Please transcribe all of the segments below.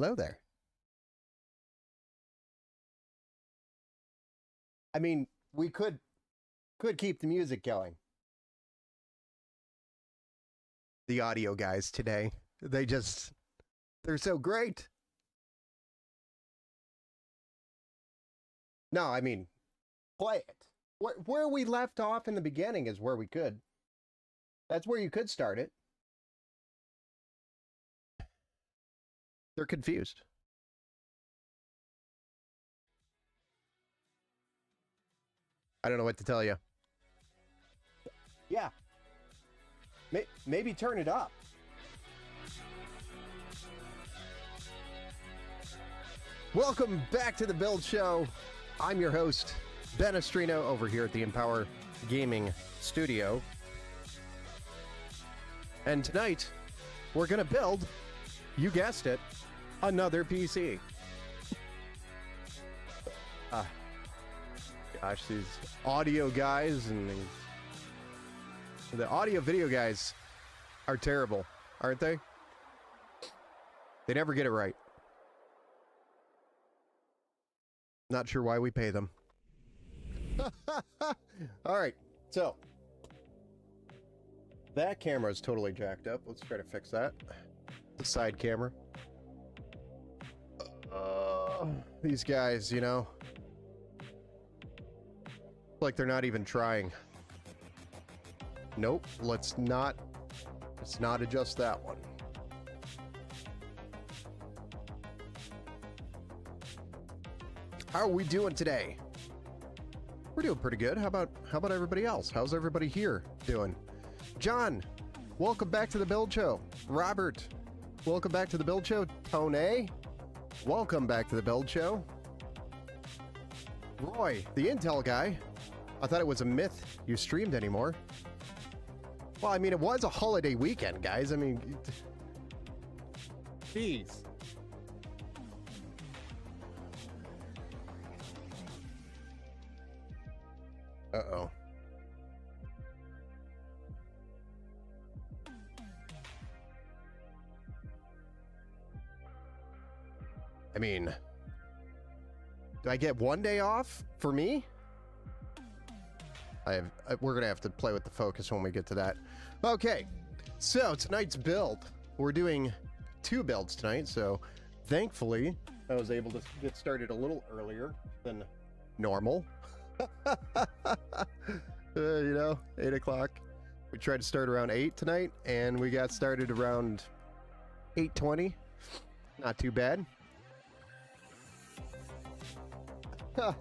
Hello there. I mean, we could keep the music going. The audio guys today, they're so great. No, I mean, play it. Where we left off in the beginning is where we could. That's where you could start it. They're confused. I don't know what to tell you. Yeah. Maybe turn it up. Welcome back to the Build Show. I'm your host, Ben Estrino, over here at the Empower Gaming Studio. And tonight, we're going to build, you guessed it, another PC. Gosh, these audio guys and the audio video guys are terrible, aren't they? They never get it right. Not sure why we pay them. All right, so that camera is totally jacked up. Let's try to fix that. The side camera. These guys, you know, like they're not even trying. Nope, let's not adjust that one. How are we doing today? We're doing pretty good. How about everybody else? How's everybody here doing? John, welcome back to the Build Show. Robert, welcome back to the Build Show. Tone, welcome back to the Build Show. Roy, the Intel guy. I thought it was a myth you streamed anymore. Well, I mean, it was a holiday weekend, guys. I mean, jeez. Uh-oh. I mean, do I get one day off for me? We're gonna have to play with the focus when we get to that. Okay, so tonight's build, we're doing 2 builds tonight, so thankfully I was able to get started a little earlier than normal. You know, 8 o'clock. We tried to start around 8 tonight, and we got started around 8:20. Not too bad.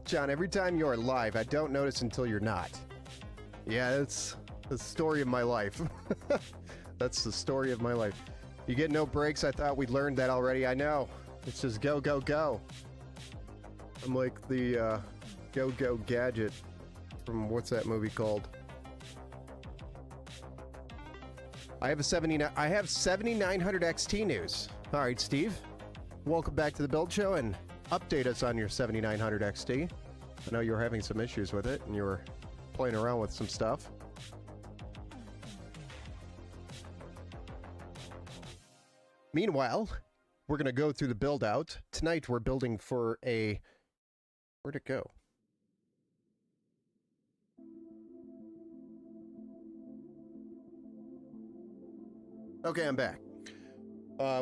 John, every time you're live, I don't notice until you're not. Yeah, that's the story of my life. That's the story of my life. You get no breaks. I thought we learned that already. I know. It's just go, go, go. I'm like the Go-Go Gadget from what's that movie called? I have 7900 XT news. All right, Steve. Welcome back to the Build Show and update us on your 7900 XT. I know you were having some issues with it and you were playing around with some stuff. Meanwhile, we're going to go through the build out. Tonight we're building for a... Where'd it go? Okay, I'm back.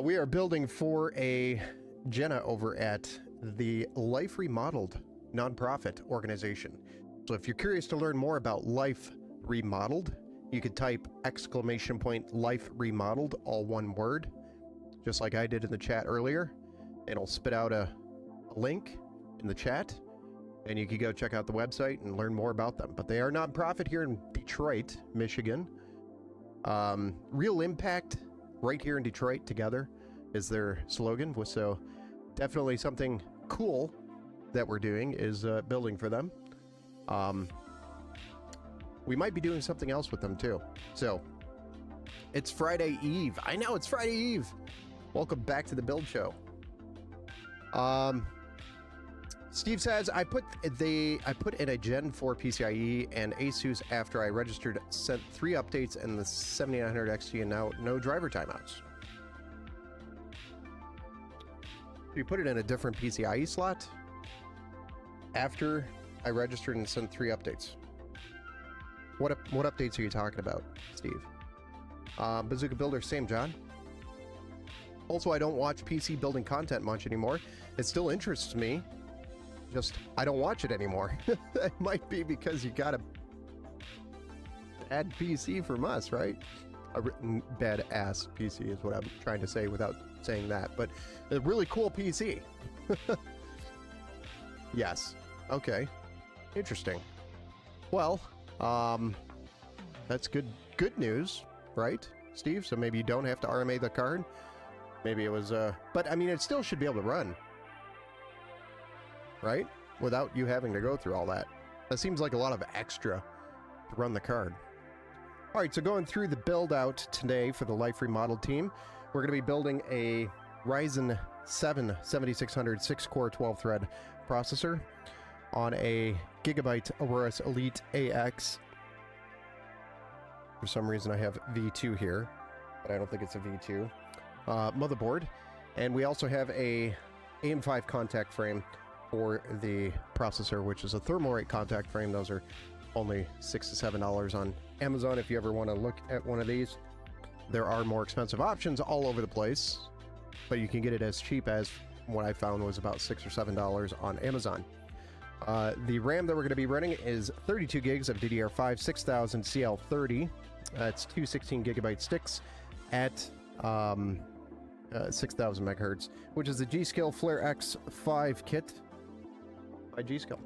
We are building for a Jenna over at the Life Remodeled nonprofit organization. So if you're curious to learn more about Life Remodeled, you could type !Life Remodeled, all one word, just like I did in the chat earlier. It'll spit out a link in the chat, and you can go check out the website and learn more about them. But they are a nonprofit here in Detroit, Michigan. Real impact right here in Detroit together is their slogan. So definitely something cool that we're doing is building for them. We might be doing something else with them too. So it's Friday Eve. I know it's Friday Eve. Welcome back to the Build Show. Steve says, I put in a Gen 4 PCIe and ASUS after I registered, sent 3 updates and the 7900 XT, and now no driver timeouts. You put it in a different PCIe slot after I registered and sent 3 updates. What updates are you talking about, Steve? Bazooka Builder, same, John. Also, I don't watch PC building content much anymore. It still interests me. Just, I don't watch it anymore. It might be because you got a bad PC from us, right? A bad-ass PC is what I'm trying to say without saying that. But a really cool PC. Yes. Okay. Interesting. Well, that's good news, right, Steve? So maybe you don't have to RMA the card. Maybe it was, but I mean, it still should be able to run, right? Without you having to go through all that. That seems like a lot of extra to run the card. All right, so going through the build out today for the Life Remodeled team, we're going to be building a Ryzen 7 7600 6-core 12-thread processor on a Gigabyte Aorus Elite AX. For some reason I have V2 here, but I don't think it's a V2. Motherboard, and we also have a AM5 contact frame for the processor, which is a Thermalright contact frame. Those are only $6 to $7 on Amazon if you ever want to look at one of these. There are more expensive options all over the place, but you can get it as cheap as what I found was about $6 or $7 on Amazon. The RAM that we're going to be running is 32 gigs of DDR5 6000 CL30. It's two 16 gigabyte sticks at 6,000 megahertz, which is the G.Skill Flare X5 kit by G.Skill.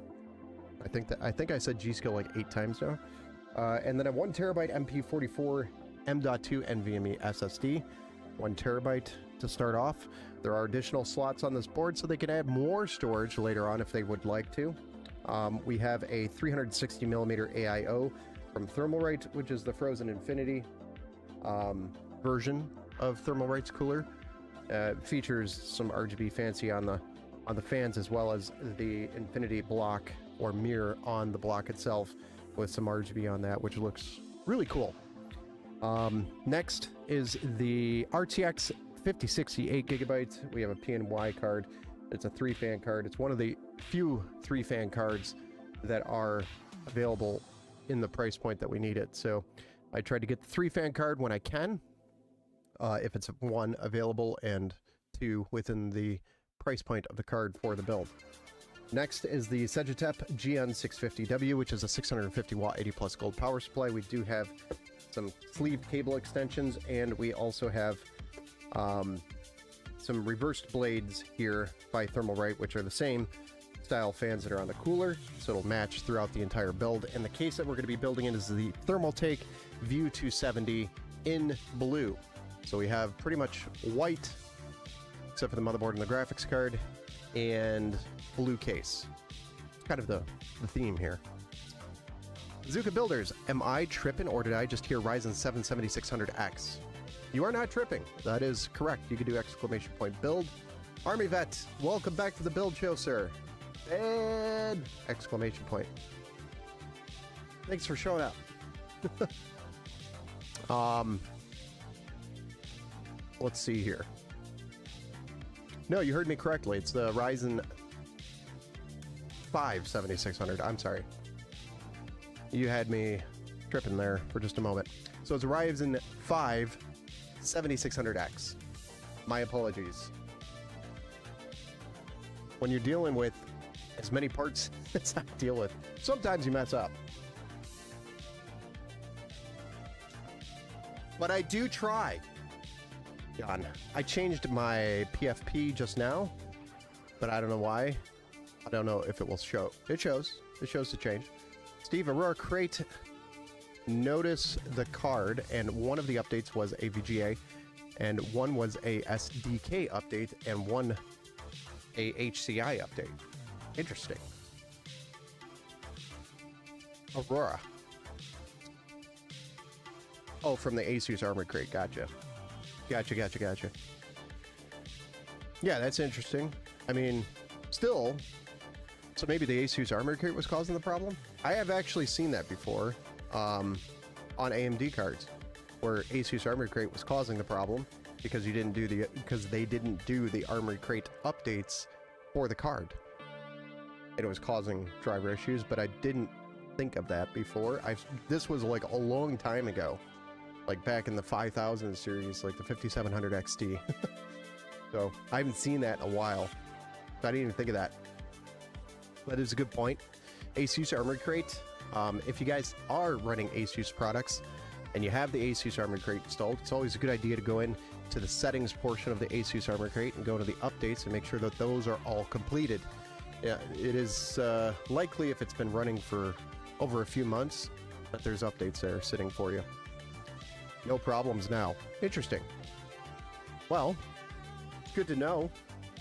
I think I said G.Skill like 8 times now. And then a 1 terabyte MP44 M.2 NVMe SSD, 1 terabyte to start off. There are additional slots on this board, so they can add more storage later on if they would like to. We have a 360 millimeter AIO from Thermalright, which is the Frozen Infinity version of Thermalright's cooler. Features some RGB fancy on the fans, as well as the Infinity block or mirror on the block itself with some RGB on that, which looks really cool. Next is the RTX 5060 8 gigabytes. We have a PNY card. It's a 3-fan card. It's one of the few 3-fan cards that are available in the price point that we need it. So I tried to get the 3-fan card when I can, if it's 1 available, and 2 within the price point of the card for the build. Next is the Segitep GN650W, which is a 650 watt 80 plus gold power supply. We do have some sleeve cable extensions, and we also have some reversed blades here by Thermalright, which are the same style fans that are on the cooler, so it'll match throughout the entire build. And the case that we're going to be building in is the Thermaltake View 270 in blue. So we have pretty much white, except for the motherboard and the graphics card, and blue case. It's kind of the theme here. Bazooka Builders, am I tripping, or did I just hear Ryzen 7 7600X? You are not tripping. That is correct. You can do exclamation point build. Army Vet, welcome back to the build show, sir. And exclamation point. Thanks for showing up. Let's see here. No, you heard me correctly. It's the Ryzen 5 7600. I'm sorry. You had me tripping there for just a moment. So it's a Ryzen 5 7600X. My apologies. When you're dealing with as many parts as I deal with, sometimes you mess up. But I do try. John, I changed my PFP just now, but I don't know why. I don't know if it will show. It shows. It shows the change. Steve, Aurora Crate, notice the card, and one of the updates was a VGA, and one was a SDK update, and one a HCI update. Interesting. Aurora. Oh, from the Asus Armored Crate. Gotcha. Gotcha. Yeah, that's interesting. I mean, still, so maybe the Asus Armored Crate was causing the problem? I have actually seen that before on AMD cards, where Asus Armored Crate was causing the problem, because they didn't do the Armory Crate updates for the card. And it was causing driver issues, but I didn't think of that before. This was like a long time ago, like back in the 5000 series, like the 5700 XT. So I haven't seen that in a while. So I didn't even think of that. That is a good point. ASUS Armory Crate. If you guys are running ASUS products and you have the ASUS Armory Crate installed, it's always a good idea to go in to the settings portion of the ASUS Armory Crate and go to the updates and make sure that those are all completed. Yeah, it is likely, if it's been running for over a few months, that there's updates there sitting for you. No problems now. Interesting. Well, good to know.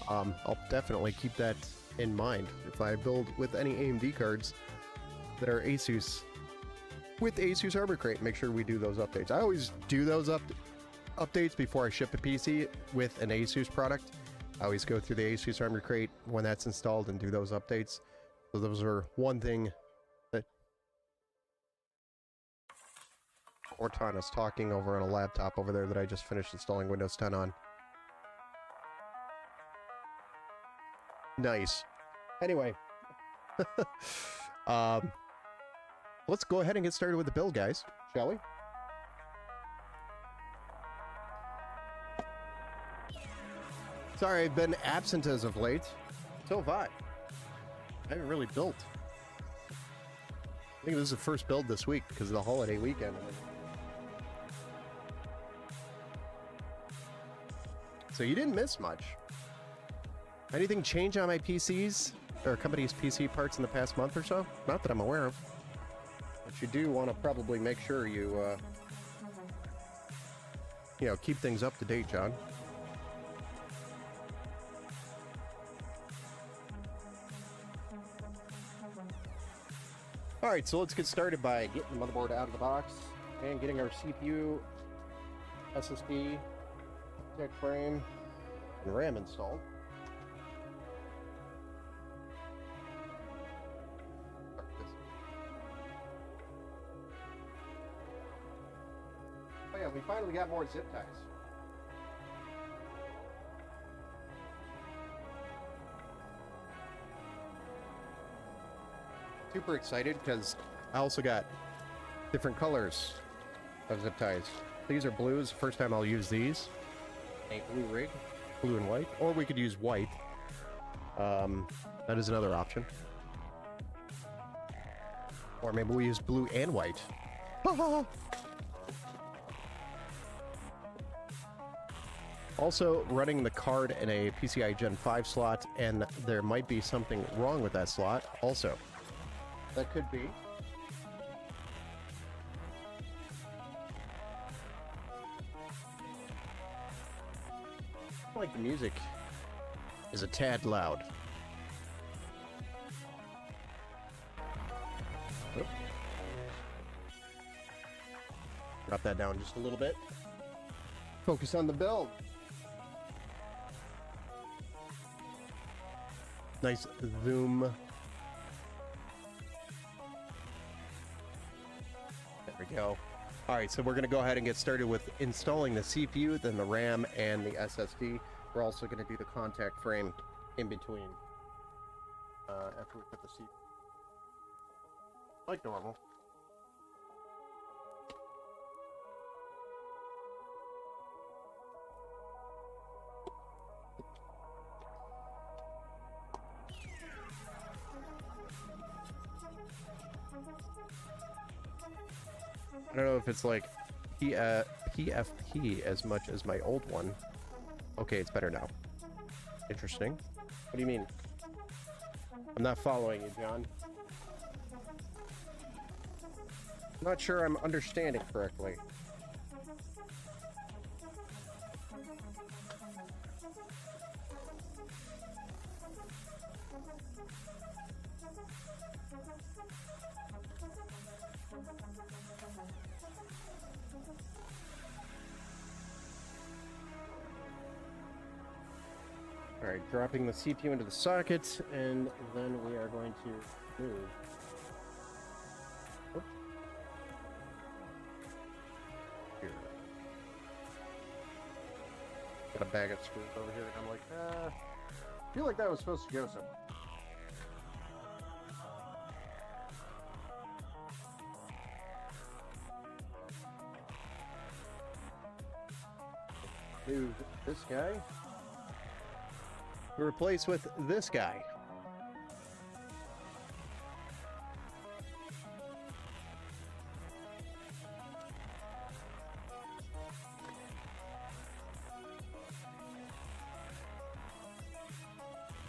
I'll definitely keep that in mind if I build with any AMD cards that are ASUS with ASUS Armory Crate. Make sure we do those updates. I always do those updates before I ship a PC with an ASUS product. I always go through the ASUS Armory Crate when that's installed and do those updates. So those are one thing that Cortana is talking over on a laptop over there that I just finished installing Windows 10 on. Nice. Anyway, let's go ahead and get started with the build, guys, shall we? Sorry, I've been absent as of late. So have I. I haven't really built. I think this is the first build this week because of the holiday weekend. So you didn't miss much. Anything change on my PCs or company's PC parts in the past month or so? Not that I'm aware of. But you do want to probably make sure you, keep things up to date, John. Alright, so let's get started by getting the motherboard out of the box and getting our CPU, SSD, tech frame, and RAM installed. Oh yeah, we finally got more zip ties. Super excited because I also got different colors of zip ties. These are blues. First time I'll use these. A blue rig, blue and white, or we could use white. That is another option. Or maybe we use blue and white. Also running the card in a PCI Gen 5 slot, and there might be something wrong with that slot also. That could be. I feel like the music is a tad loud. Oop. Drop that down just a little bit. Focus on the build. Nice zoom. There we go. Alright, so we're going to go ahead and get started with installing the CPU, then the RAM, and the SSD. We're also going to do the contact frame in between after we put the CPU. Like normal. I don't know if it's like PFP as much as my old one. Okay, it's better now. Interesting. What do you mean? I'm not following you, John. I'm not sure I'm understanding correctly. Alright, dropping the CPU into the socket, and then we are going to move. Oops. Here. Got a bag of screws over here, and I'm like, I feel like that was supposed to go somewhere. Move this guy. Replace with this guy.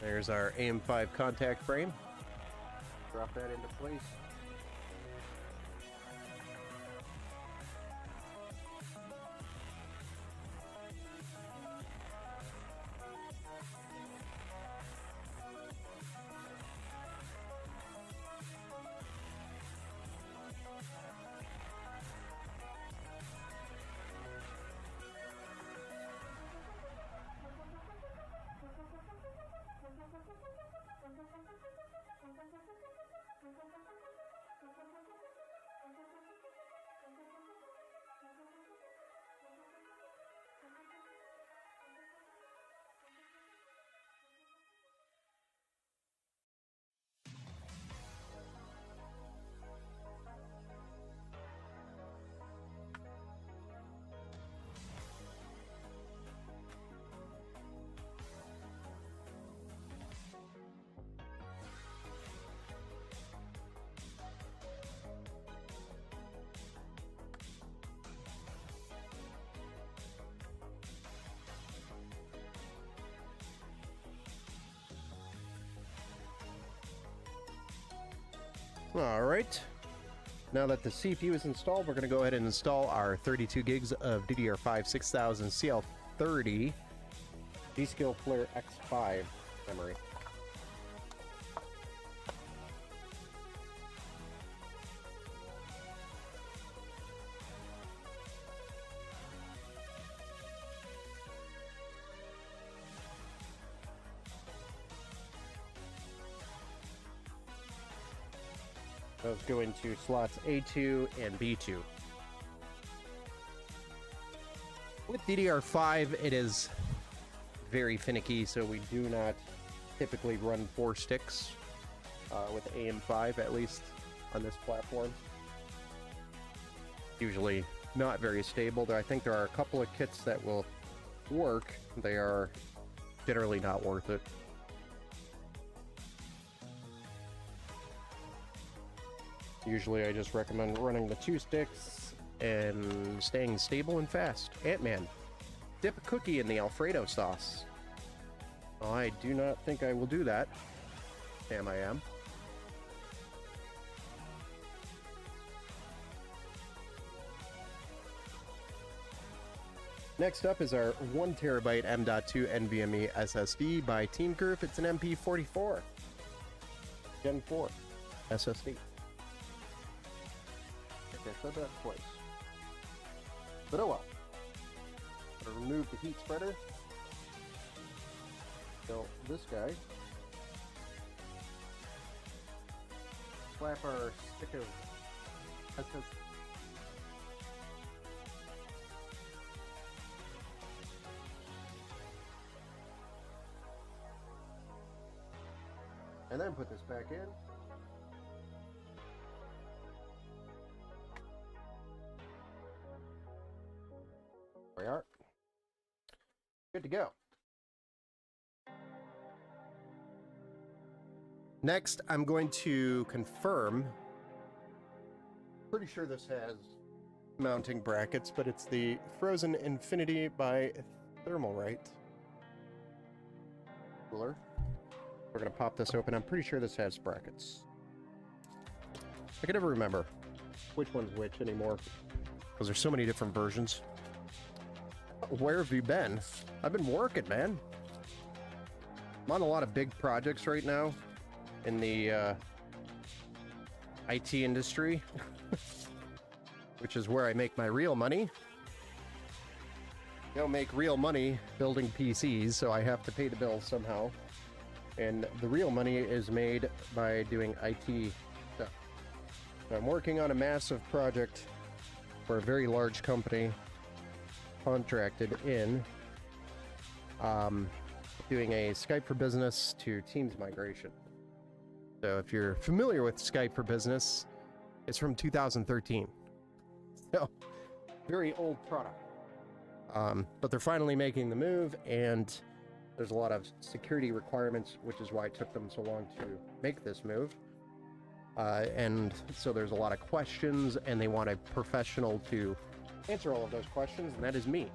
There's our AM5 contact frame. Drop that into place. All right. Now that the CPU is installed, we're going to go ahead and install our 32 gigs of DDR5 6000 CL30 G.Skill Flare X5 memory. Those go into slots A2 and B2. With DDR5, it is very finicky, so we do not typically run 4 sticks with AM5, at least on this platform. Usually not very stable. I think there are a couple of kits that will work. They are generally not worth it. Usually I just recommend running the 2 sticks and staying stable and fast. Ant-Man, dip a cookie in the Alfredo sauce. I do not think I will do that. Damn, I am. Next up is our 1TB M.2 NVMe SSD by Team Group. It's an MP44 Gen 4 SSD. I said that twice. But oh well. Gotta remove the heat spreader. So this guy. Slap our stick of SS. And then put this back in. We are good to go. Next, I'm going to confirm. Pretty sure this has mounting brackets, but it's the Frozen Infinity by Thermalright cooler. We're gonna pop this open. I'm pretty sure this has brackets. I can never remember which one's which anymore, because there's so many different versions. Where have you been? I've been working, man. I'm on a lot of big projects right now in the IT industry, which is where I make my real money. I don't make real money building PCs, so I have to pay the bills somehow. And the real money is made by doing IT stuff. So I'm working on a massive project for a very large company contracted in doing a Skype for Business to Teams migration. So if you're familiar with Skype for Business, it's from 2013. So, very old product. But they're finally making the move, and there's a lot of security requirements, which is why it took them so long to make this move. And so there's a lot of questions, and they want a professional to answer all of those questions, and that is me.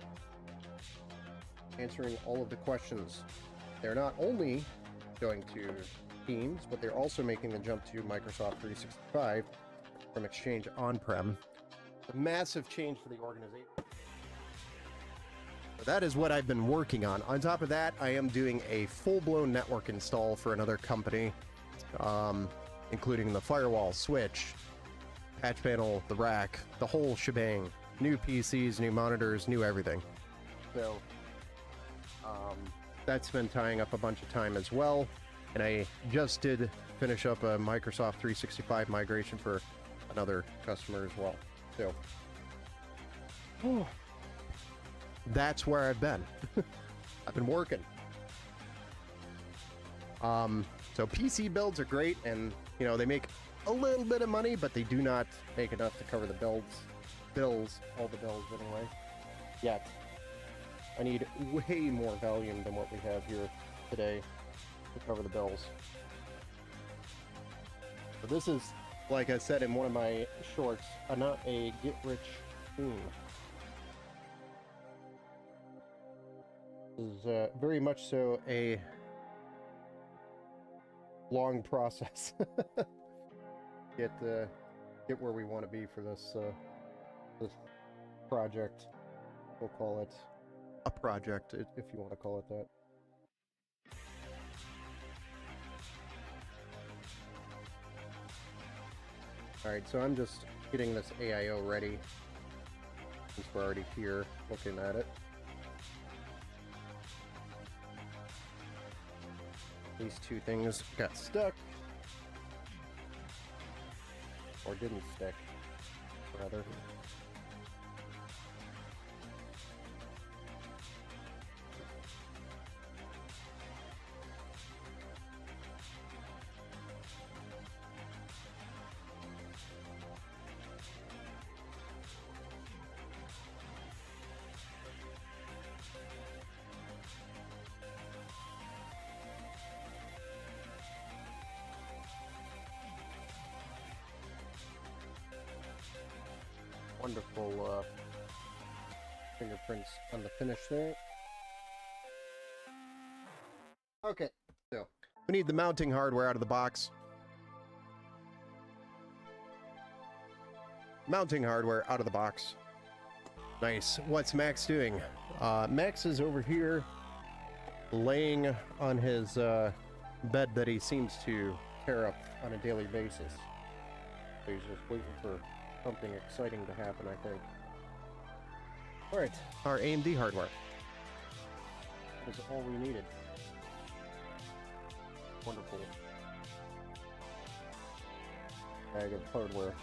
Answering all of the questions. They're not only going to Teams, but they're also making the jump to Microsoft 365 from Exchange on-prem. A massive change for the organization. So that is what I've been working on. On top of that, I am doing a full-blown network install for another company, including the firewall, switch, patch panel, the rack, the whole shebang. New PCs, new monitors, new everything. So that's been tying up a bunch of time as well. And I just did finish up a Microsoft 365 migration for another customer as well. So that's where I've been. I've been working. So PC builds are great, and you know, they make a little bit of money, but they do not make enough to cover the bills, all the bills anyway, yet. I need way more volume than what we have here today to cover the bills. So this is, like I said in one of my shorts, not a get-rich scheme. This is very much so a long process. Get where we want to be for this project. We'll call it a project, if you want to call it that. Alright, so I'm just getting this AIO ready, since we're already here looking at it. These two things got stuck. Or didn't stick, rather. Wonderful fingerprints on the finish there. Okay, so we need the mounting hardware out of the box. Mounting hardware out of the box. Nice. What's Max doing? Max is over here laying on his bed that he seems to tear up on a daily basis. So he's just waiting for something exciting to happen, I think. Alright, our AMD hardware. That is all we needed. Wonderful bag of hardware.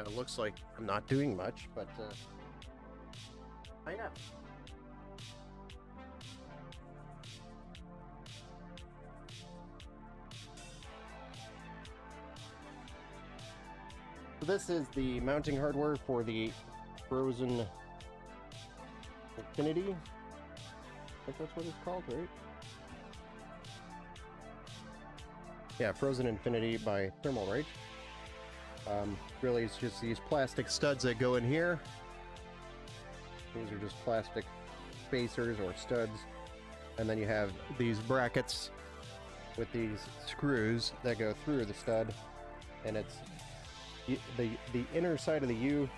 It looks like I'm not doing much, but I am. So this is the mounting hardware for the Frozen Infinity. I think that's what it's called, right? Yeah, Frozen Infinity by Thermalright. Really, it's just these plastic studs that go in here. These are just plastic spacers or studs. And then you have these brackets with these screws that go through the stud. And it's the inner side of the U,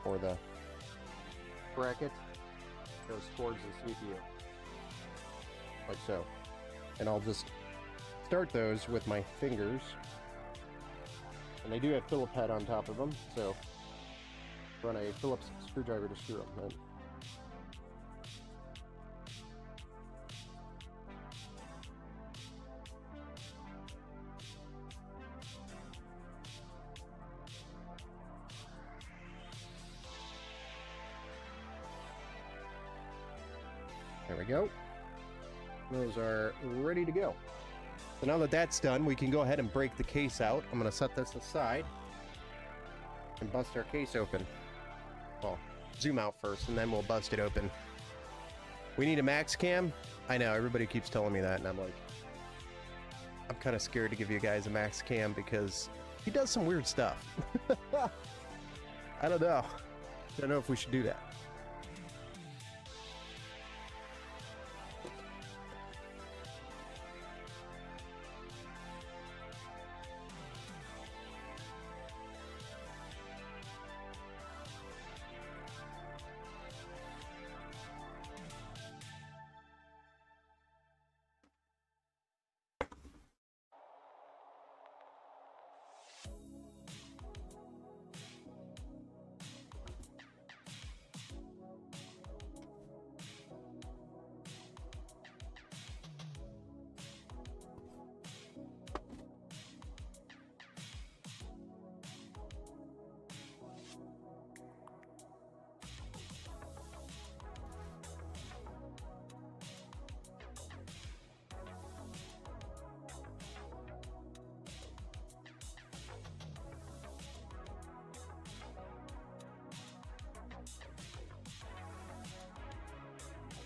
or the bracket, goes towards the CPU. Like so. And I'll just start those with my fingers. And they do have Phillips head on top of them, so run a Phillips screwdriver to screw them in. There we go. Those are ready to go. So now that that's done, we can go ahead and break the case out. I'm going to set this aside and bust our case open. Well, zoom out first, and then we'll bust it open. We need a max cam. I know, everybody keeps telling me that, and I'm like, I'm kind of scared to give you guys a max cam because he does some weird stuff. I don't know. I don't know if we should do that.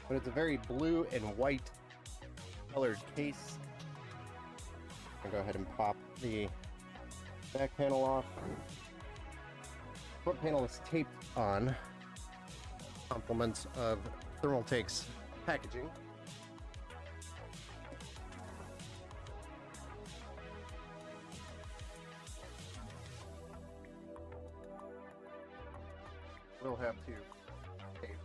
But it's a very blue and white colored case. I'll go ahead and pop the back panel off. Front panel is taped on. Compliments of Thermaltake's packaging. We'll have to tape.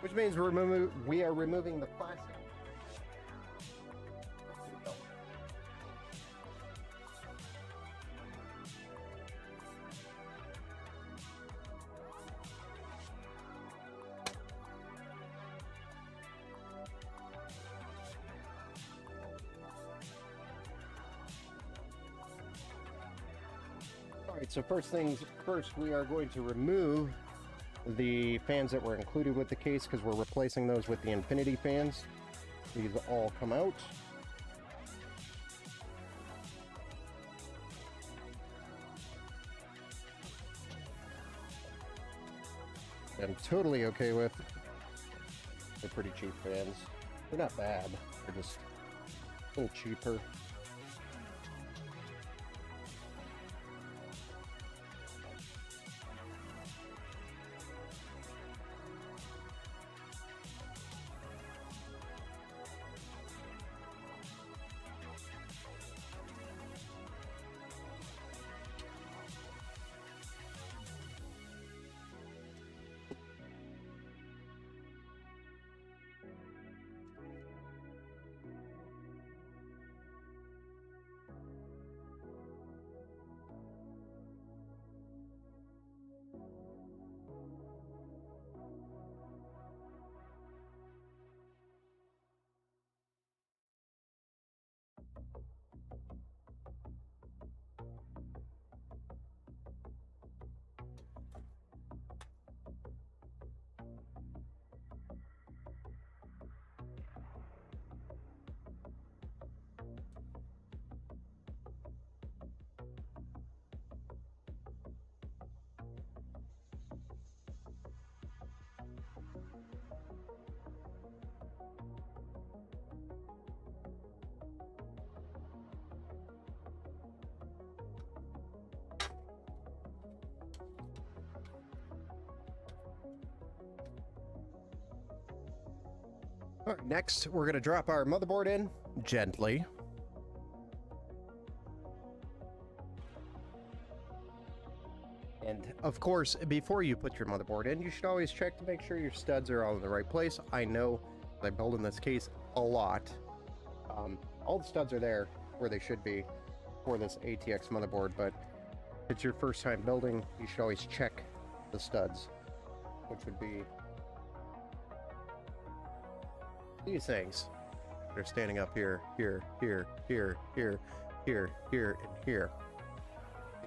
Which means we are removing the plastic. Alright, so first things first, we are going to remove the fans that were included with the case because we're replacing those with the Infinity fans. These all come out. I'm totally okay with. They're pretty cheap fans. They're not bad. They're just a little cheaper. All right, next, we're going to drop our motherboard in gently. And of course, before you put your motherboard in, you should always check to make sure your studs are all in the right place. I know I build in this case a lot. All the studs are there where they should be for this ATX motherboard, but if it's your first time building, you should always check the studs, which would be these things. They're standing up here, here, here, here, here, here, here, and here.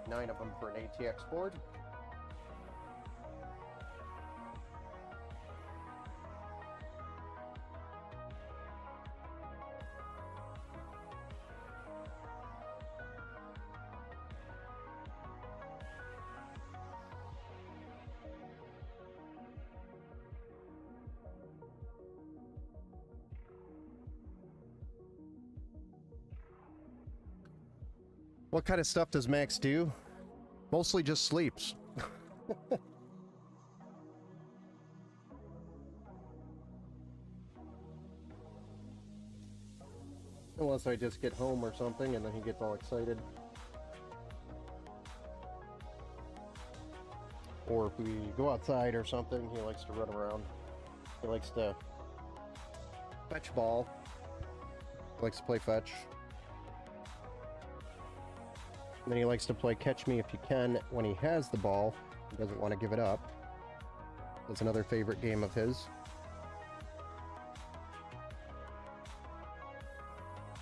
9 of them for an ATX board. What kind of stuff does Max do? Mostly just sleeps. Unless I just get home or something and then he gets all excited. Or if we go outside or something, he likes to run around. He likes to fetch ball. He likes to play fetch. And then he likes to play catch me if you can when he has the ball. He doesn't want to give it up. That's another favorite game of his.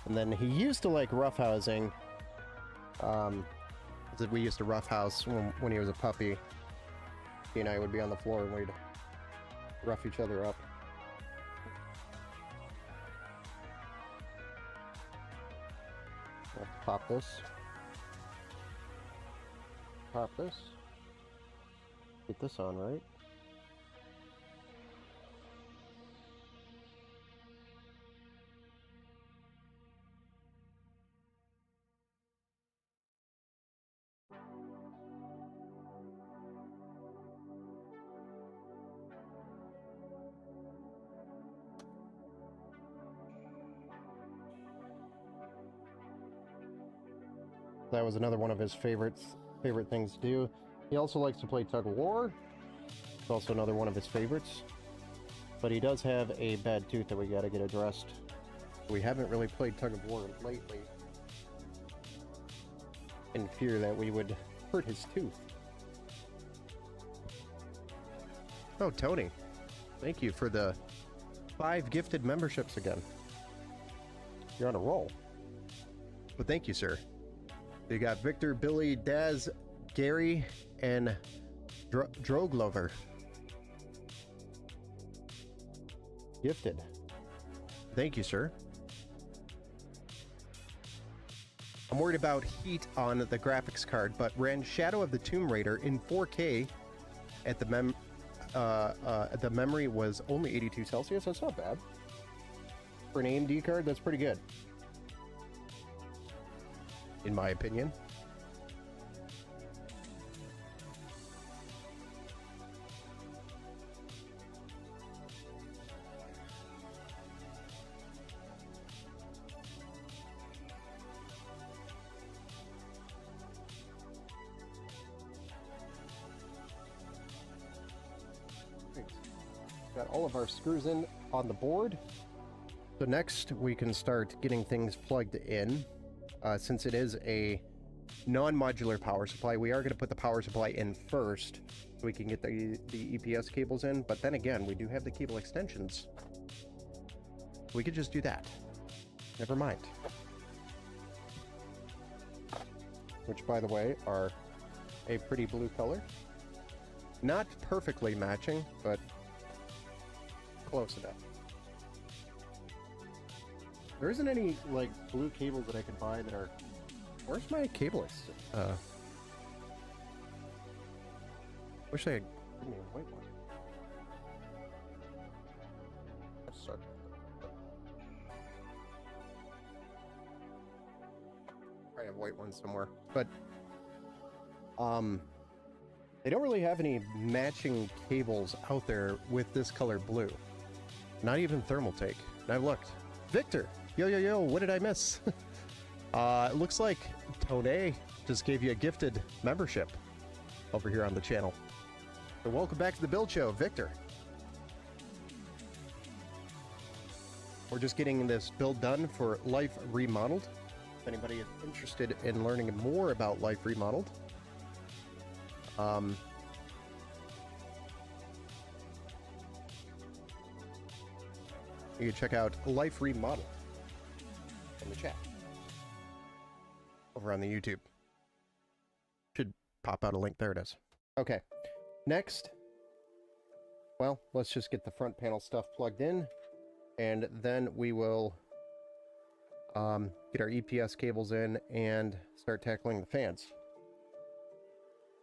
And then he used to like roughhousing. We used to roughhouse when he was a puppy. He and I would be on the floor and we'd rough each other up. I'll have to pop this. Pop this. Get this on, right? That was another one of his favorite things to do. He also likes to play tug of war. It's also another one of his favorites. But he does have a bad tooth that we gotta get addressed. We haven't really played tug of war lately, in fear that we would hurt his tooth. Oh, Tony, thank you for the 5 gifted memberships again. You're on a roll. But thank you, sir. You got Victor, Billy, Daz, Gary, and Droglover. Gifted. Thank you, sir. I'm worried about heat on the graphics card, but ran Shadow of the Tomb Raider in 4K at the memory was only 82 Celsius. That's not bad. For an AMD card, that's pretty good, in my opinion. Got all of our screws in on the board. So next we can start getting things plugged in. Since it is a non-modular power supply, we are going to put the power supply in first so we can get the EPS cables in. But then again, we do have the cable extensions. We could just do that. Never mind. Which, by the way, are a pretty blue color. Not perfectly matching, but close enough. There isn't any, like, blue cables that I could buy that are... Where's my cable? Wish I had given me a white one. Sorry. I have white ones somewhere. But, they don't really have any matching cables out there with this color blue. Not even Thermaltake. And I've looked. Victor! Yo, what did I miss? It looks like Tone just gave you a gifted membership. over here on the channel. So welcome back to the Build Show, Victor. We're just getting this build done for Life Remodeled. If anybody is interested in learning more about Life Remodeled, you can check out Life Remodeled in the chat over on the YouTube. Should pop out a link. There it is. Okay, next, well, let's just get the front panel stuff plugged in, and then we will get our EPS cables in and start tackling the fans.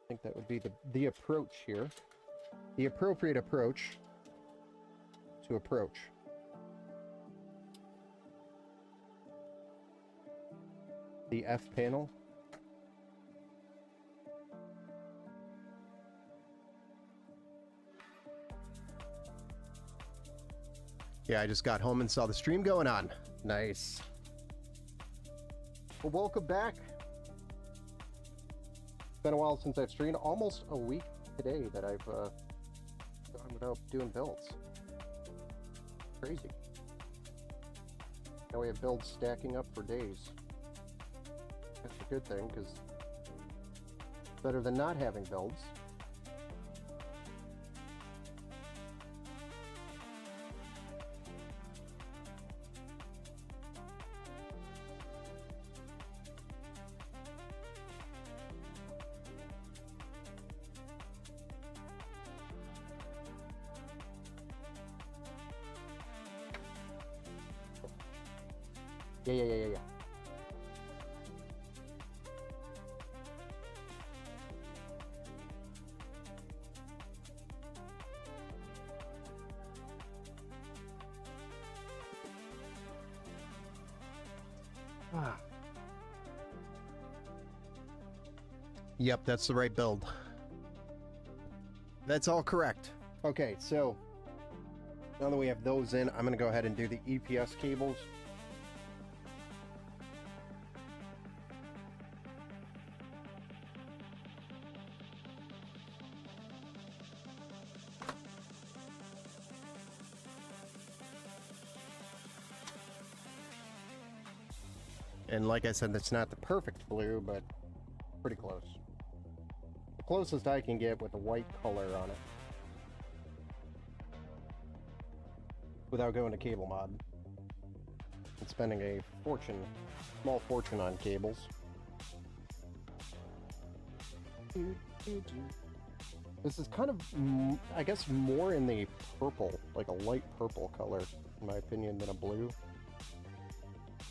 I think that would be the approach here. The appropriate approach to approach. The F panel. Yeah, I just got home and saw the stream going on. Nice. Well, welcome back. It's been a while since I've streamed. Almost a week today that I've gone without doing builds. Crazy. Now we have builds stacking up for days. That's a good thing, because it's better than not having builds. Yeah. Yep, that's the right build. That's all correct. Okay, so now that we have those in, I'm going to go ahead and do the EPS cables. And like I said, that's not the perfect blue, but pretty close. The closest I can get with a white color on it. Without going to cable mod. And spending a fortune, small fortune on cables. This is kind of, I guess, more in the purple, like a light purple color, in my opinion, than a blue.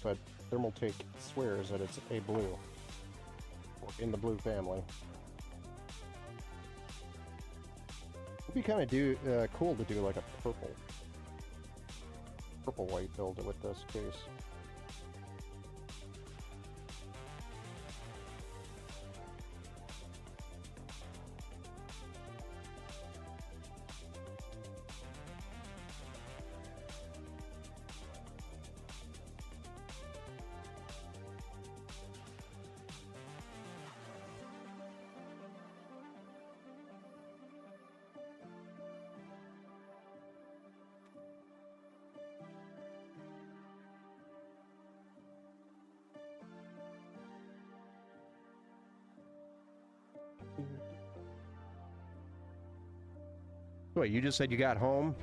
But Thermaltake swears that it's a blue, or in the blue family. It'd be kind of cool to do like a purple white build with this case. Wait, you just said you got home?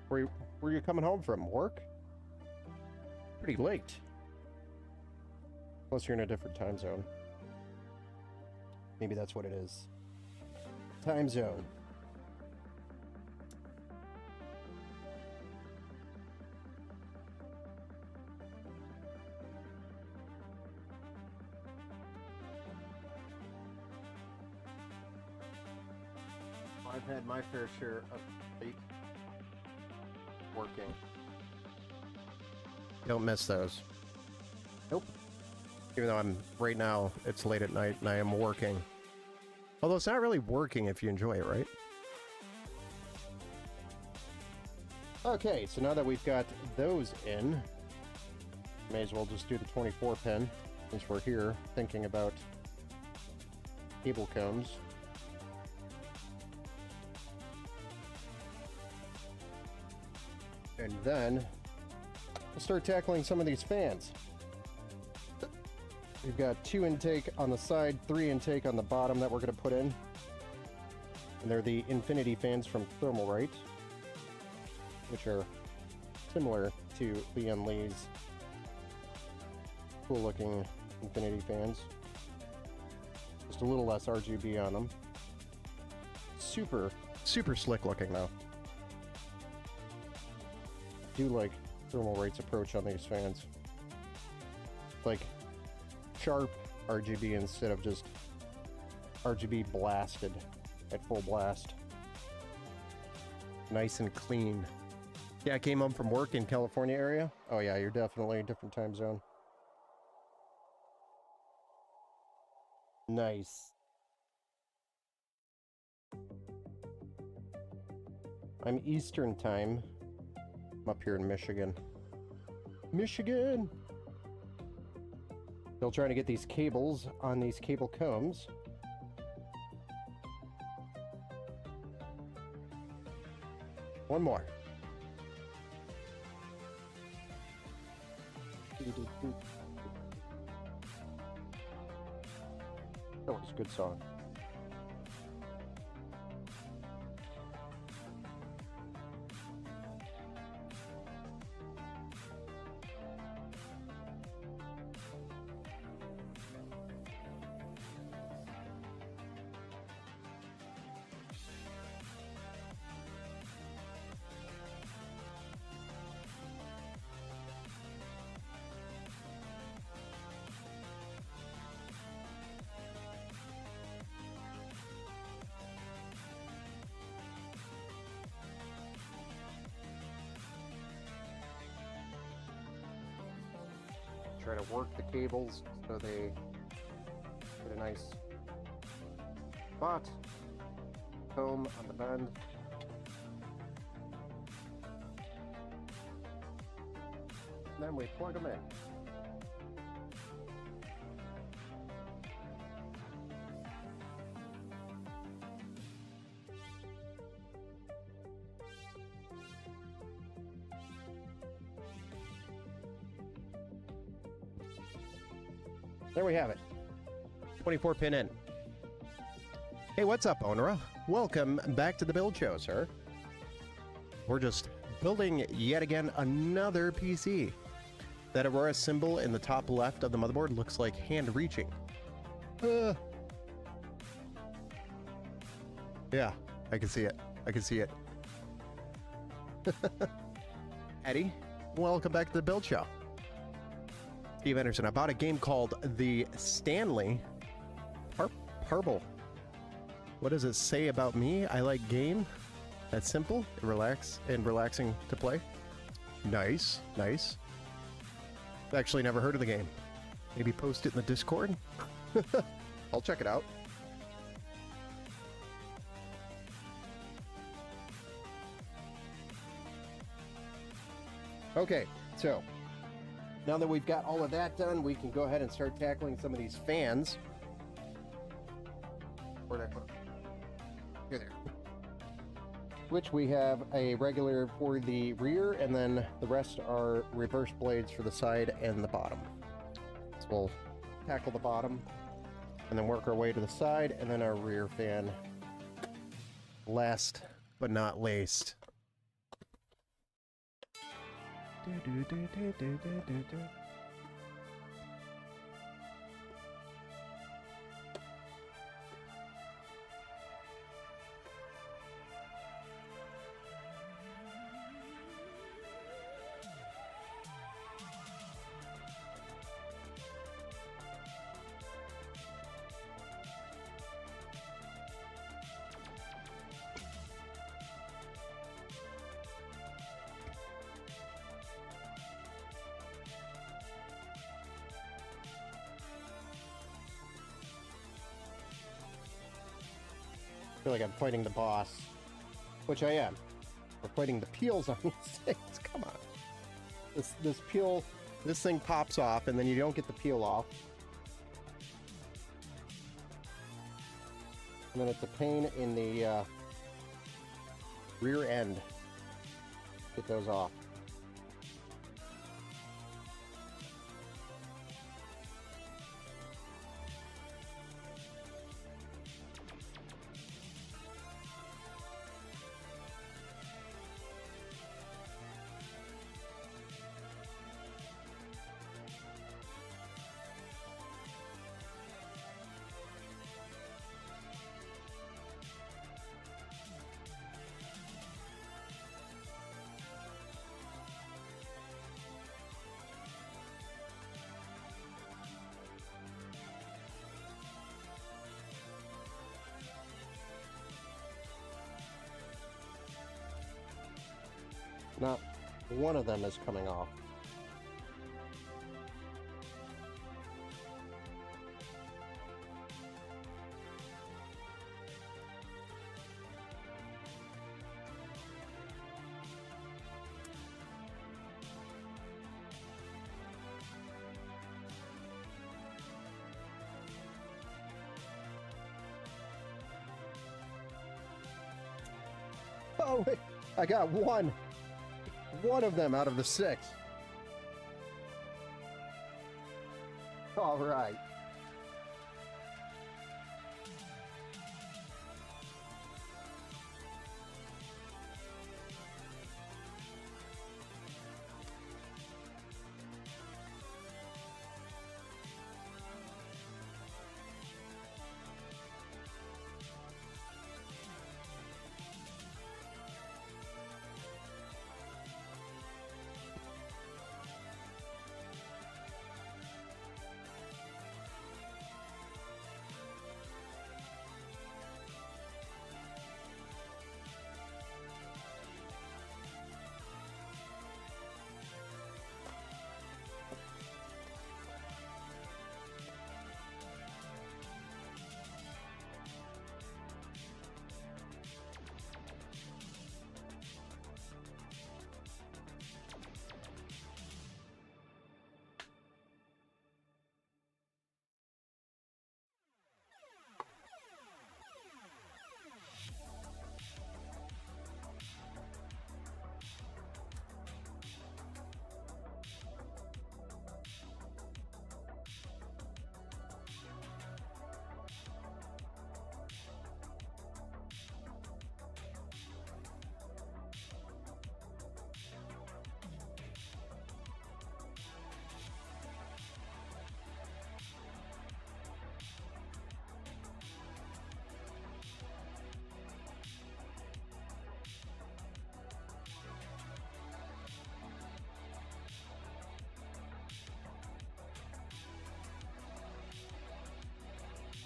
Where you coming home from? Work? Pretty late. Unless you're in a different time zone. Maybe that's what it is. Time zone. I've had my fair share of late working. Don't miss those. Nope. Even though right now, it's late at night and I am working. Although it's not really working if you enjoy it, right? Okay, so now that we've got those in, may as well just do the 24 pin, since we're here thinking about cable combs. And then we'll start tackling some of these fans. We've got 2 intake on the side, 3 intake on the bottom that we're going to put in. And they're the Infinity fans from Thermalright, which are similar to Lian Li's cool looking Infinity fans. Just a little less RGB on them. Super slick looking though. I do like Thermalright's approach on these fans. Like sharp RGB instead of just RGB blasted at full blast. Nice and clean. Yeah, I came home from work in California area. Oh yeah, you're definitely a different time zone. Nice. I'm Eastern time. I'm up here in Michigan. Michigan! Still trying to get these cables on these cable combs. One more. That was a good song. Try to work the cables so they get a nice spot. Comb on the bend. And then we plug them in. There we have it. 24 pin in. Hey, what's up, Onra? Welcome back to the build show, sir. We're just building yet again another PC. That Aurora symbol in the top left of the motherboard looks like hand reaching. Yeah, I can see it. I can see it. Eddie, welcome back to the build show. Steve Anderson, I bought a game called The Stanley Parble. What does it say about me? I like game. That's simple, relaxing to play. Nice, nice. I've actually never heard of the game. Maybe post it in the Discord? I'll check it out. Okay, so now that we've got all of that done, we can go ahead and start tackling some of these fans. Where'd I put them? Here, there. Which we have a regular for the rear, and then the rest are reverse blades for the side and the bottom. So we'll tackle the bottom, and then work our way to the side, and then our rear fan. Last but not least. I feel like I'm fighting the boss, which I am. We're fighting the peels on these things. Come on. This peel, this thing pops off, and then you don't get the peel off. And then it's a pain in the rear end. Get those off. Not one of them is coming off. Oh, wait. I got one. One of them out of the 6. All right.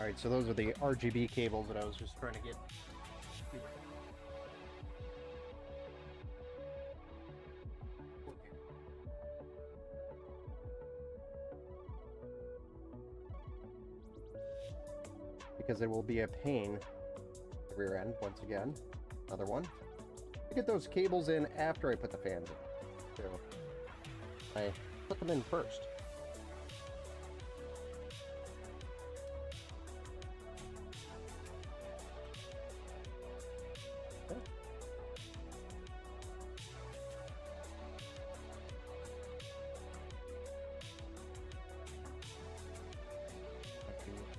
All right, so those are the RGB cables that I was just trying to get. Because it will be a pain. The rear end, once again. Another one. I get those cables in after I put the fans in. So I put them in first.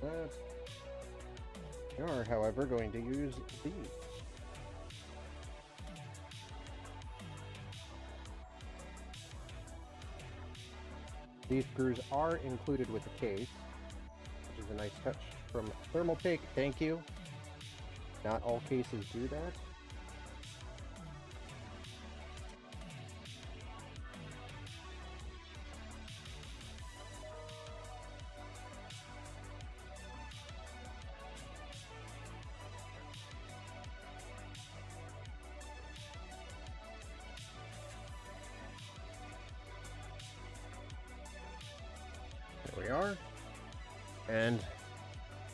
That. We are, however, going to use these. These screws are included with the case, which is a nice touch from Thermaltake. Thank you. Not all cases do that. There we are. And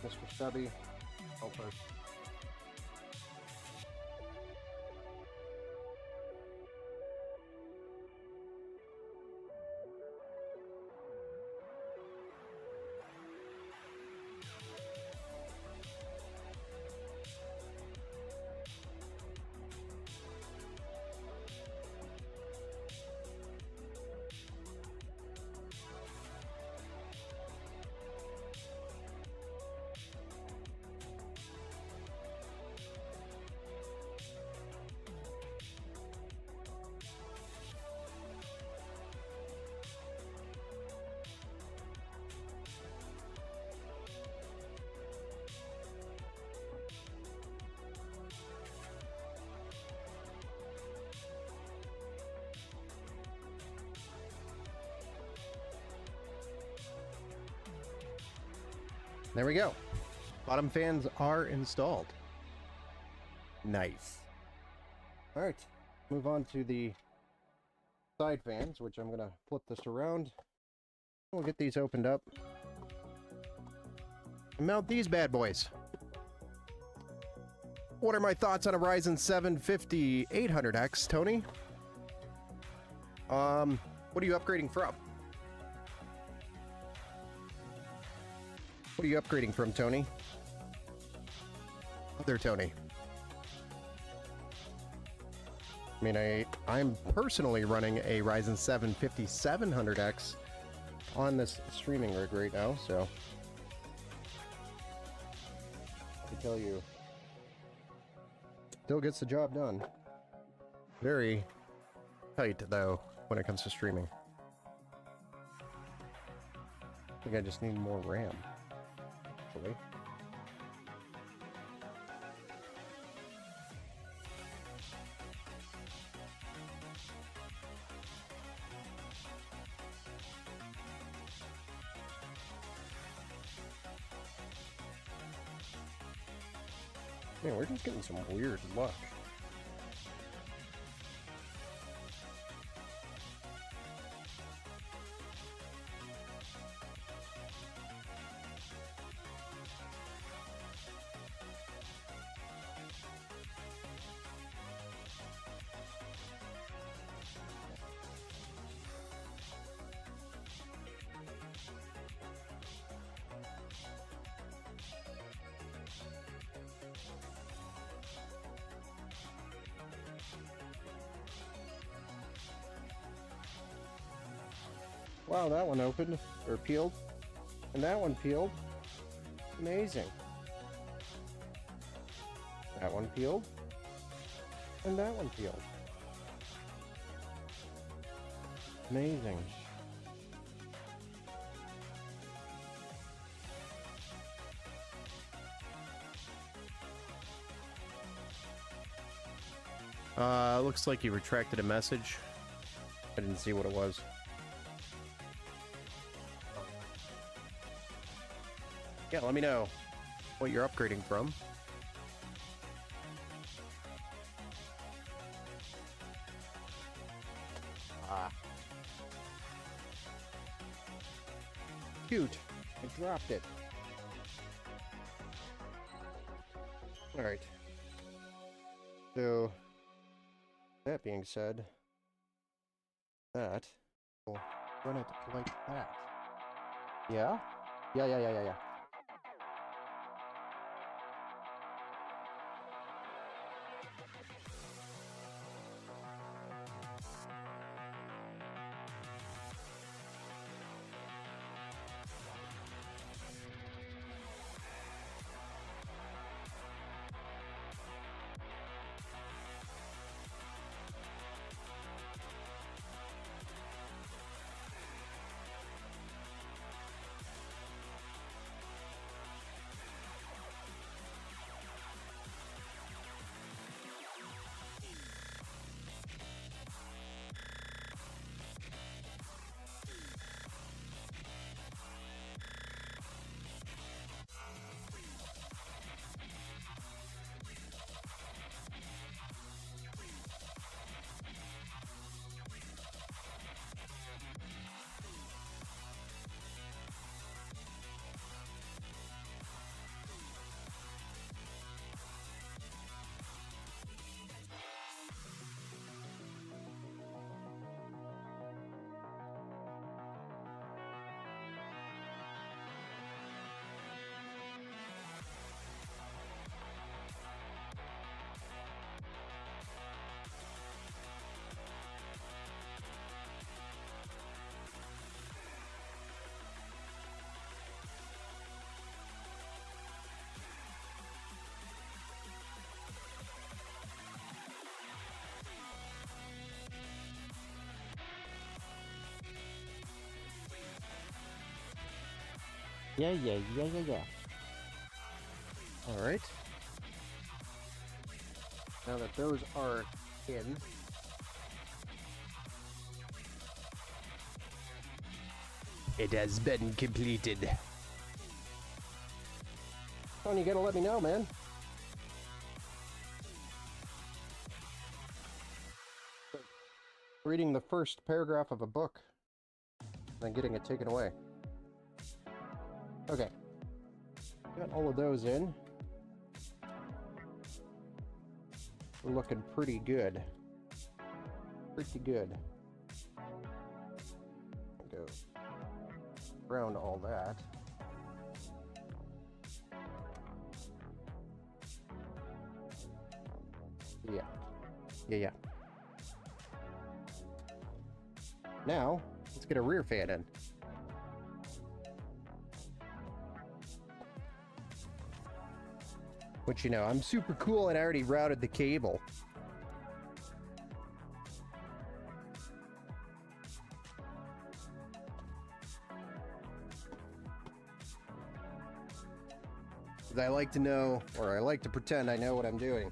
Mr. Stubby, help us. There we go. Bottom fans are installed. Nice. All right, move on to the side fans, which I'm going to flip this around. We'll get these opened up. And mount these bad boys. What are my thoughts on a Ryzen 7 5800X, Tony? What are you upgrading from? What are you upgrading from, Tony? Other Tony. I mean, I'm personally running a Ryzen 7 5700X on this streaming rig right now, so I can tell you, still gets the job done. Very tight, though, when it comes to streaming. I think I just need more RAM, actually. Man, we're just getting some weird luck. Wow, that one opened, or peeled, and that one peeled. Amazing. That one peeled, and that one peeled. Amazing. Looks like you retracted a message. I didn't see what it was. Yeah, let me know what you're upgrading from. Ah. Cute. I dropped it. Alright. So, that being said, that will run it like that. Yeah? Yeah. Yeah. Alright. Now that those are in, it has been completed. Tony, you gotta let me know, man. reading the first paragraph of a book, and then getting it taken away. Okay. Got all of those in. We're looking pretty good. Pretty good. Go around all that. Yeah. Now, let's get a rear fan in. Which, you know, I'm super cool and I already routed the cable. I like to know, or I like to pretend I know what I'm doing.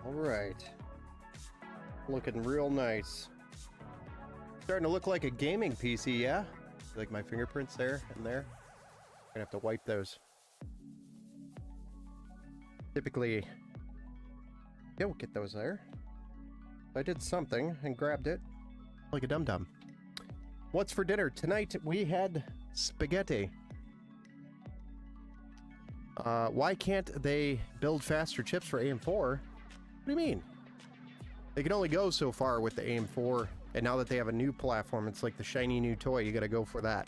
All right. Looking real nice. Starting to look like a gaming PC, yeah? Like my fingerprints there and there. I'm gonna have to wipe those. Typically, you don't get those there. I did something and grabbed it like a dum-dum. What's for dinner? Tonight we had spaghetti. Why can't they build faster chips for AM4? What do you mean? They can only go so far with the AM4, and now that they have a new platform, it's like the shiny new toy, you gotta go for that.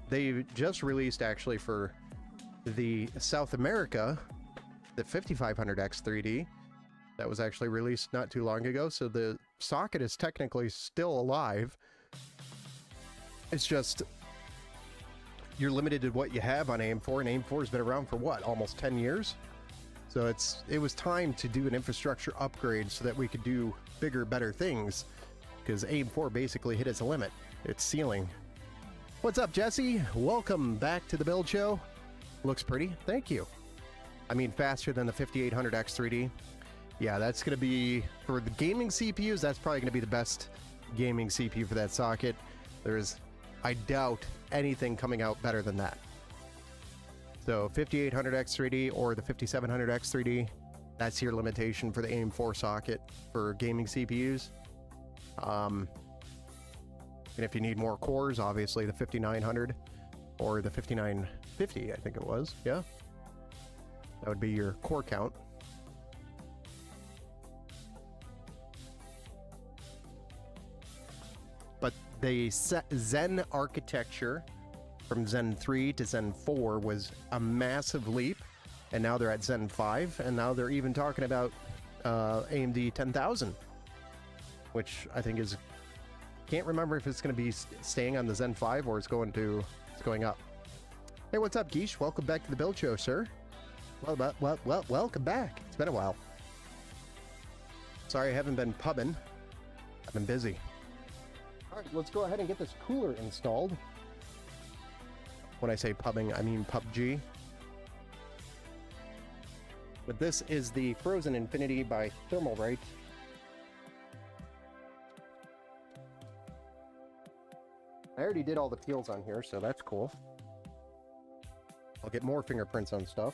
They just released, actually, for the South America, the 5500X 3D. That was actually released not too long ago, so the socket is technically still alive. It's just, you're limited to what you have on AM4, and AM4 has been around for what, almost 10 years? So it was time to do an infrastructure upgrade so that we could do bigger, better things, because AM4 basically hit its limit, its ceiling. What's up, Jesse? Welcome back to the build show. Looks pretty. Thank you. I mean, faster than the 5800X 3D. Yeah, that's going to be, for the gaming CPUs, that's probably going to be the best gaming CPU for that socket. I doubt anything coming out better than that. So 5800X 3D or the 5700X 3D, that's your limitation for the AM4 socket for gaming CPUs. And if you need more cores, obviously the 5900 or the 5950, I think it was. Yeah, that would be your core count. But the Zen architecture from Zen 3 to Zen 4 was a massive leap, and now they're at Zen 5, and now they're even talking about AMD 10000, which I think is, can't remember if it's going to be staying on the Zen 5 or it's going up. Hey, what's up, Geesh? Welcome back to the build show, sir. Well, welcome back. It's been a while. Sorry I haven't been pubbing. I've been busy. All right, let's go ahead and get this cooler installed. When I say pubbing, I mean PUBG. But this is the Frozen Infinity by Thermalright. I already did all the peels on here, so that's cool. I'll get more fingerprints on stuff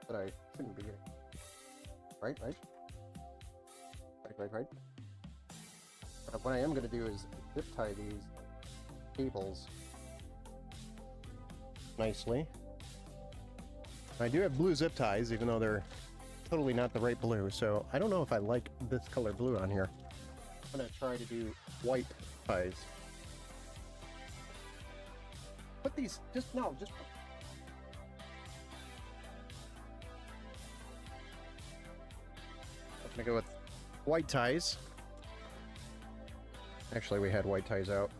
that I shouldn't be getting. Right. What I am going to do is zip tie these cables nicely. I do have blue zip ties, even though they're totally not the right blue, so I don't know if I like this color blue on here. I'm gonna try to do white ties. Put these, just I'm gonna go with white ties. Actually, we had white ties out.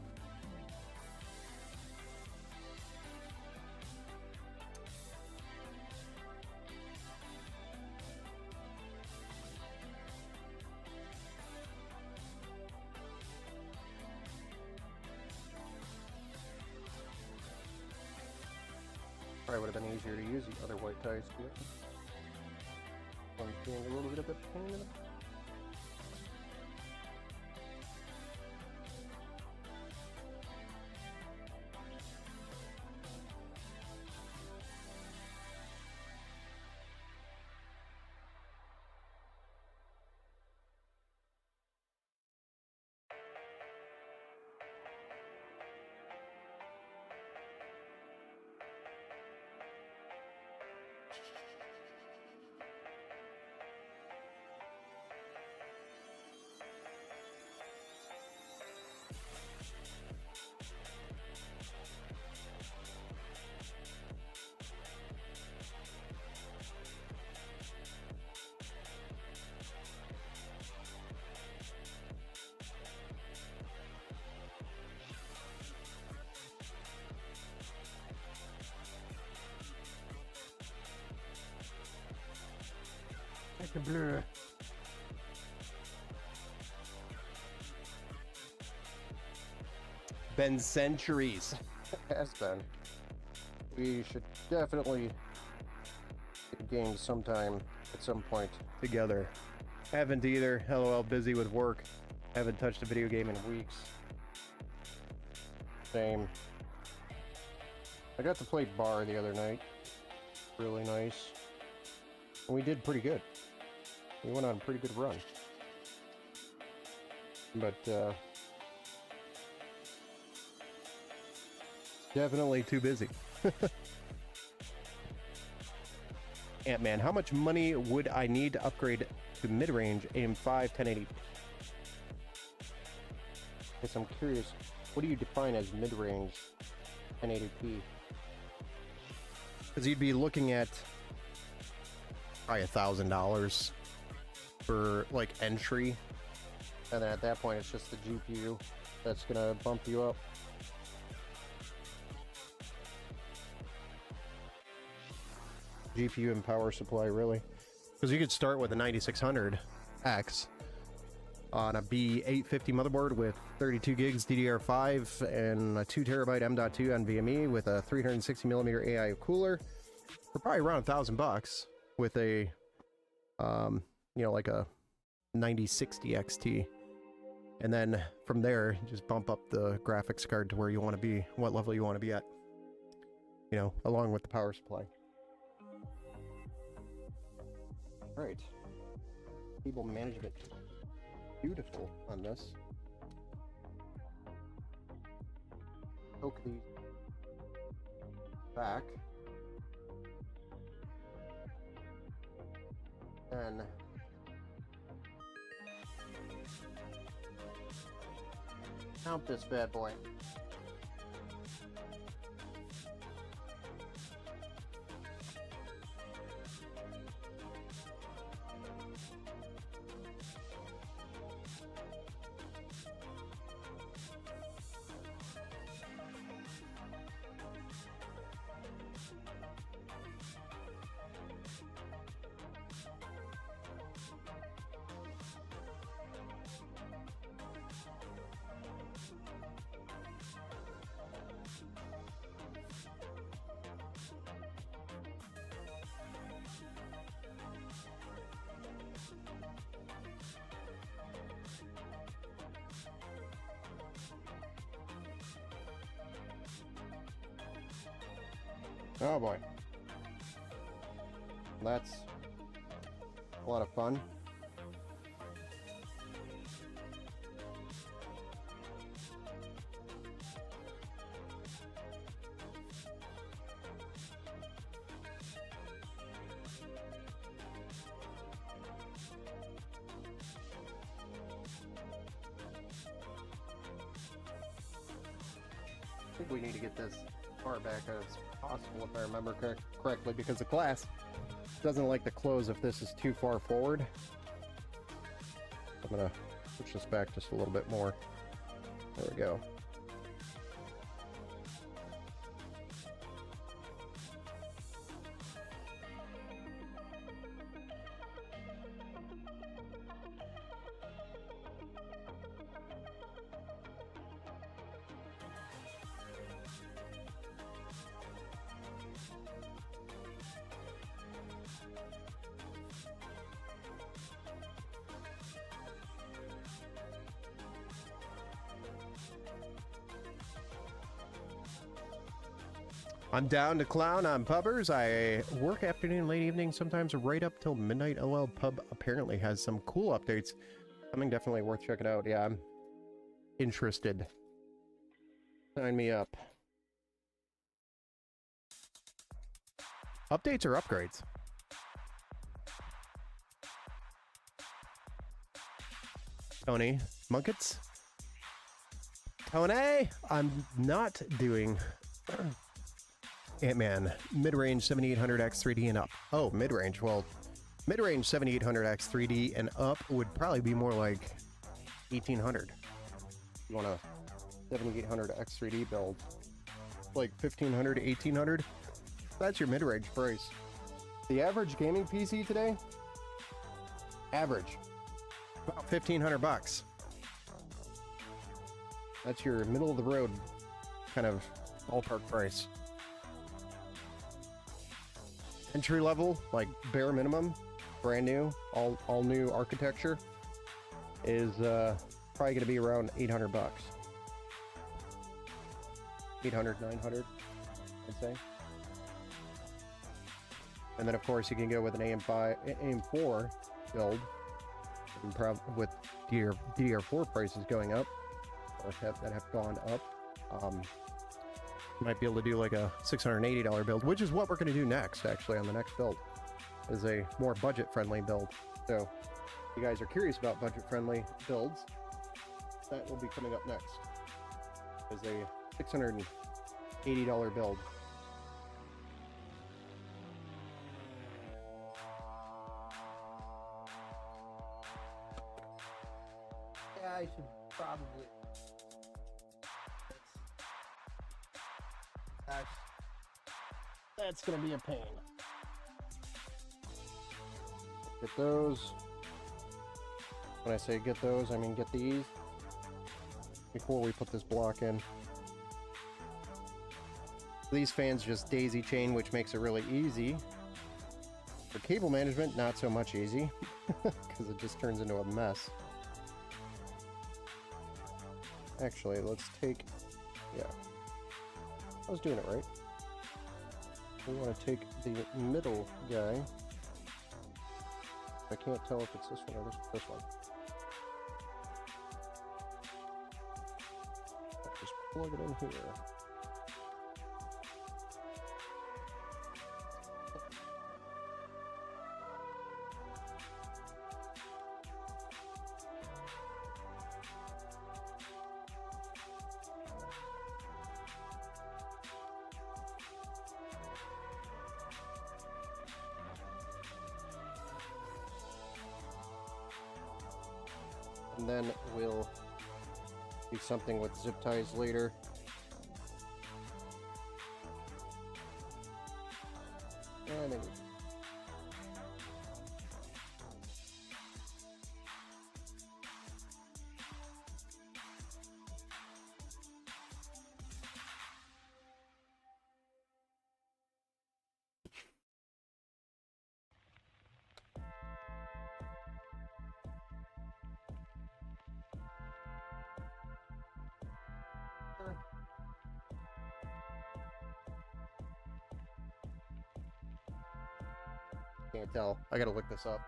Probably would have been easier to use the other white ties too. One's being a little bit of a pain in the... Like a blur. Been centuries. Has been. We should definitely get a game sometime at some point together. Haven't either. LOL, busy with work. Haven't touched a video game in weeks. Same. I got to play Bar the other night. Really nice. And we did pretty good. We went on a pretty good run. But, definitely too busy. Ant-Man, how much money would I need to upgrade to mid-range AM5 1080p? Guess I'm curious, what do you define as mid-range 1080p? Because you'd be looking at probably $1,000 for like entry, and then at that point it's just the GPU that's gonna bump you up. GPU and power supply, really, because you could start with a 9600X on a B850 motherboard with 32 gigs DDR5 and a 2TB M.2 NVMe with a 360mm AI cooler for probably around $1,000 with a you know, like a 9060 XT, and then from there just bump up the graphics card to where you want to be, what level you want to be at, you know, along with the power supply. All right, cable management, beautiful on this. Poke these back, and mount this bad boy. Oh boy. That's a lot of fun. we need to get this far back as possible, if I remember correctly, because the glass doesn't like to close if this is too far forward. I'm gonna push this back just a little bit more. There we go. I'm down to clown on pubbers. I work afternoon, late evening, sometimes right up till midnight. LL Pub apparently has some cool updates coming. Definitely worth checking out. Yeah, I'm interested. Sign me up. Updates or upgrades? Tony Munkets? Tony, I'm not doing Ant-Man mid-range 7800X 3D and up. Oh, mid-range. Well, mid-range 7800X 3D and up would probably be more like 1800. You want a 7800X 3D build, like 1500 to 1800. That's your mid-range price. The average gaming PC today, average, about 1500 bucks. That's your middle of the road kind of ballpark price. Entry level, like bare minimum, brand new, all new architecture, is probably going to be around 800 bucks. 800, 900, I'd say. And then of course you can go with an AM4 build, and with DDR4 prices going up, or that have gone up. Might be able to do like a $680 build, which is what we're going to do next, actually, on the next build, is a more budget-friendly build. So if you guys are curious about budget-friendly builds, that will be coming up next, is a $680 build. Yeah, I should probably... That's gonna be a pain. Get those. When I say get those, I mean get these before we put this block in. These fans just daisy chain, which makes it really easy. For cable management, not so much easy, because it just turns into a mess. Actually, let's take, yeah, I was doing it right. We want to take the middle guy. I can't tell if it's this one or this one. Just plug it in here. And then we'll do something with zip ties later. And then can't tell. I gotta look this up.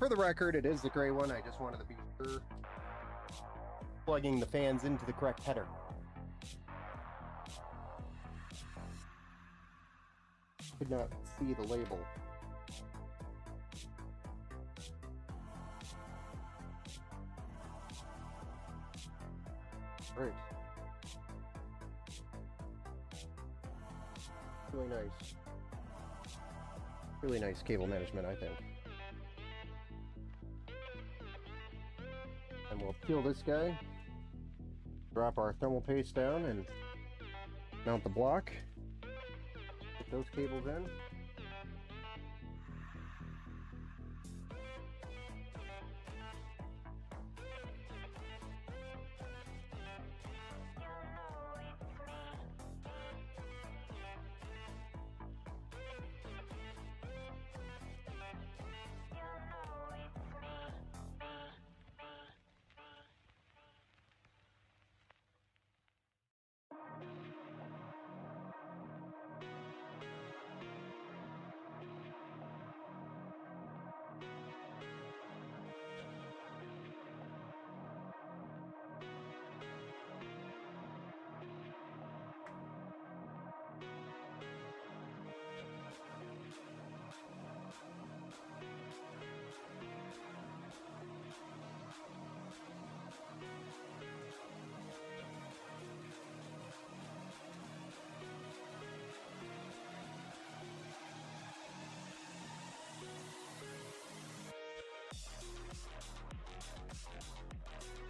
for the record, it is the gray one. I just wanted to be sure. Plugging the fans into the correct header. Could not see the label. Great. Really nice. Really nice cable management, I think. And we'll peel this guy, drop our thermal paste down, and mount the block. Put those cables in.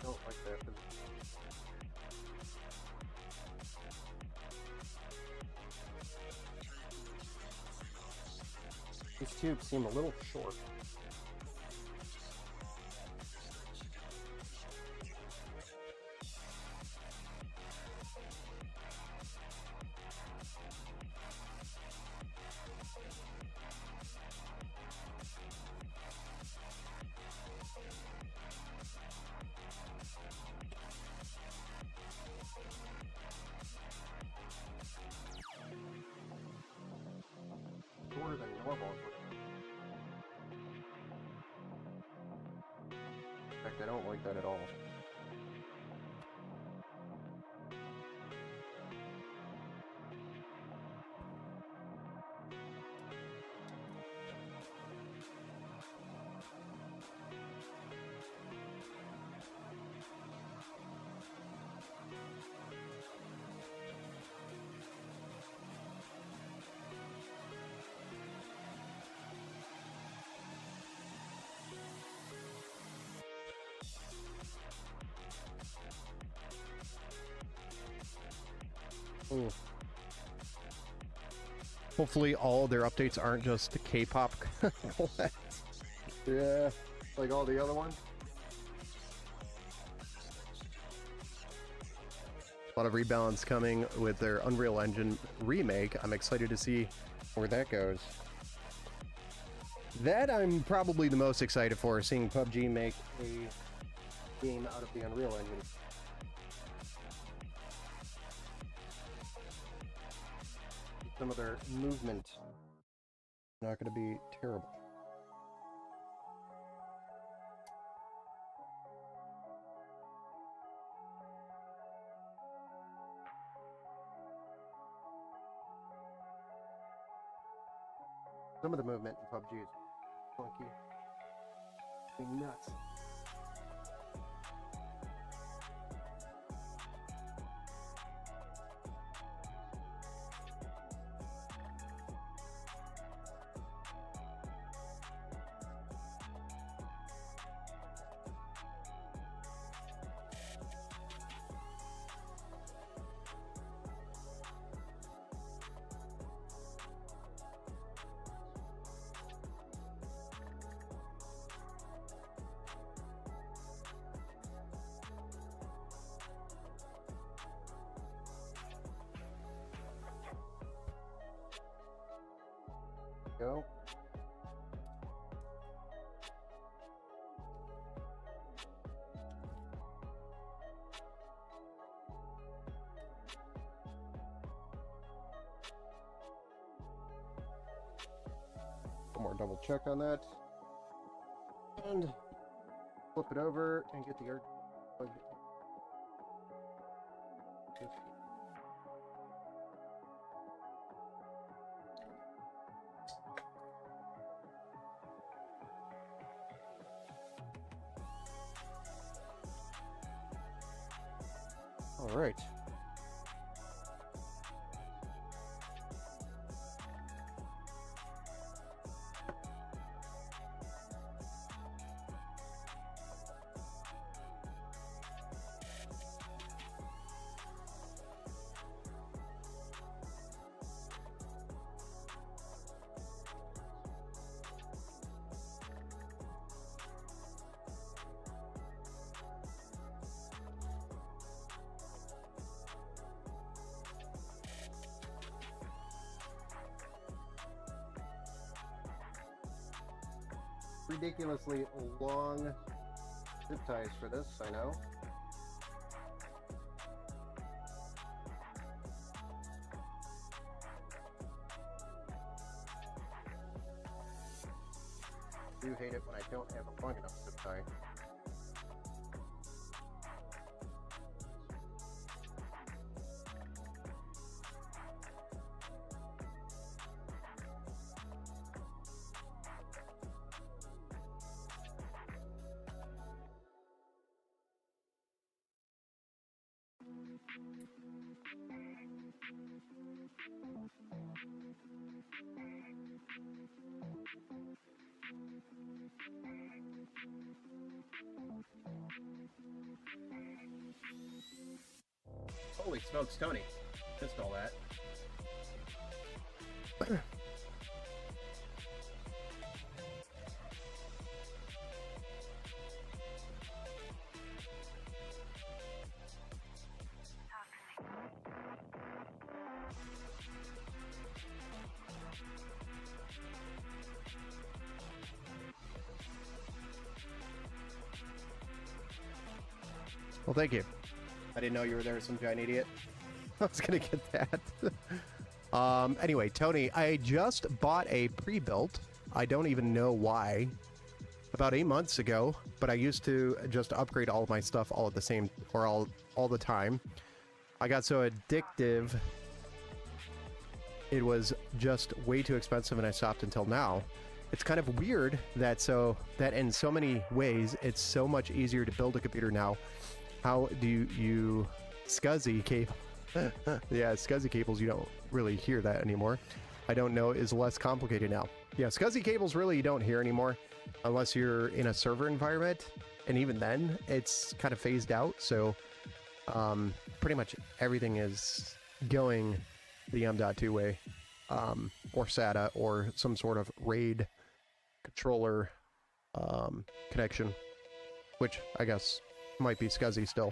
Don't like that. These tubes seem a little short. Shorter than normal. In fact, I don't like that at all. Ooh. Hopefully all their updates aren't just K-pop. Yeah, like all the other ones. A lot of rebalance coming with their Unreal Engine remake. I'm excited to see where that goes. That I'm probably the most excited for, seeing PUBG make a game out of the Unreal Engine. Some of their movement not going to be terrible. Some of the movement in PUBG is funky. Being nuts. Go. One more double check on that. And flip it over and get the air plugged in. All right. Ridiculously long zip ties for this, I know. I do hate it when I don't have a long enough zip tie. Holy smokes, Tony. Missed all that. Well, thank you. I didn't know you were there, some giant idiot. I was gonna get that. Anyway, Tony, I just bought a pre-built. I don't even know why. About 8 months ago, but I used to just upgrade all of my stuff all at the same, or all the time. I got so addictive, it was just way too expensive, and I stopped until now. It's kind of weird that in so many ways, it's so much easier to build a computer now. How do you SCSI cable? Yeah, SCSI cables, you don't really hear that anymore. I don't know, is less complicated now. Yeah, SCSI cables really you don't hear anymore unless you're in a server environment. And even then, it's kind of phased out. So pretty much everything is going the M.2 way, or SATA, or some sort of RAID controller connection, which I guess might be SCSI still.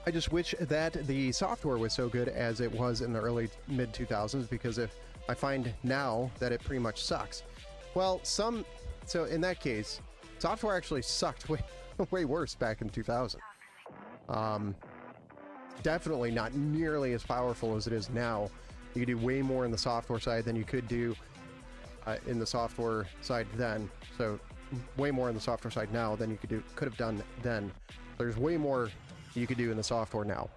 I just wish that the software was so good as it was in the early mid 2000s, because if I find now that it pretty much sucks. Well, so in that case, software actually sucked way worse back in 2000. Definitely not nearly as powerful as it is now. You could do way more in the software side than you could do in the software side then. So way more in the software side now than you could have done then. There's way more you could do in the software now.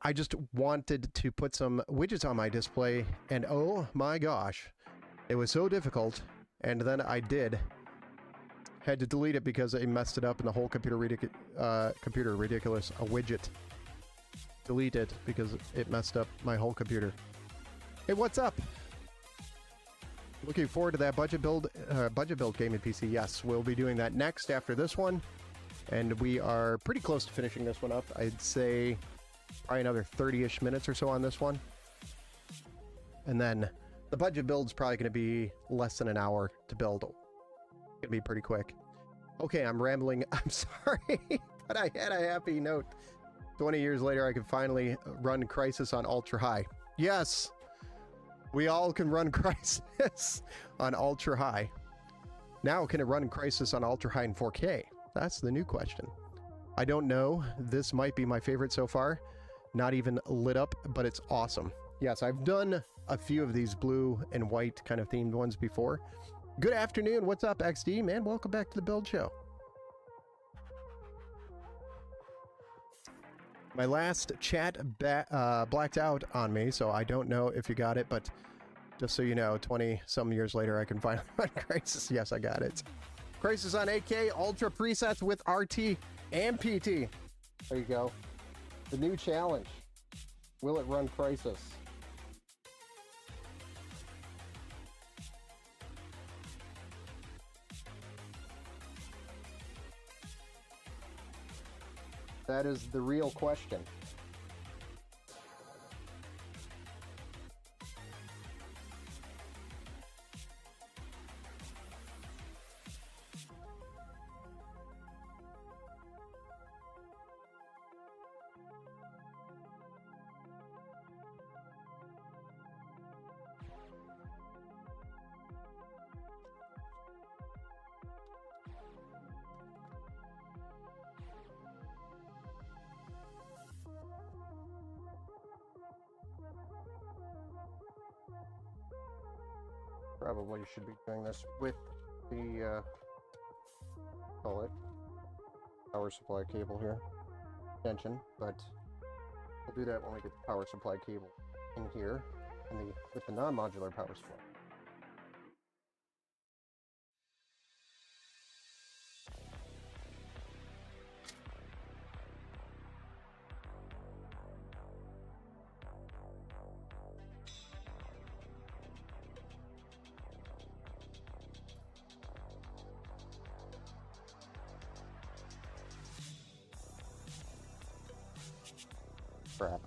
I just wanted to put some widgets on my display, and oh my gosh, it was so difficult. And then I had to delete it because I messed it up, and the whole computer ridiculous. A widget. Delete it because it messed up my whole computer. Hey, what's up? Looking forward to that budget build gaming PC. Yes, we'll be doing that next after this one. And we are pretty close to finishing this one up. I'd say probably another 30-ish minutes or so on this one. And then the budget build's probably going to be less than an hour to build. It's going to be pretty quick. Okay, I'm rambling. I'm sorry, but I had a happy note. 20 years later, I can finally run Crysis on ultra high. Yes, we all can run Crysis on ultra high. Now, can it run Crysis on ultra high in 4K? That's the new question. I don't know. This might be my favorite so far. Not even lit up, but it's awesome. Yes, I've done a few of these blue and white kind of themed ones before. Good afternoon. What's up, XD? Man, welcome back to the Build Show. My last chat blacked out on me, so I don't know if you got it, but just so you know, 20-some years later, I can finally run Crysis. Yes, I got it. Crysis on 8K, Ultra presets with RT and PT. There you go. The new challenge. Will it run Crysis? That is the real question. Probably should be doing this with the call it power supply cable here extension, but we'll do that when we get the power supply cable in here and with the non-modular power supply. Crap.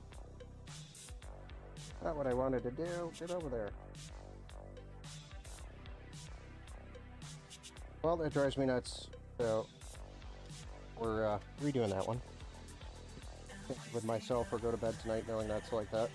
Not what I wanted to do. Get over there. Well, that drives me nuts. So, we're redoing that one. With myself or go to bed tonight knowing that's like that.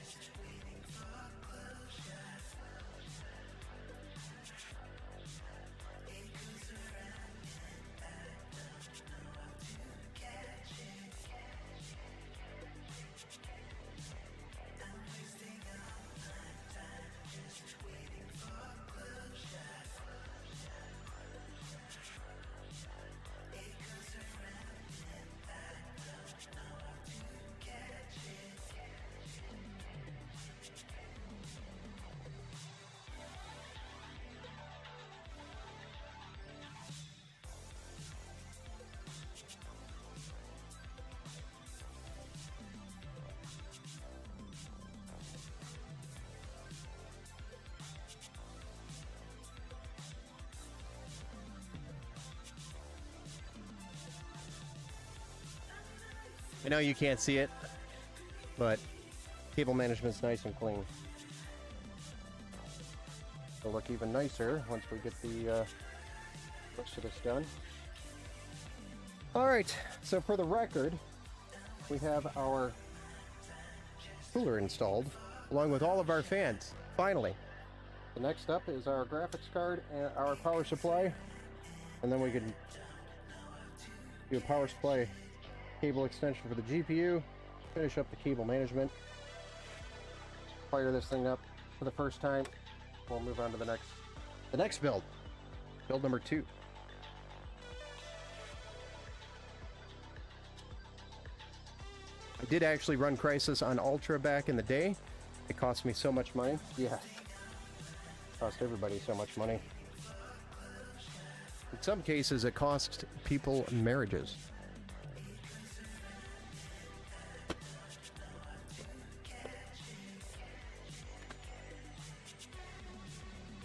I know you can't see it, but cable management's nice and clean. It'll look even nicer once we get the rest of this done. Alright, so for the record, we have our cooler installed, along with all of our fans, finally. The next up is our graphics card and our power supply, and then we can do a power supply cable extension for the GPU, finish up the cable management, fire this thing up for the first time. We'll move on to the next build number 2. I did actually run Crysis on Ultra back in the day. It cost me so much money. Yeah, it cost everybody so much money. In some cases, it cost people marriages.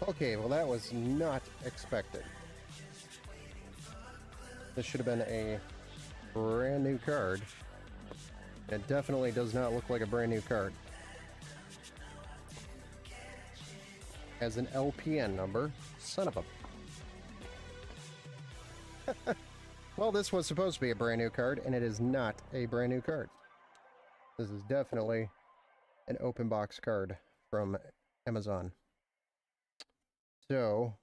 Okay, well that was not expected. This should have been a brand new card. It definitely does not look like a brand new card. Has an LPN number. Son of a... Well, this was supposed to be a brand new card, and it is not a brand new card. This is definitely an open box card from Amazon. So,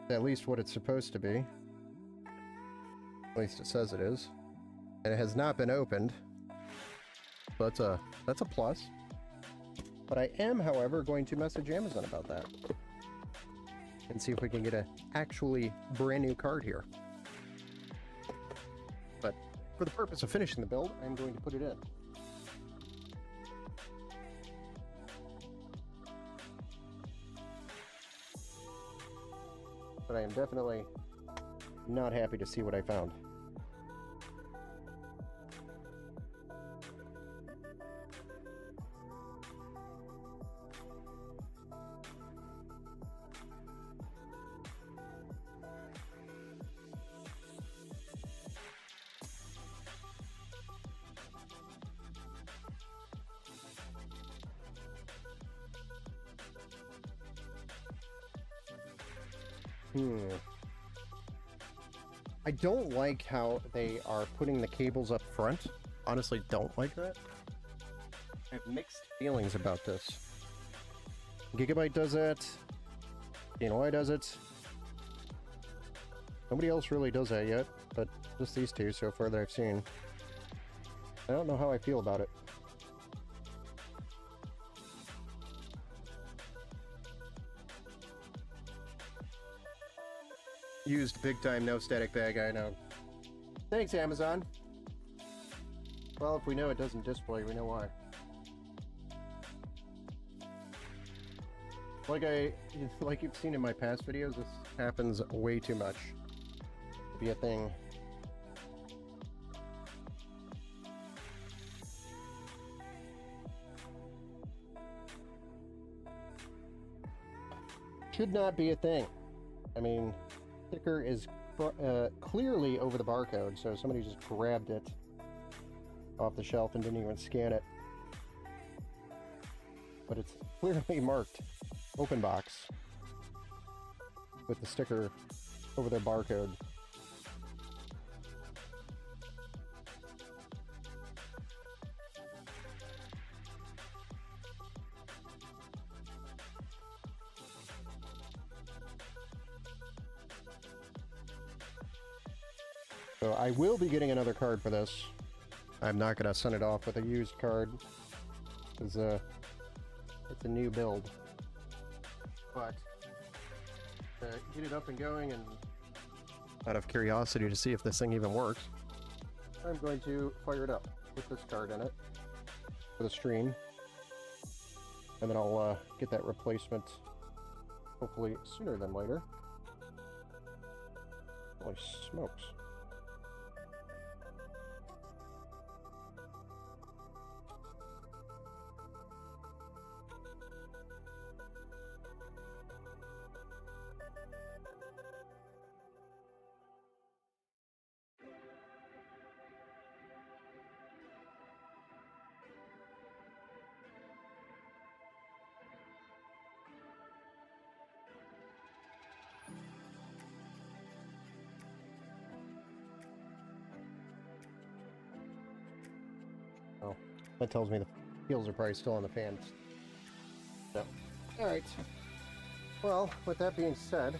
at least what it's supposed to be. At least it says it is. And it has not been opened. So that's a plus. But I am, however, going to message Amazon about that and see if we can get a actually brand new card here. But for the purpose of finishing the build, I'm going to put it in. But I am definitely not happy to see what I found. I don't like how they are putting the cables up front. Honestly, don't like that. I have mixed feelings about this. Gigabyte does that. CNY does it. Nobody else really does that yet, but just these two so far that I've seen. I don't know how I feel about it. Used big time, no static bag, I know. Thanks, Amazon. Well, if we know it doesn't display, we know why. Like you've seen in my past videos, this happens way too much to be a thing. Should not be a thing. I mean, sticker is clearly over the barcode, so somebody just grabbed it off the shelf and didn't even scan it. But it's clearly marked open box with the sticker over their barcode. So I will be getting another card for this. I'm not going to send it off with a used card, because it's a new build. But to get it up and going, and out of curiosity to see if this thing even works, I'm going to fire it up with this card in it for the stream. And then I'll get that replacement hopefully sooner than later. Holy smokes. Oh, that tells me the heels are probably still on the fan. So, alright. Well, with that being said,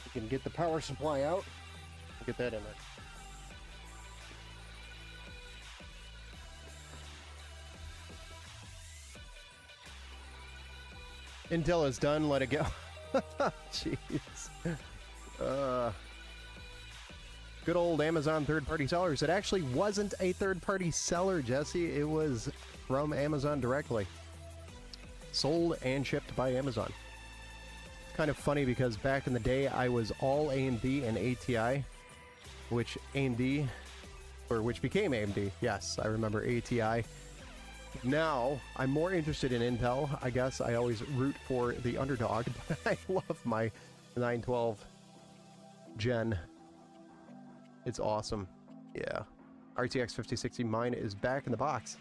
you can get the power supply out, get that in there. Intel is done, let it go. Jeez. Good old Amazon third-party sellers. It actually wasn't a third-party seller, Jesse. It was from Amazon directly. Sold and shipped by Amazon. Kind of funny because back in the day I was all AMD and ATI, which became AMD. Yes, I remember ATI. Now I'm more interested in Intel. I guess I always root for the underdog, but I love my 912 Gen. It's awesome. Yeah. RTX 5060, mine is back in the box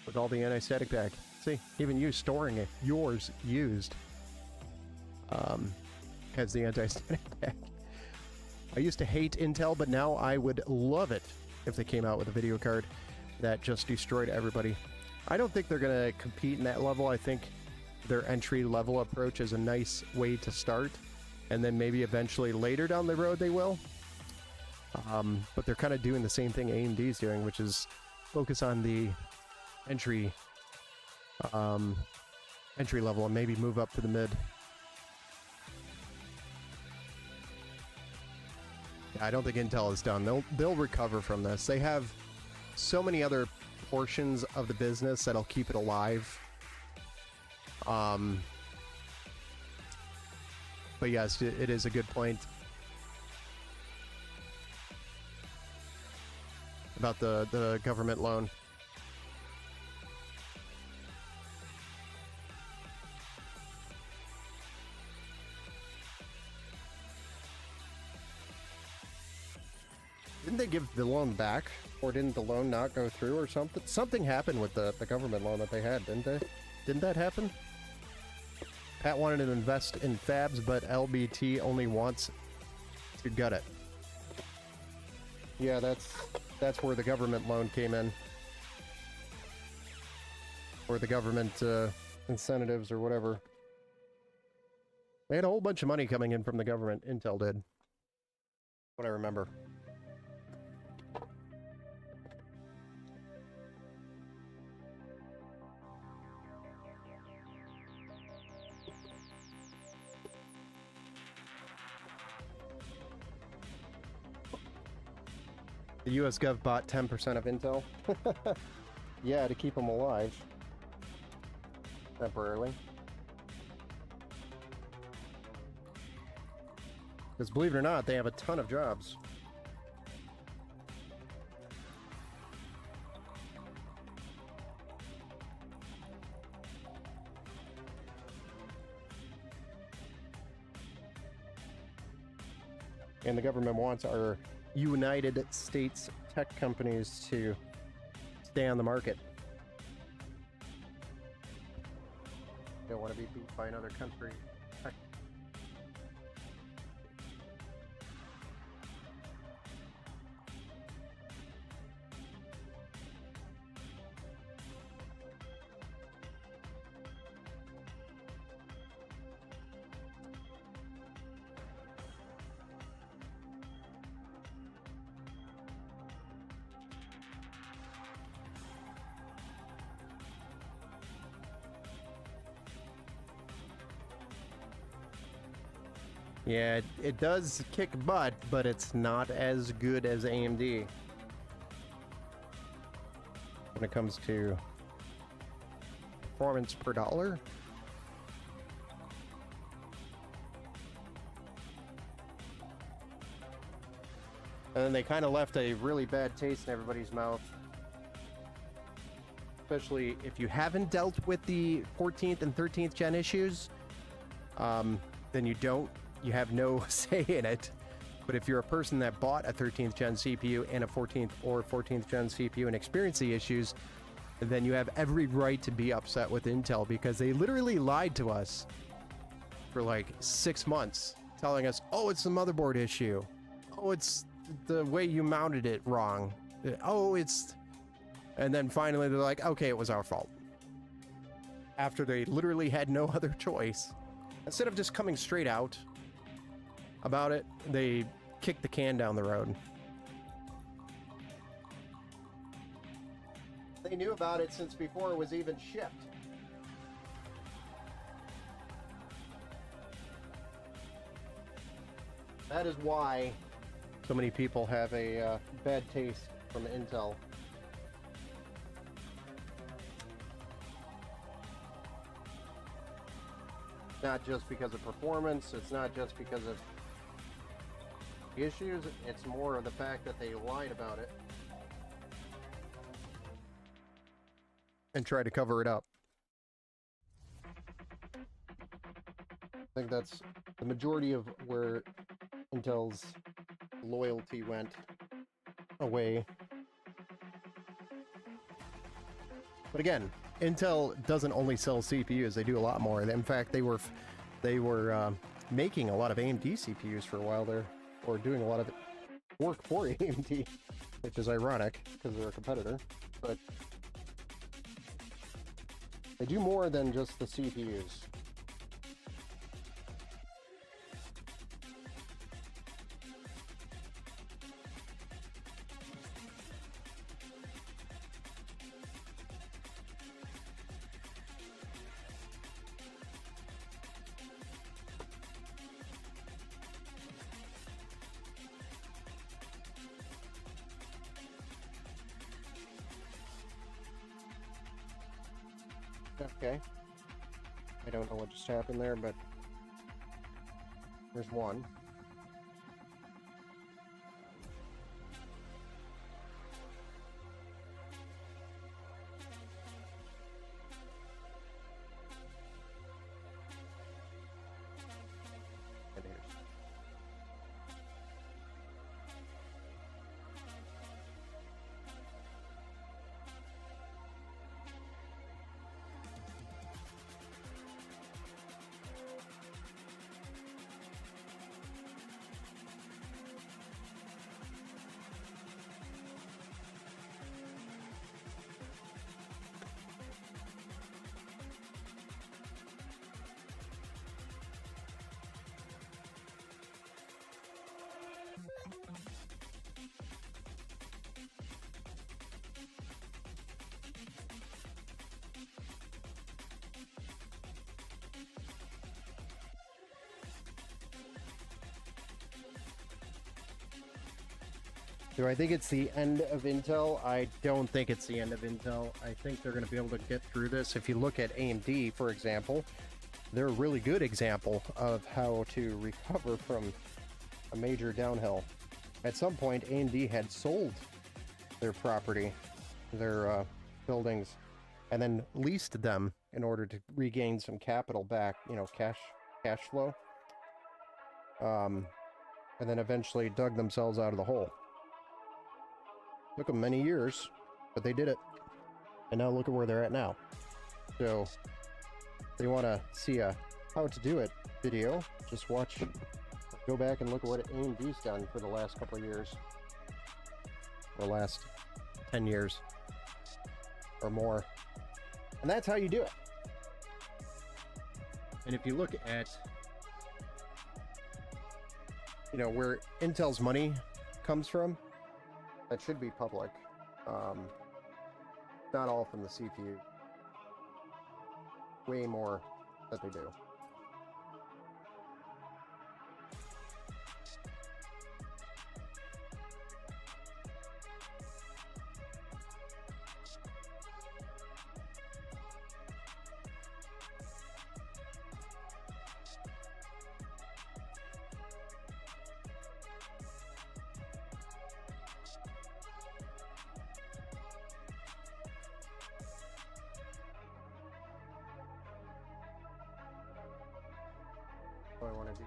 with all the anti-static bag. See, even you storing it, yours used. Has the anti-static bag. I used to hate Intel, but now I would love it if they came out with a video card that just destroyed everybody. I don't think they're going to compete in that level. I think their entry level approach is a nice way to start, and then maybe eventually later down the road they will. But they're kind of doing the same thing AMD's doing, which is focus on the entry level and maybe move up to the mid. Yeah, I don't think Intel is done. They'll recover from this. They have so many other portions of the business that'll keep it alive. But yes, it is a good point about the government loan. Didn't they give the loan back? Or didn't the loan not go through or something? Something happened with the government loan that they had, didn't they? Didn't that happen? Pat wanted to invest in fabs, but LBT only wants to gut it. Yeah, that's where the government loan came in. Or the government incentives or whatever. They had a whole bunch of money coming in from the government, Intel did. What I remember. The US Gov bought 10% of Intel. Yeah, to keep them alive. Temporarily. Because believe it or not, they have a ton of jobs. And the government wants our United States tech companies to stay on the market. Don't want to be beat by another country. Yeah, it does kick butt, but it's not as good as AMD when it comes to performance per dollar. And then they kind of left a really bad taste in everybody's mouth. Especially if you haven't dealt with the 14th and 13th gen issues, then you have no say in it. But if you're a person that bought a 13th gen CPU and a 14th or 14th gen CPU and experienced the issues, then you have every right to be upset with Intel, because they literally lied to us for like 6 months, telling us, oh, it's the motherboard issue. Oh, it's the way you mounted it wrong. Oh, it's... And then finally they're like, okay, it was our fault. After they literally had no other choice. Instead of just coming straight out about it, they kicked the can down the road. They knew about it since before it was even shipped. That is why so many people have a bad taste from Intel. Not just because of performance, it's not just because of issues, it's more of the fact that they lied about it and tried to cover it up. I think that's the majority of where Intel's loyalty went away. But again, Intel doesn't only sell CPUs, they do a lot more. In fact, they were making a lot of AMD CPUs for a while there, or doing a lot of work for AMD. which is ironic because they're a competitor, but they do more than just the CPUs. Okay. I don't know what just happened there, but there's one. Do I think it's the end of Intel? I don't think it's the end of Intel. I think they're going to be able to get through this. If you look at AMD, for example, they're a really good example of how to recover from a major downhill. At some point, AMD had sold their property, their buildings, and then leased them in order to regain some capital back, you know, cash flow. And then eventually dug themselves out of the hole. Took them many years, but they did it. And now look at where they're at now. So, if you want to see a how to do it video, just go back and look at what AMD's done for the last couple of years. Or last 10 years. Or more. And that's how you do it. And if you look at, you know, where Intel's money comes from, that should be public. Not all from the CPU. Way more that they do. What I want to do.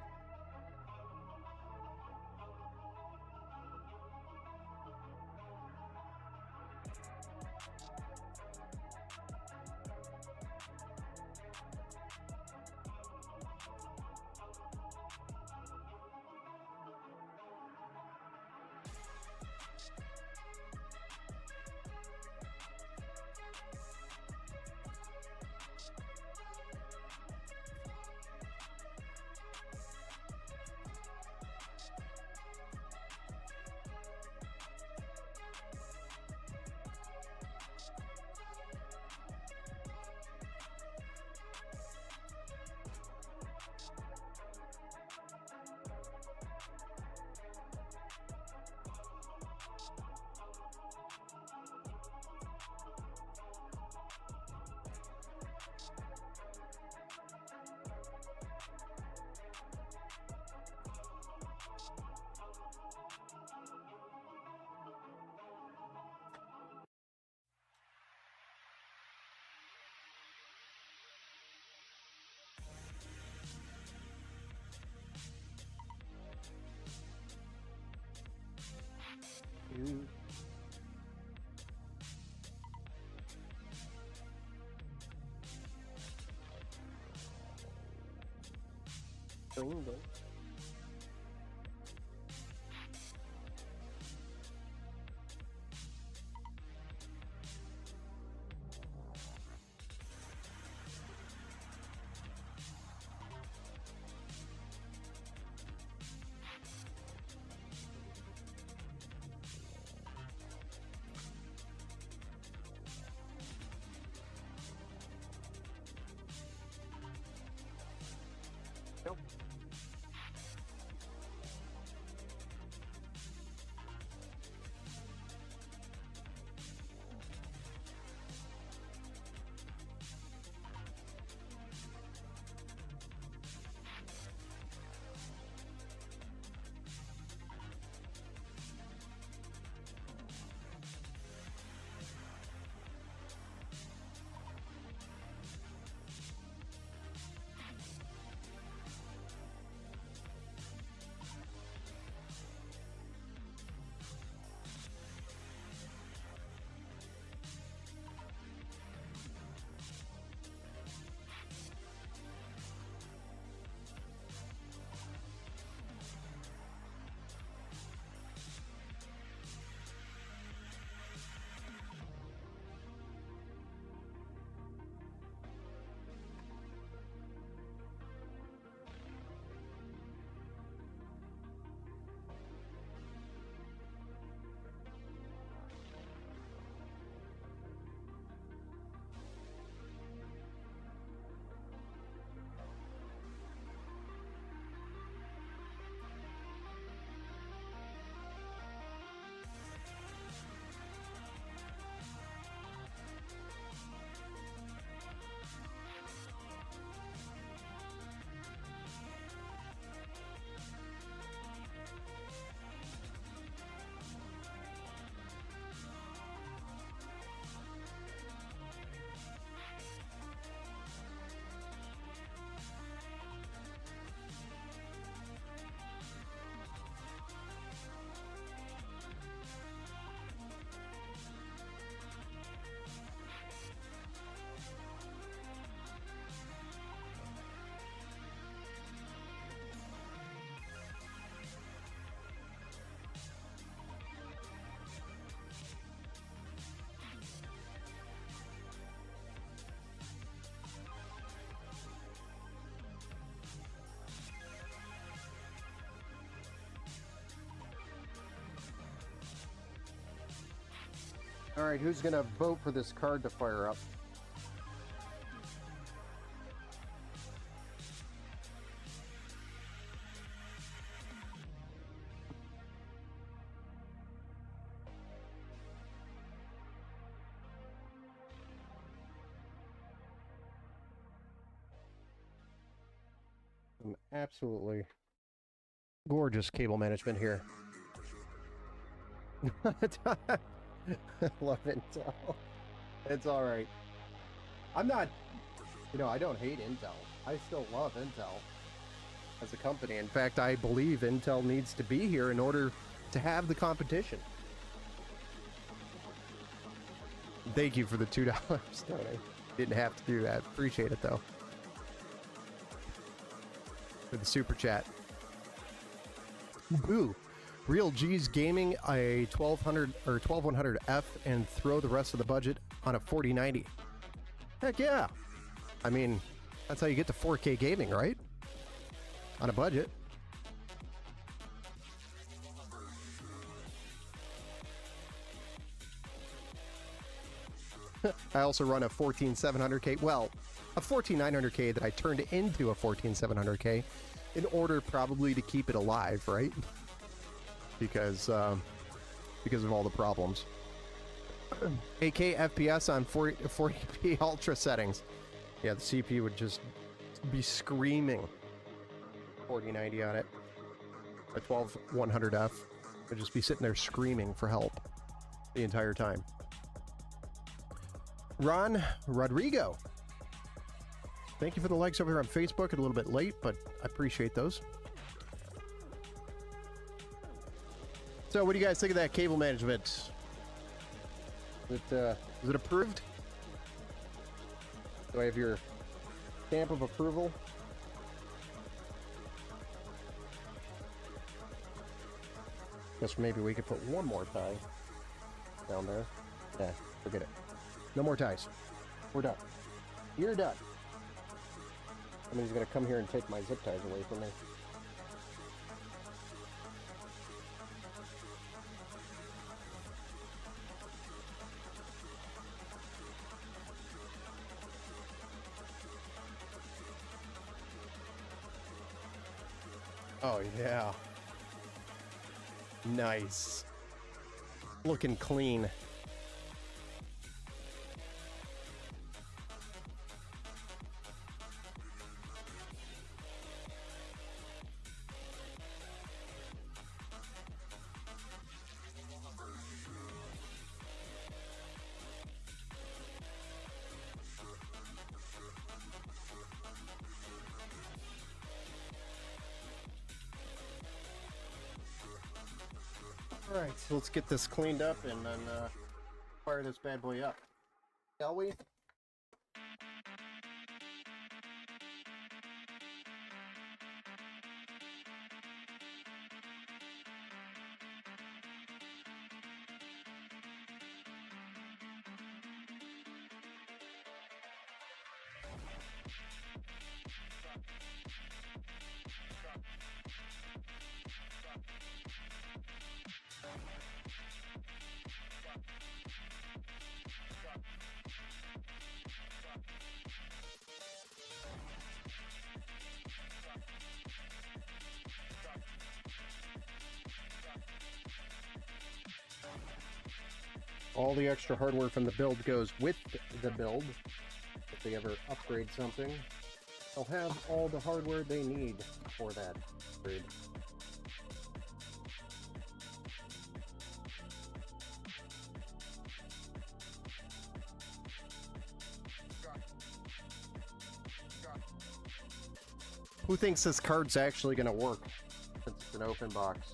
Bingo. All right, who's gonna vote for this card to fire up? Some absolutely gorgeous cable management here. Love Intel. It's all right. I'm not, I don't hate Intel. I still love Intel as a company. In fact, I believe Intel needs to be here in order to have the competition. Thank you for the $2, Tony. Didn't have to do that. Appreciate it, though. For the super chat. Boo. Real G's Gaming a 1200 or 12100F and throw the rest of the budget on a 4090. Heck yeah. I mean, that's how you get to 4K gaming, right? On a budget. I also run a 14700K. Well, a 14900K that I turned into a 14700K in order probably to keep it alive, right? Because of all the problems. 8K FPS on 40p ultra settings. Yeah, the CPU would just be screaming 4090 on it. A 12100F would just be sitting there screaming for help the entire time. Ron Rodrigo. Thank you for the likes over here on Facebook. A little bit late, but I appreciate those. So what do you guys think of that cable management? Is it approved? Do I have your stamp of approval? Guess maybe we could put one more tie down there. Yeah, forget it. No more ties. We're done. You're done. Somebody's gonna come here and take my zip ties away from me. Oh, yeah. Nice. Looking clean. Alright, so let's get this cleaned up and then fire this bad boy up. Shall we? All the extra hardware from the build goes with the build. If they ever upgrade something, they'll have all the hardware they need for that upgrade. Who thinks this card's actually going to work? It's an open box.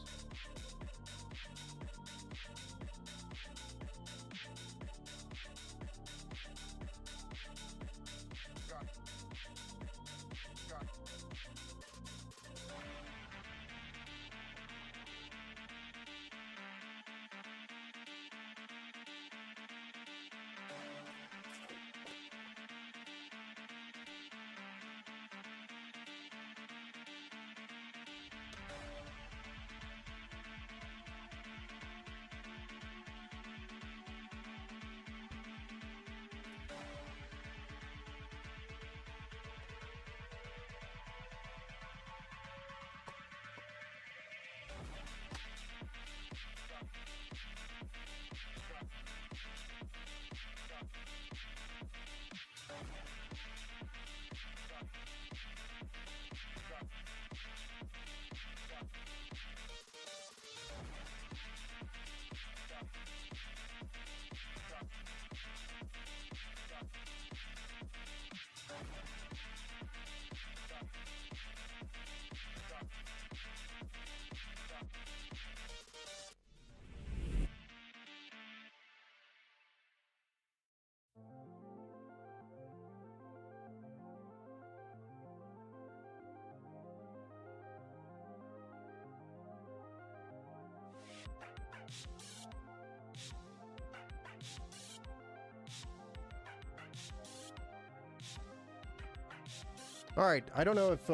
All right, I don't know if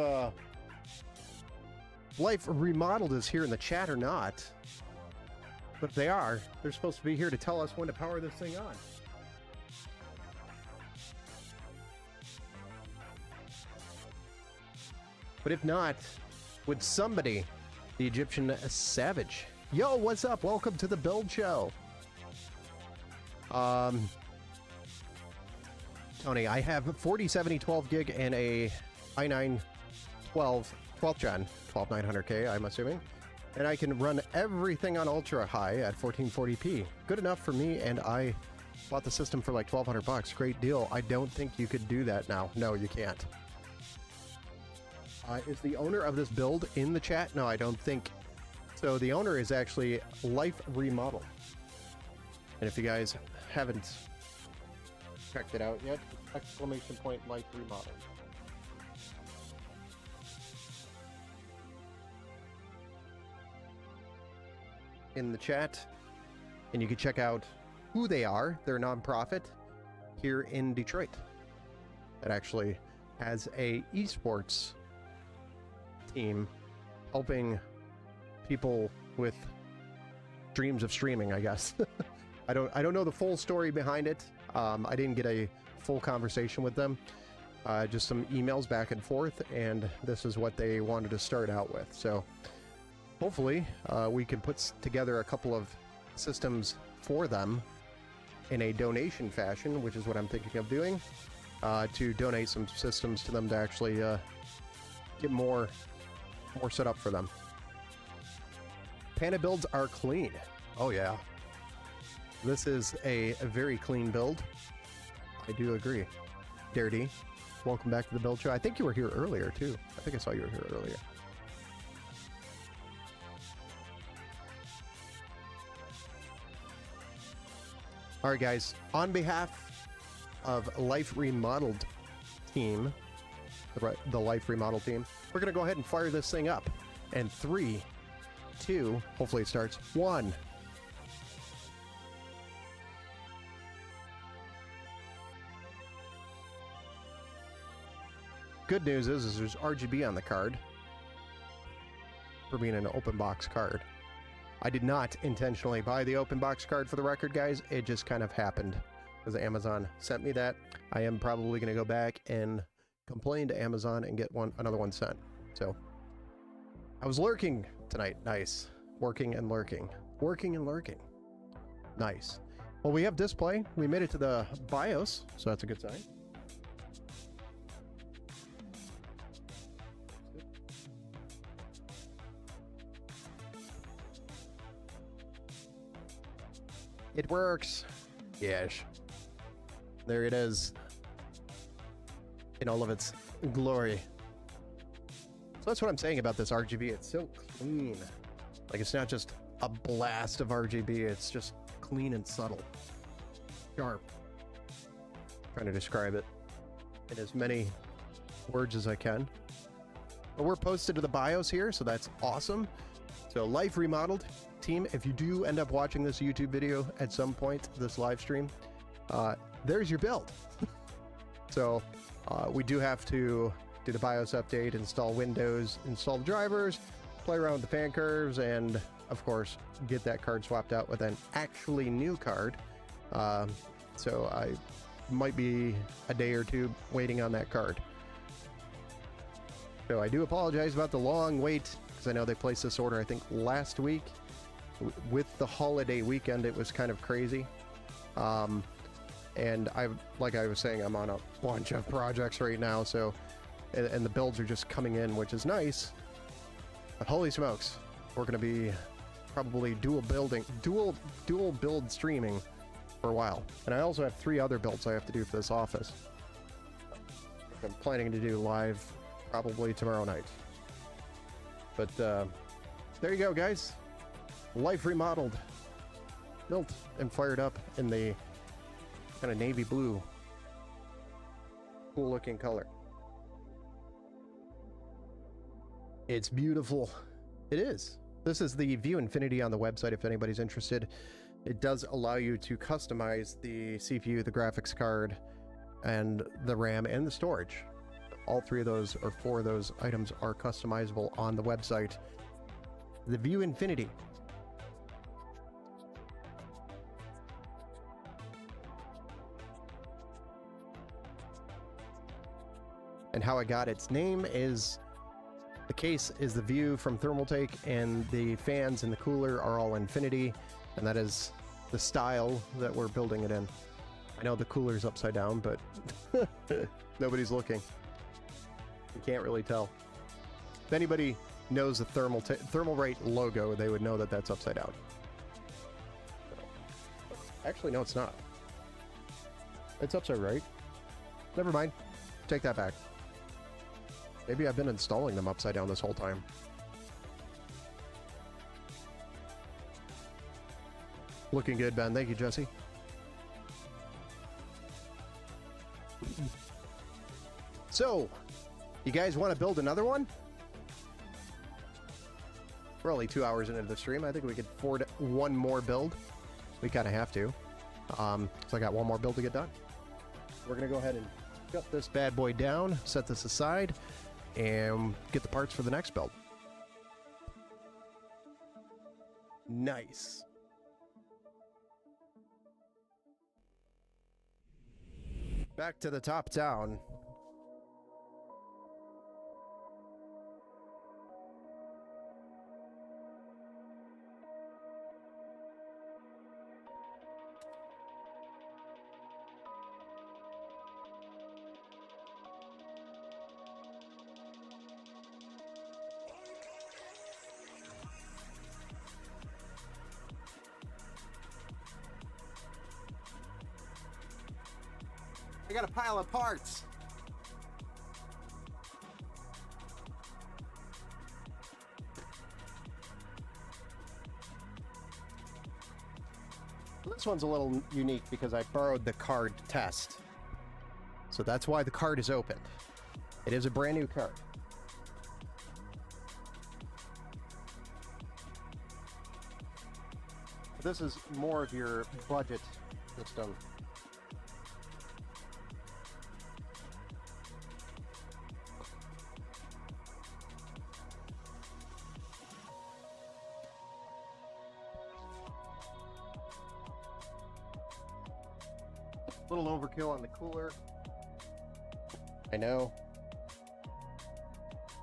Life Remodeled is here in the chat or not, but if they are, they're supposed to be here to tell us when to power this thing on. But if not, would somebody, the Egyptian Savage? Yo, what's up? Welcome to the build show. Tony, I have 4070 12 gig and a i9 12th gen, 12900K, I'm assuming. And I can run everything on ultra high at 1440p. Good enough for me, and I bought the system for like 1200 bucks. Great deal. I don't think you could do that now. No, you can't. Is the owner of this build in the chat? No, I don't think. So the owner is actually Life Remodeled. And if you guys haven't checked it out yet, exclamation point Life Remodeled. In the chat, and you can check out who they are. They're a nonprofit here in Detroit that actually has a esports team helping people with dreams of streaming, I guess. I don't know the full story behind it. I didn't get a full conversation with them, just some emails back and forth, and this is what they wanted to start out with. So hopefully we can put together a couple of systems for them in a donation fashion, which is what I'm thinking of doing, to donate some systems to them to actually get more set up for them. Panda builds are clean. Oh yeah. This is a very clean build. I do agree. Dirty, welcome back to the build show. I think you were here earlier too. I think I saw you were here earlier. All right, guys, on behalf of Life Remodeled team, the Life Remodel team, we're going to go ahead and fire this thing up. And 3, 2, hopefully it starts, 1. Good news is there's RGB on the card for being an open box card. I did not intentionally buy the open box card, for the record, guys. It just kind of happened because Amazon sent me that. I am probably going to go back and complain to Amazon and get another one sent. So I was lurking tonight. Nice. Working and lurking. Working and lurking. Nice. Well, we have display. We made it to the BIOS, so that's a good sign. It works. Yes. There it is. In all of its glory. So that's what I'm saying about this RGB. It's so clean. Like, it's not just a blast of RGB. It's just clean and subtle. Sharp. Trying to describe it in as many words as I can. But we're posted to the BIOS here, so that's awesome. So Life Remodeled team, if you do end up watching this YouTube video at some point, this live stream, there's your build. So we do have to do the BIOS update, install Windows, install the drivers, play around with the fan curves, and of course get that card swapped out with an actually new card. So I might be a day or two waiting on that card. So I do apologize about the long wait, because I know they placed this order I think last week. With the holiday weekend, it was kind of crazy. And like I was saying, I'm on a bunch of projects right now, so and the builds are just coming in, which is nice. But holy smokes, we're going to be probably dual build streaming for a while. And I also have 3 other builds I have to do for this office. I'm planning to do live probably tomorrow night. But there you go, guys. Life Remodeled, built and fired up in the kind of navy blue, cool looking color. It's beautiful. It is. This is the View Infinity on the website if anybody's interested. It does allow you to customize the CPU, the graphics card, and the RAM and the storage. All 3 of those, or 4 of those items are customizable on the website. The View Infinity. And how I got its name is, the case is the View from Thermaltake, and the fans and the cooler are all Infinity, and that is the style that we're building it in. I know the cooler's upside down, but nobody's looking. You can't really tell. If anybody knows the Thermalrate logo, they would know that that's upside down. Actually, no, it's not. It's upside right. Never mind. Take that back. Maybe I've been installing them upside down this whole time. Looking good, Ben. Thank you, Jesse. So, you guys want to build another one? We're only 2 hours into the stream. I think we could afford one more build. We kind of have to. So I got one more build to get done. We're going to go ahead and shut this bad boy down, set this aside, and get the parts for the next build. Nice. Back to the top down. I got a pile of parts. This one's a little unique because I borrowed the card test. So that's why the card is opened. It is a brand new card. This is more of your budget system. Little overkill on the cooler, I know,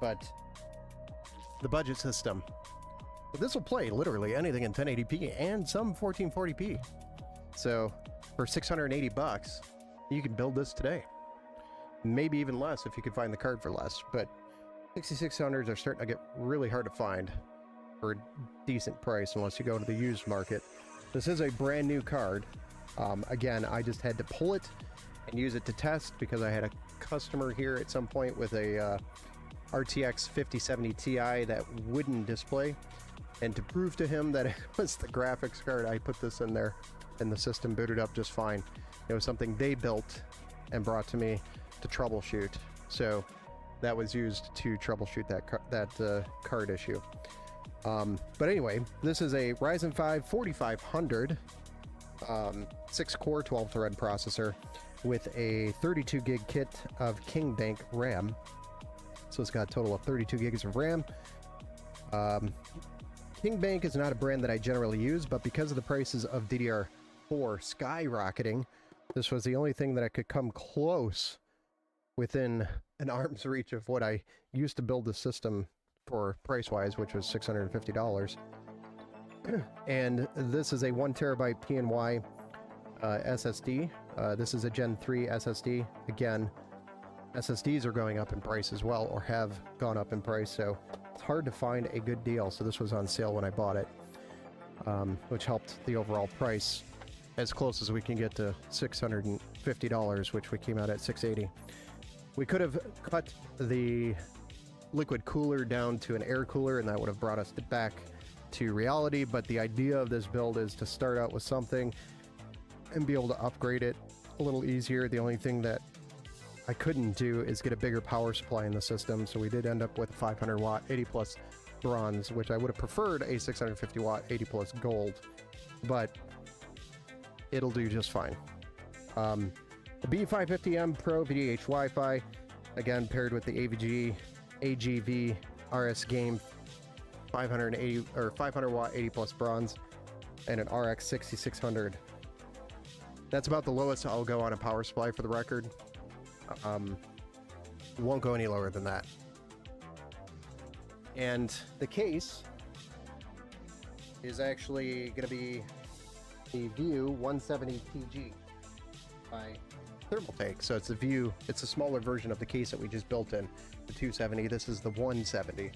but the budget system. But this will play literally anything in 1080p and some 1440p. So for 680 bucks, you can build this today. Maybe even less if you could find the card for less, but 6600s are starting to get really hard to find for a decent price unless you go to the used market. This is a brand new card. Again, I just had to pull it and use it to test because I had a customer here at some point with a RTX 5070 Ti that wouldn't display, and to prove to him that it was the graphics card, I put this in there and the system booted up just fine. It was something they built and brought to me to troubleshoot, so that was used to troubleshoot that card issue. But anyway, this is a Ryzen 5 4500 6-core 12-thread processor with a 32 gig kit of King Bank RAM. So it's got a total of 32 gigs of RAM. King Bank is not a brand that I generally use, but because of the prices of DDR4 skyrocketing, this was the only thing that I could come close within an arm's reach of what I used to build the system for price-wise, which was $650. And this is a 1 terabyte PNY SSD. This is a Gen 3 SSD. Again, SSDs are going up in price as well, or have gone up in price, so it's hard to find a good deal. So this was on sale when I bought it, which helped the overall price as close as we can get to $650, which we came out at $680. We could have cut the liquid cooler down to an air cooler, and that would have brought us back to reality, but the idea of this build is to start out with something and be able to upgrade it a little easier. The only thing that I couldn't do is get a bigger power supply in the system, so we did end up with 500 watt 80 plus bronze, which I would have preferred a 650 watt 80 plus gold, but it'll do just fine. The B550M Pro VDH Wi-Fi Again, paired with the AGV RS Game 580 or 500 watt 80 plus bronze and an RX 6600. That's about the lowest I'll go on a power supply for the record. Won't go any lower than that. And the case is actually going to be the View 170 TG by Thermaltake. So it's a View, it's a smaller version of the case that we just built in, the 270. This is the 170,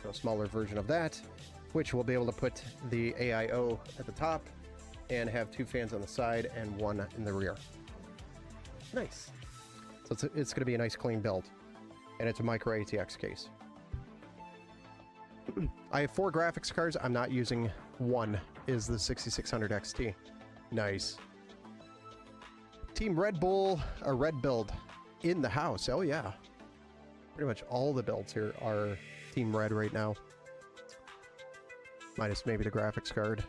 so a smaller version of that, which will be able to put the AIO at the top and have 2 fans on the side and 1 in the rear. Nice. So it's going to be a nice clean build, and it's a micro ATX case. I have 4 graphics cards. I'm not using one, is the 6600 XT. Nice. Team Red Bull, a red build in the house. Oh yeah. Pretty much all the builds here are Team Red right now. Minus maybe the graphics card.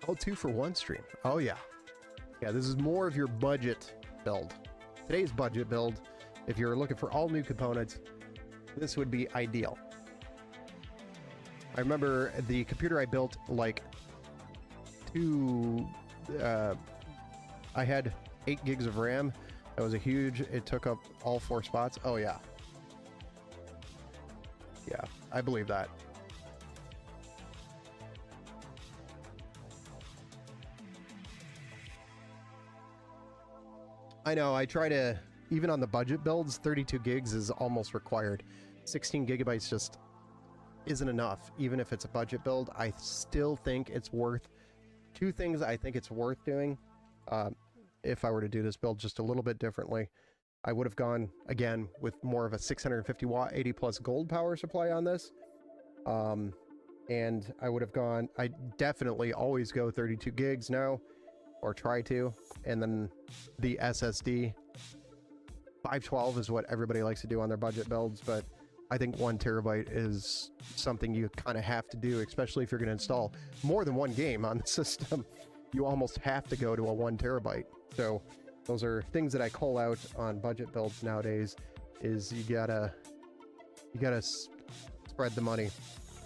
Oh, 2-for-1 stream. Oh yeah. Yeah, this is more of your budget build. Today's budget build, if you're looking for all new components, this would be ideal. I remember the computer I built, like, I had 8 gigs of RAM. That was a huge, it took up all 4 spots. Oh yeah. Yeah, I believe that. I know, I try to, even on the budget builds, 32 gigs is almost required. 16 gigabytes just isn't enough. Even if it's a budget build, I still think it's worth 2 things. I think it's worth doing. If I were to do this build just a little bit differently, I would have gone again with more of a 650 watt 80 plus gold power supply on this. And I would have gone, I definitely always go 32 gigs now, or try to, and then the SSD 512 is what everybody likes to do on their budget builds, but I think 1 terabyte is something you kind of have to do, especially if you're going to install more than 1 game on the system. You almost have to go to a 1 terabyte. So those are things that I call out on budget builds nowadays, is you gotta spread the money.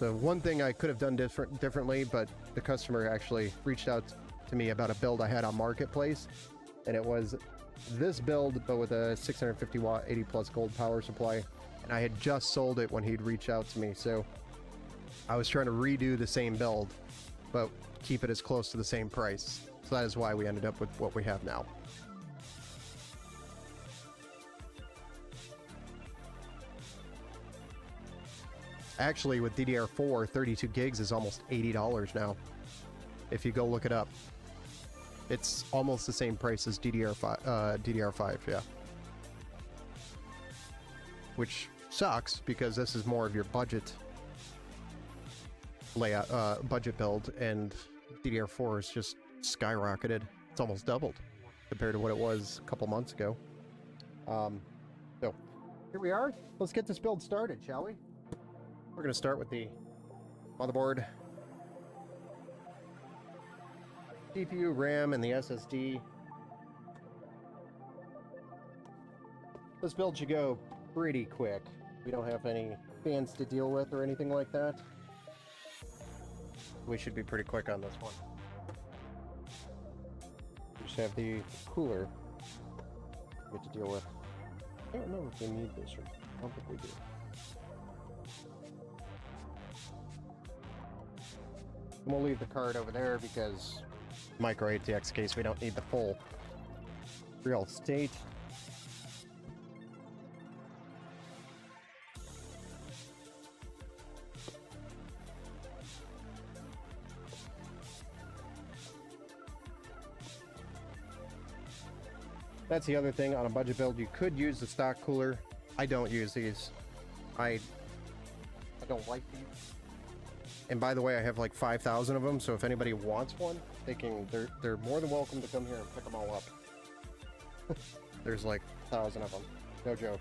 The one thing I could have done differently, but the customer actually reached out to me about a build I had on Marketplace, and it was this build but with a 650 watt 80 plus gold power supply, and I had just sold it when he'd reach out to me. So I was trying to redo the same build but keep it as close to the same price. So that is why we ended up with what we have now. Actually, with DDR4, 32 gigs is almost $80 now. If you go look it up, it's almost the same price as DDR5, yeah. Which sucks, because this is more of your budget layout, budget build, and DDR4 is just skyrocketed. It's almost doubled compared to what it was a couple months ago. So here we are. Let's get this build started, shall we? We're going to start with the motherboard, CPU, RAM, and the SSD. This build should go pretty quick. We don't have any fans to deal with or anything like that. We should be pretty quick on this one. We just have the cooler we get to deal with. I don't know if we need this or I don't think we do. And we'll leave the card over there because micro ATX case, we don't need the full real estate. That's the other thing on a budget build. You could use the stock cooler. I don't use these. I don't like these. And by the way, I have like 5,000 of them, so if anybody wants one, they're more than welcome to come here and pick them all up. There's like 1,000 of them. No joke.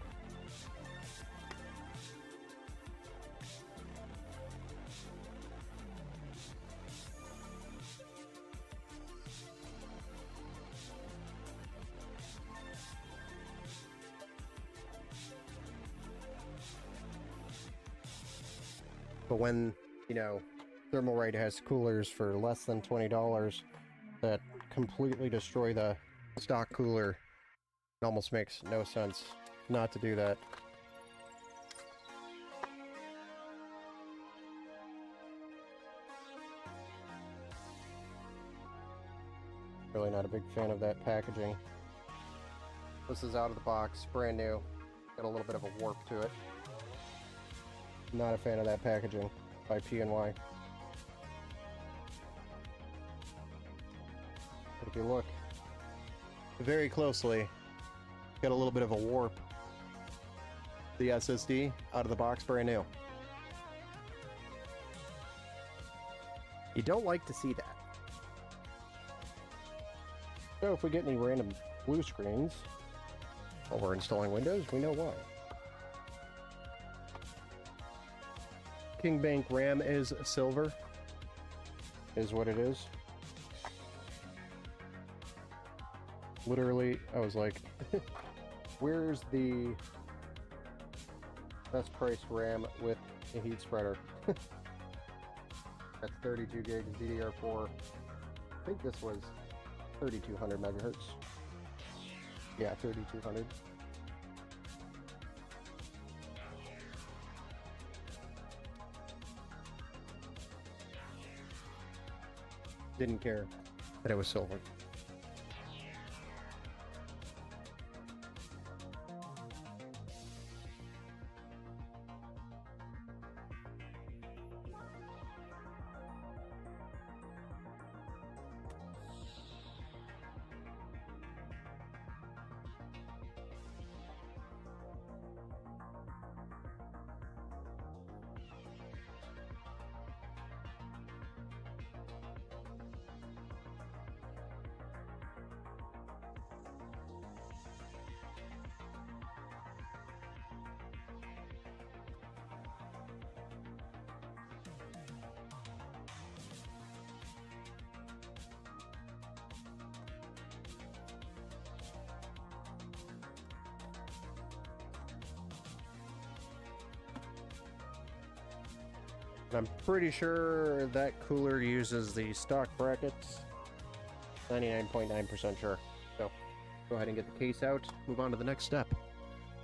But when, you know, Thermalright has coolers for less than $20 that completely destroy the stock cooler, it almost makes no sense not to do that. Really not a big fan of that packaging. This is out of the box, brand new. Got a little bit of a warp to it. Not a fan of that packaging by P&Y. But if you look very closely, got a little bit of a warp. The SSD out of the box, brand new. You don't like to see that. So if we get any random blue screens while we're installing Windows, we know why. King Bank RAM is silver, is what it is. Literally, I was like, where's the best price RAM with a heat spreader? That's 32 gigs DDR4. I think this was 3200 megahertz. Yeah, 3200. Didn't care that it was silver. I'm pretty sure that cooler uses the stock brackets. 99.9% sure. So, go ahead and get the case out, move on to the next step.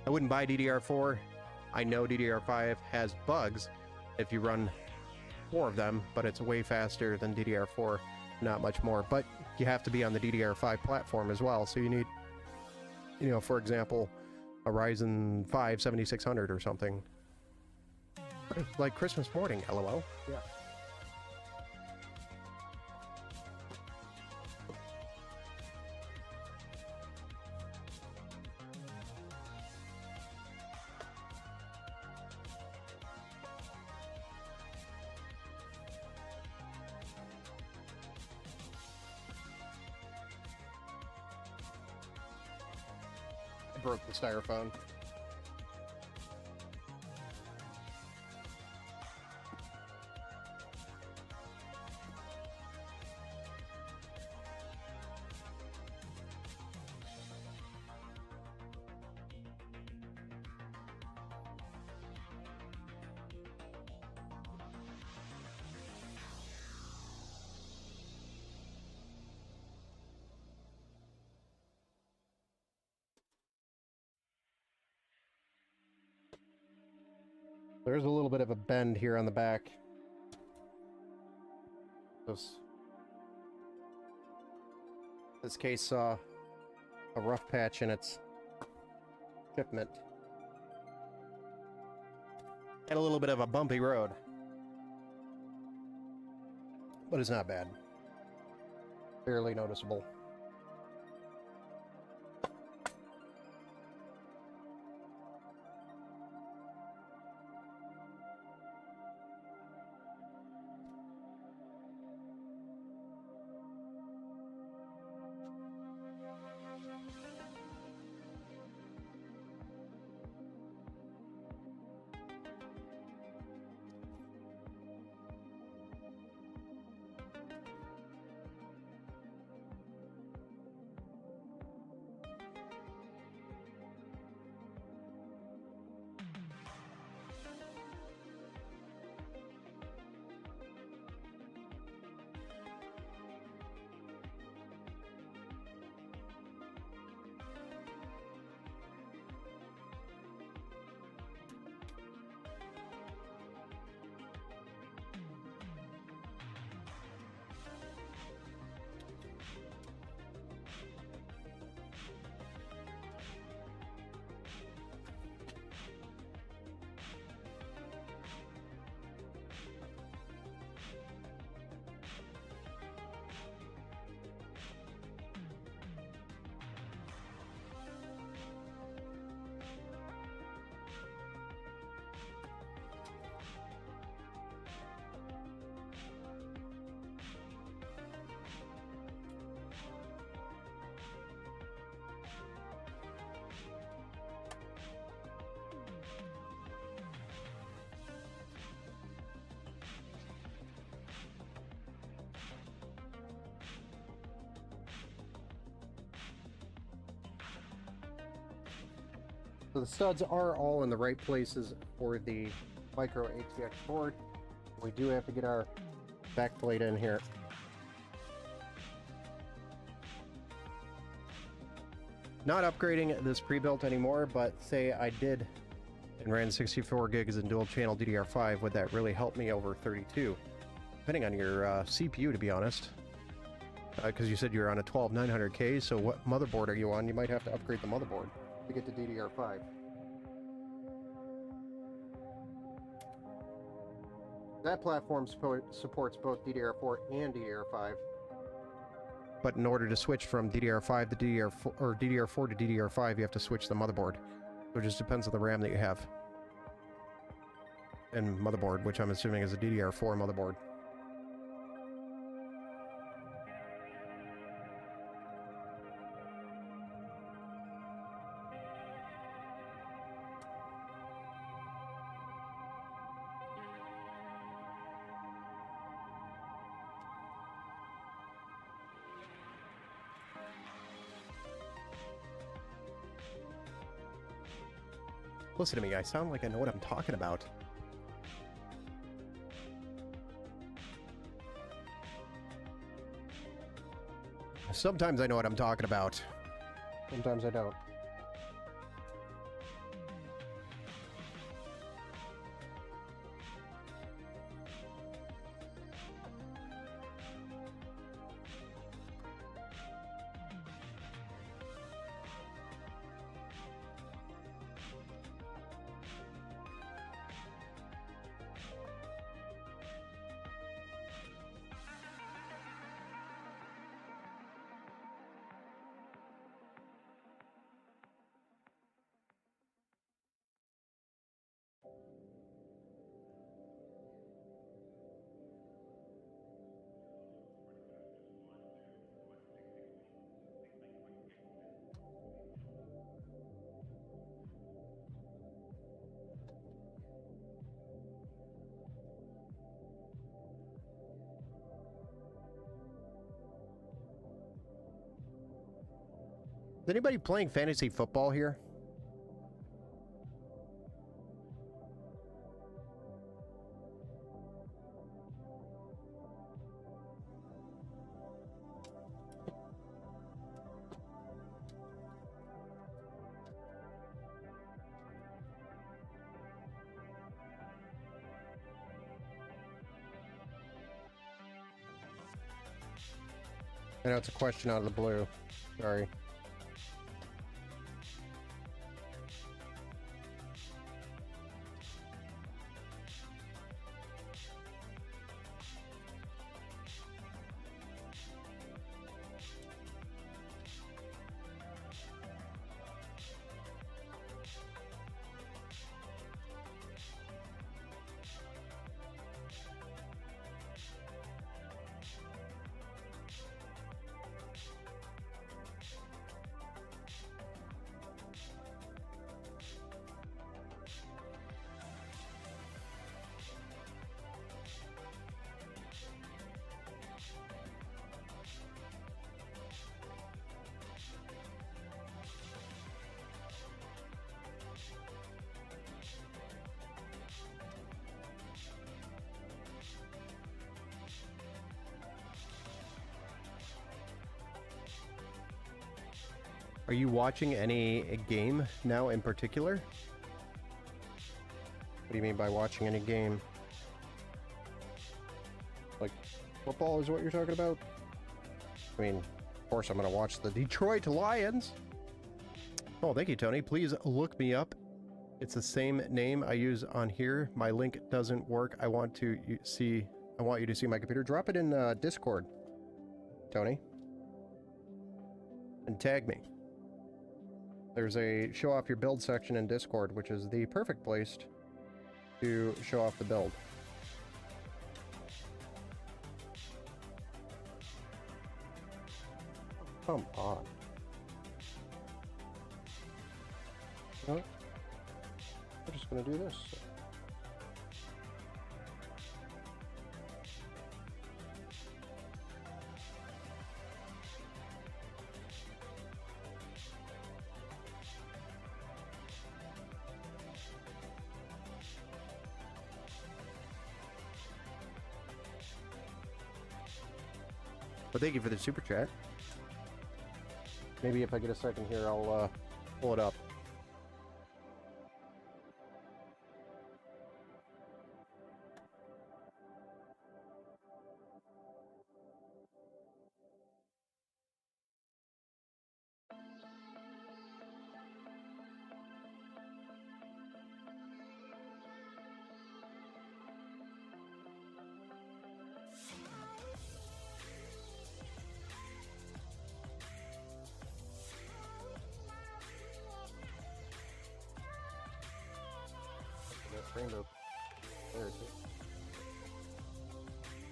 I wouldn't buy DDR4. I know DDR5 has bugs if you run 4 of them, but it's way faster than DDR4, not much more. But you have to be on the DDR5 platform as well, so you need, you know, for example, a Ryzen 5 7600 or something. Like Christmas morning, LOL. Yeah. I broke the styrofoam. There's a little bit of a bend here on the back. This case saw a rough patch in its shipment. Had a little bit of a bumpy road. But it's not bad. Fairly noticeable. So the studs are all in the right places for the micro ATX board. We do have to get our backplate in here. Not upgrading this pre-built anymore, but say I did and ran 64 gigs in dual channel DDR5, would that really help me over 32? Depending on your CPU, to be honest. Because you said you're on a 12900K, so what motherboard are you on? You might have to upgrade the motherboard to get to DDR5. That platform supports both DDR4 and DDR5. But in order to switch from DDR5 to DDR4 or DDR4 to DDR5, you have to switch the motherboard. So it just depends on the RAM that you have. And motherboard, which I'm assuming is a DDR4 motherboard. Listen to me, I sound like I know what I'm talking about. Sometimes I know what I'm talking about. Sometimes I don't. Is anybody playing fantasy football here? I know it's a question out of the blue. Sorry. Are you watching any game now in particular? What do you mean by watching any game? Like, football is what you're talking about? I mean, of course I'm going to watch the Detroit Lions. Oh, thank you, Tony. Please look me up. It's the same name I use on here. My link doesn't work. I want you to see my computer. Drop it in Discord, Tony. And tag me. There's a show off your build section in Discord, which is the perfect place to show off the build. Come on. No, we're just gonna do this. Well, thank you for the super chat. Maybe if I get a second here, I'll pull it up. Rainbow. There it is.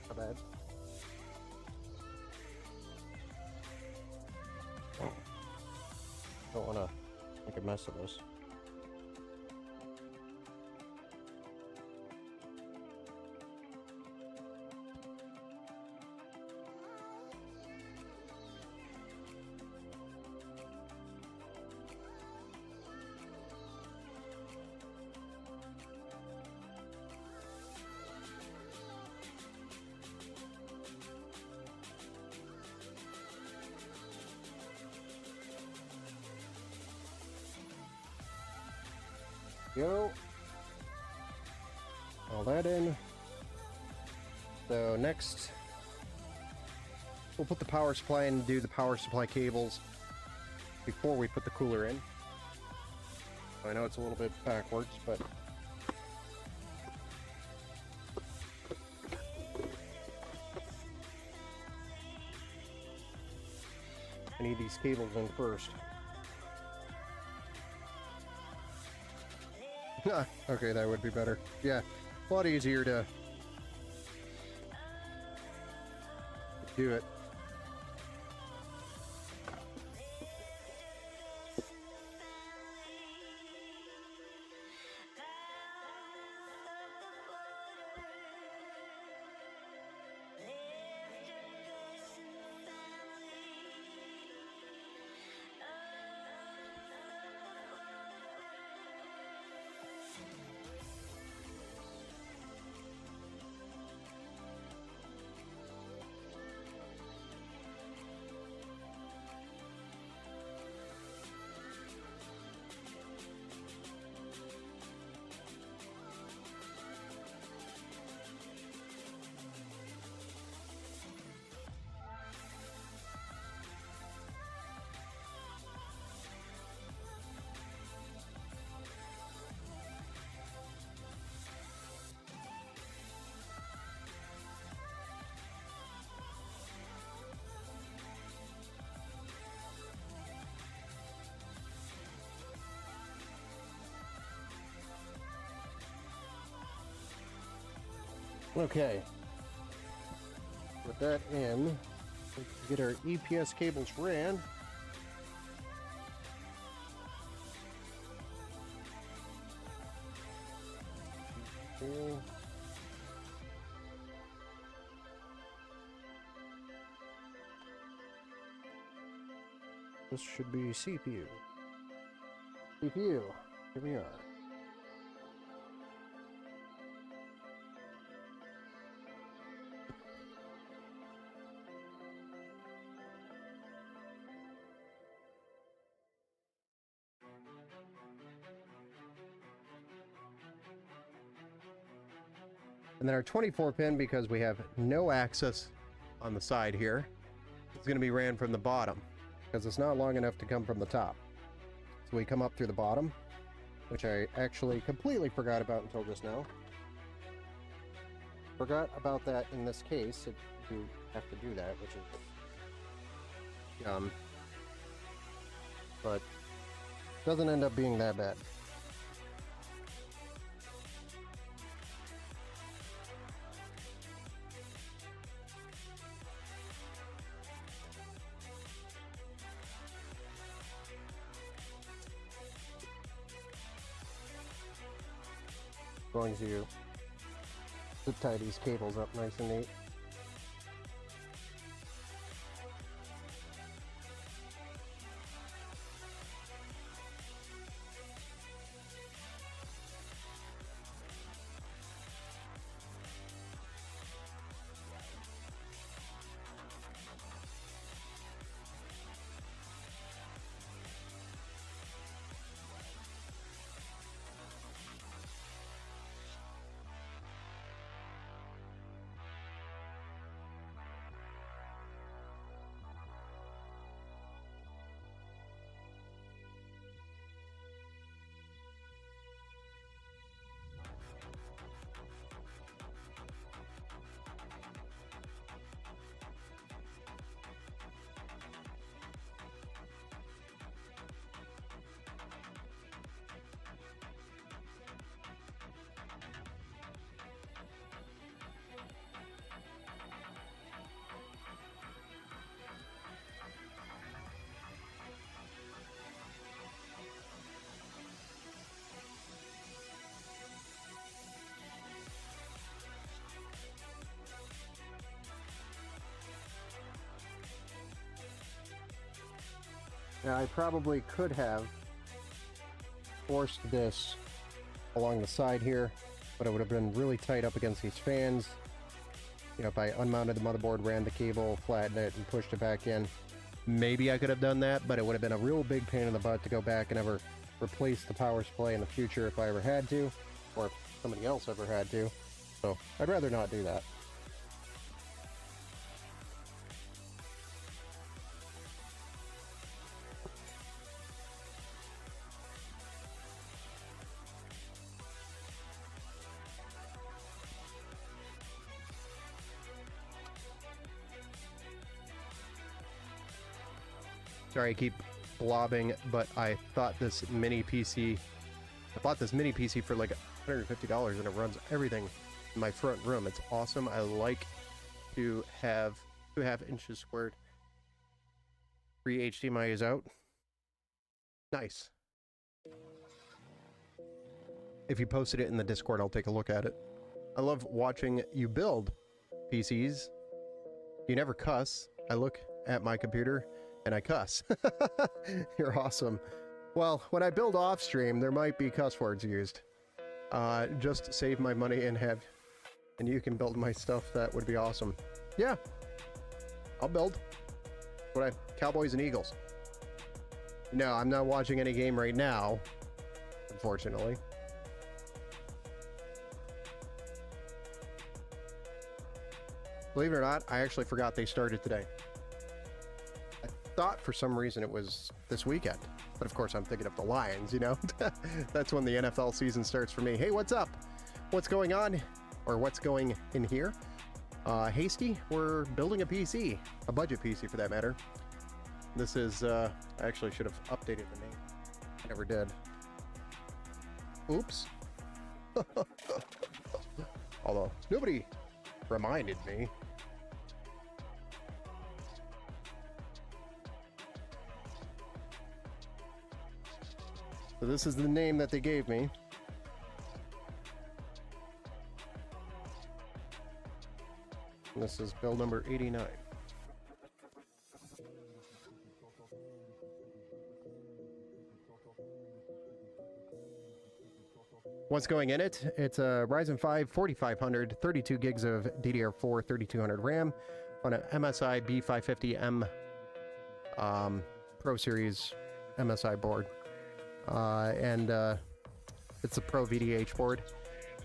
Not bad. Oh. Don't want to make a mess of this. Go. All that in. So next, we'll put the power supply in and do the power supply cables before we put the cooler in. I know it's a little bit backwards, but I need these cables in first. Okay, that would be better. Yeah, a lot easier to do it. Okay, with that in, let's get our EPS cables ran. Okay. This should be CPU. CPU, here we are. And then our 24 pin, because we have no access on the side here, it's going to be ran from the bottom because it's not long enough to come from the top. So we come up through the bottom, which I actually completely forgot about until just now. Forgot about that in this case. You have to do that, which is dumb. But doesn't end up being that bad. As long as you zip tie these cables up nice and neat. Now, I probably could have forced this along the side here, but it would have been really tight up against these fans. You know, if I unmounted the motherboard, ran the cable, flattened it, and pushed it back in, maybe I could have done that, but it would have been a real big pain in the butt to go back and ever replace the power supply in the future if I ever had to, or if somebody else ever had to. So I'd rather not do that. Sorry, I keep blobbing, but I thought this mini PC, I bought this mini PC for like $150 and it runs everything in my front room. It's awesome. I like to have 2.5 inches squared. 3 HDMI is out. Nice. If you posted it in the Discord, I'll take a look at it. I love watching you build PCs. You never cuss. I look at my computer and I cuss. You're awesome. Well, when I build off stream, there might be cuss words used. Just save my money and you can build my stuff. That would be awesome. Yeah, I'll build. Cowboys and Eagles. No, I'm not watching any game right now, unfortunately. Believe it or not, I actually forgot they started today. I thought for some reason it was this weekend, but of course I'm thinking of the Lions, you know? That's when the NFL season starts for me. Hey, what's up? What's going on? Or what's going in here? Hasty, we're building a PC, a budget PC for that matter. This is, I actually should have updated the name. I never did. Oops. Although, nobody reminded me. So this is the name that they gave me. And this is build number 89. What's going in it? It's a Ryzen 5 4500, 32 gigs of DDR4, 3200 RAM on an MSI B550M Pro Series MSI board. It's a Pro VDH board.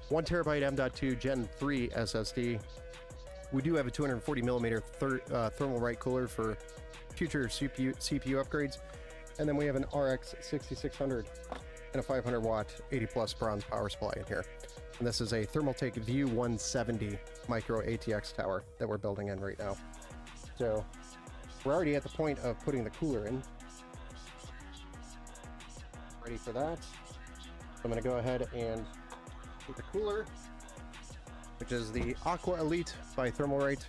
1 terabyte M.2 Gen 3 SSD. We do have a 240 millimeter thermal right cooler for future CPU upgrades. And then we have an RX 6600 and a 500 watt 80 plus bronze power supply in here. And this is a Thermaltake View 170 micro ATX tower that we're building in right now. So we're already at the point of putting the cooler in. Ready for that. I'm going to go ahead and put the cooler, which is the Aqua Elite by Thermalright.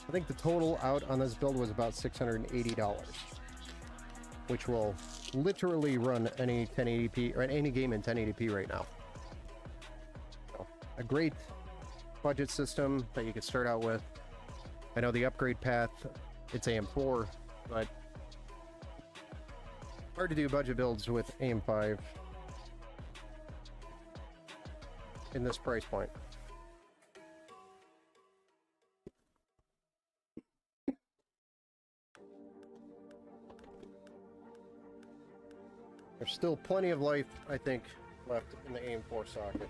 I think the total out on this build was about $680, which will literally run any 1080p or any game in 1080p right now. So, a great budget system that you could start out with. I know the upgrade path, it's AM4, but hard to do budget builds with AM5 in this price point. There's still plenty of life, I think, left in the AM4 socket.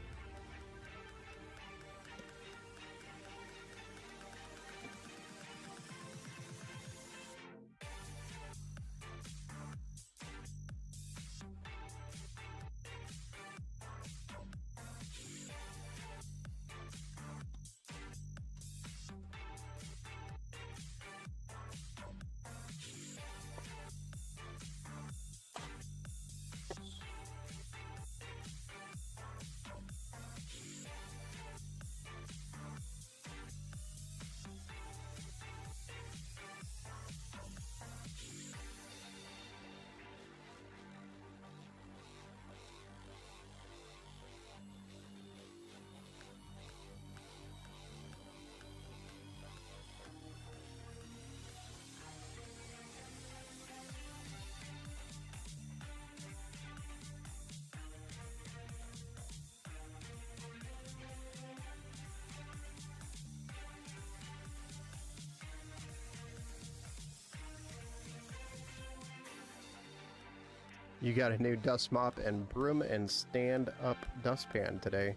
You got a new dust mop and broom and stand-up dustpan today.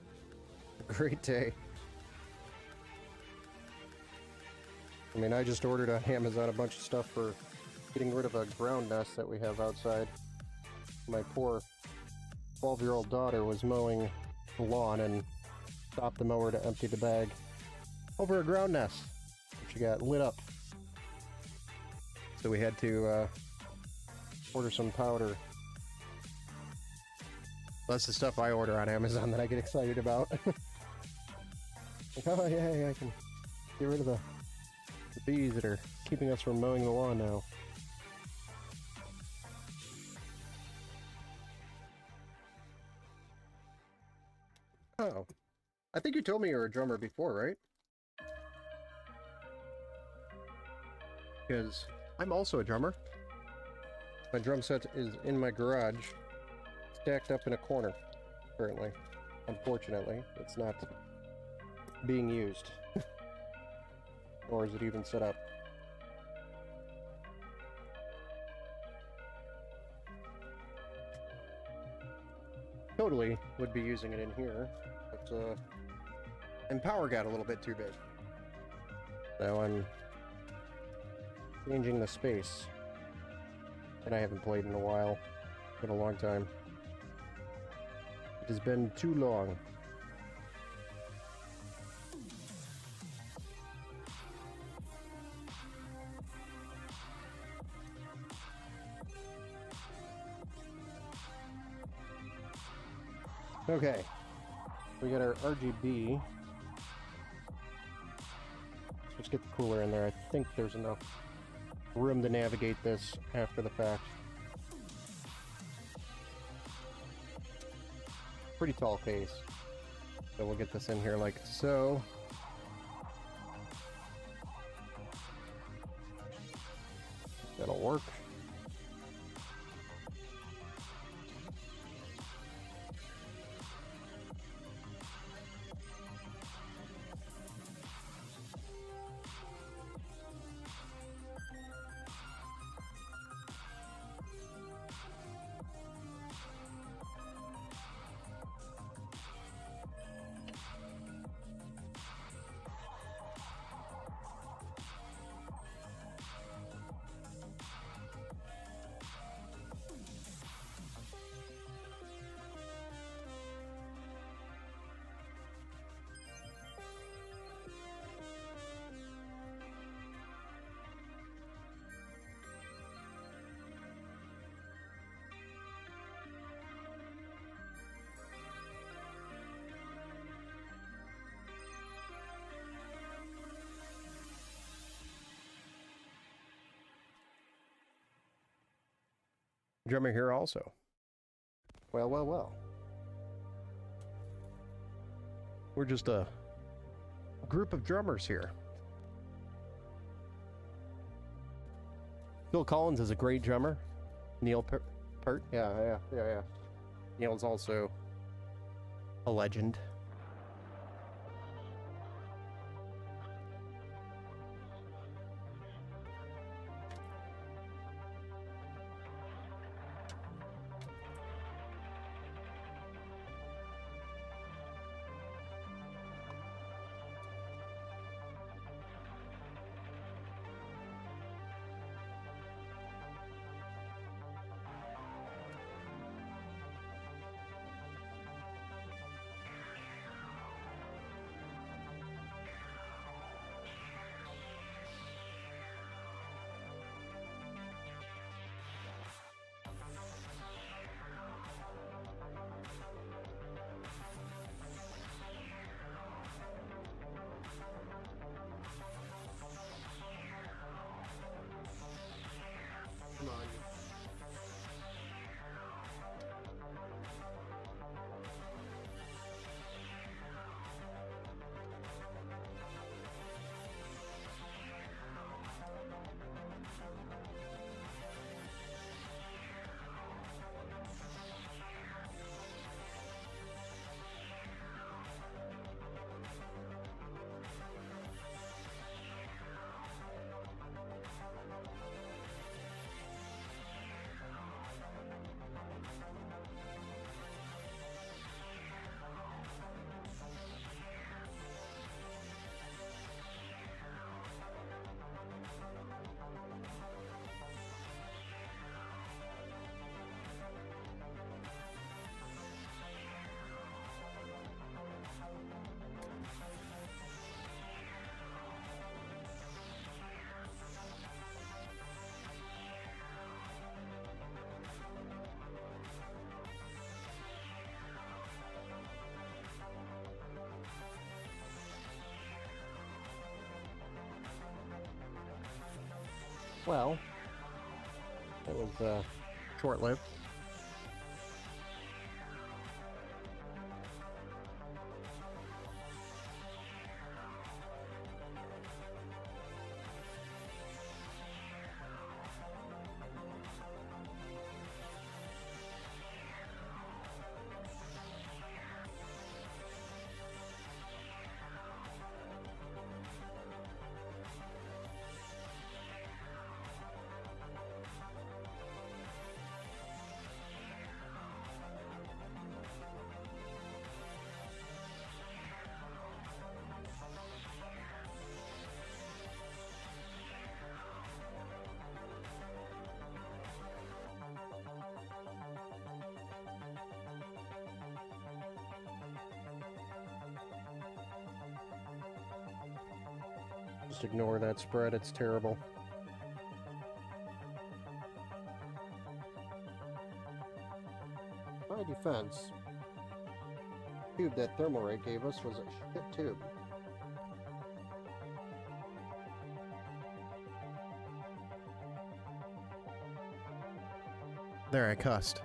Great day. I mean, I just ordered on Amazon a bunch of stuff for getting rid of a ground nest that we have outside. My poor 12-year-old daughter was mowing the lawn and stopped the mower to empty the bag over a ground nest. She got lit up. So we had to order some powder. That's the stuff I order on Amazon that I get excited about. Like, oh yeah, I can get rid of the bees that are keeping us from mowing the lawn now. Oh, I think you told me you were a drummer before, right? Because I'm also a drummer. My drum set is in my garage, stacked up in a corner, currently. Unfortunately, it's not being used. Nor is it even set up. Totally would be using it in here, but and power got a little bit too big. So I'm changing the space. And I haven't played in a while. It's been a long time. It has been too long. Okay, we got our RGB. Let's get the cooler in there. I think there's enough room to navigate this after the fact. Pretty tall case. So we'll get this in here like so. That'll work. Drummer here also. Well. We're just a group of drummers here. Phil Collins is a great drummer. Neil Peart, yeah. Neil's also a legend. Well, that was short-lived. Just ignore that spread, it's terrible. My defense, the tube that Thermalray gave us was a shit tube. There, I cussed.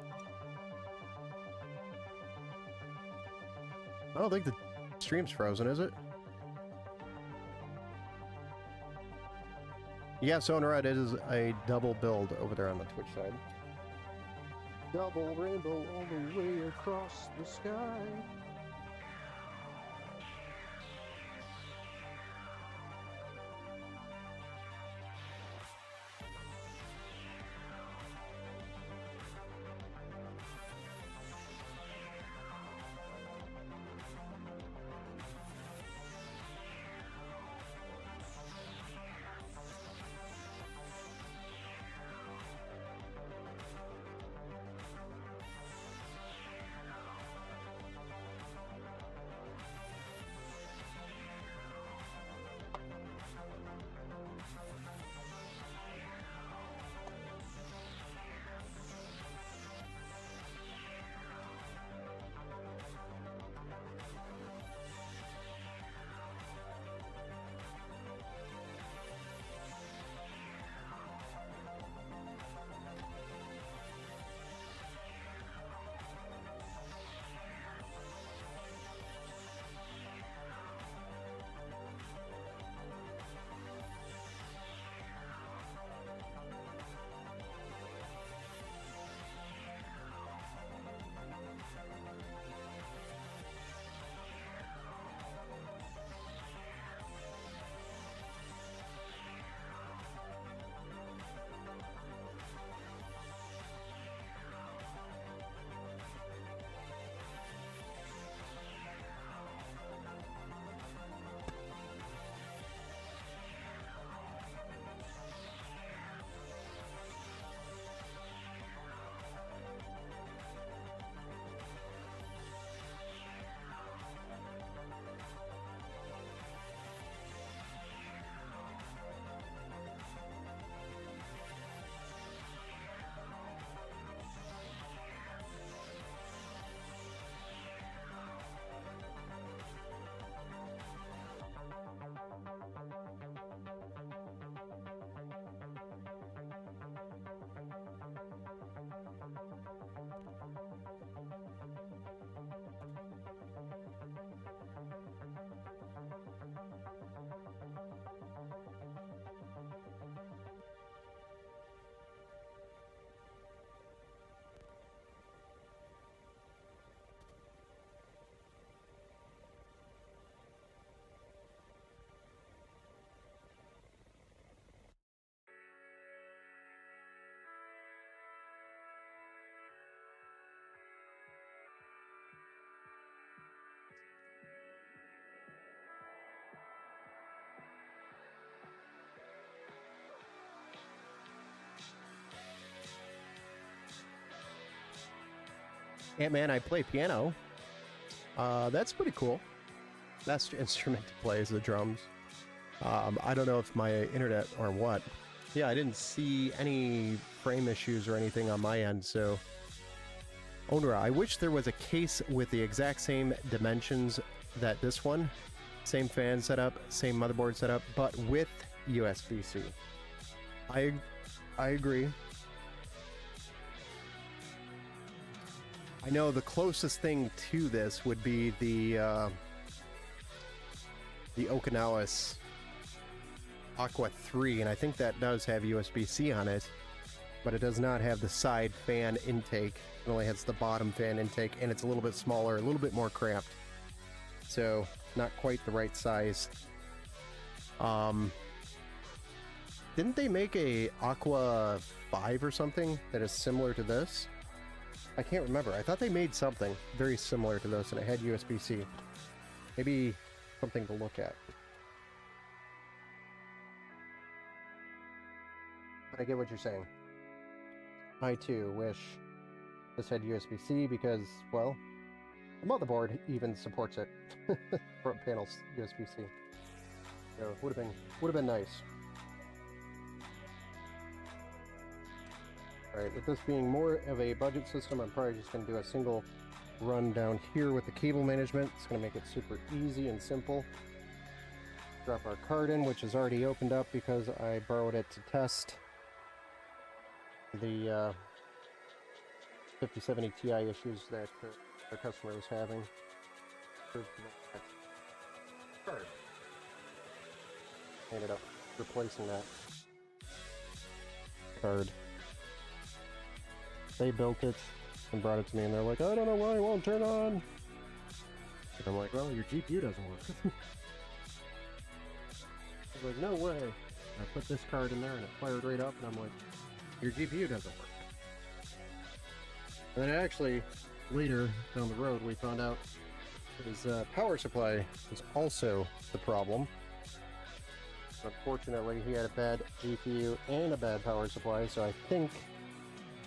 I don't think the stream's frozen, is it? Yeah, Sonora, it is a double build over there on the Twitch side. Double rainbow all the way across the sky. Ant-Man, I play piano. That's pretty cool. Best instrument to play is the drums. I don't know if my internet or what. Yeah, I didn't see any frame issues or anything on my end, so... Onra, I wish there was a case with the exact same dimensions that this one. Same fan setup, same motherboard setup, but with USB-C. I agree. I know the closest thing to this would be the Okinawa's Aqua 3, and I think that does have USB-C on it, but it does not have the side fan intake. It only has the bottom fan intake, and it's a little bit smaller, a little bit more cramped. So, not quite the right size. Didn't they make a Aqua 5 or something that is similar to this? I can't remember. I thought they made something very similar to this, and it had USB-C. Maybe something to look at. But I get what you're saying. I too wish this had USB-C because, well, the motherboard even supports it. Front panel's USB-C. So it would have been nice. Alright, with this being more of a budget system, I'm probably just going to do a single run down here with the cable management. It's going to make it super easy and simple. Drop our card in, which is already opened up because I borrowed it to test the 5070 Ti issues that the customer was having. Card. Ended up replacing that card. They built it and brought it to me, and they're like, I don't know why it won't turn on. And I'm like, well, your GPU doesn't work. I was like, no way. I put this card in there and it fired right up, and I'm like, your GPU doesn't work. And then actually, later down the road, we found out his power supply was also the problem. Unfortunately, he had a bad GPU and a bad power supply, so I think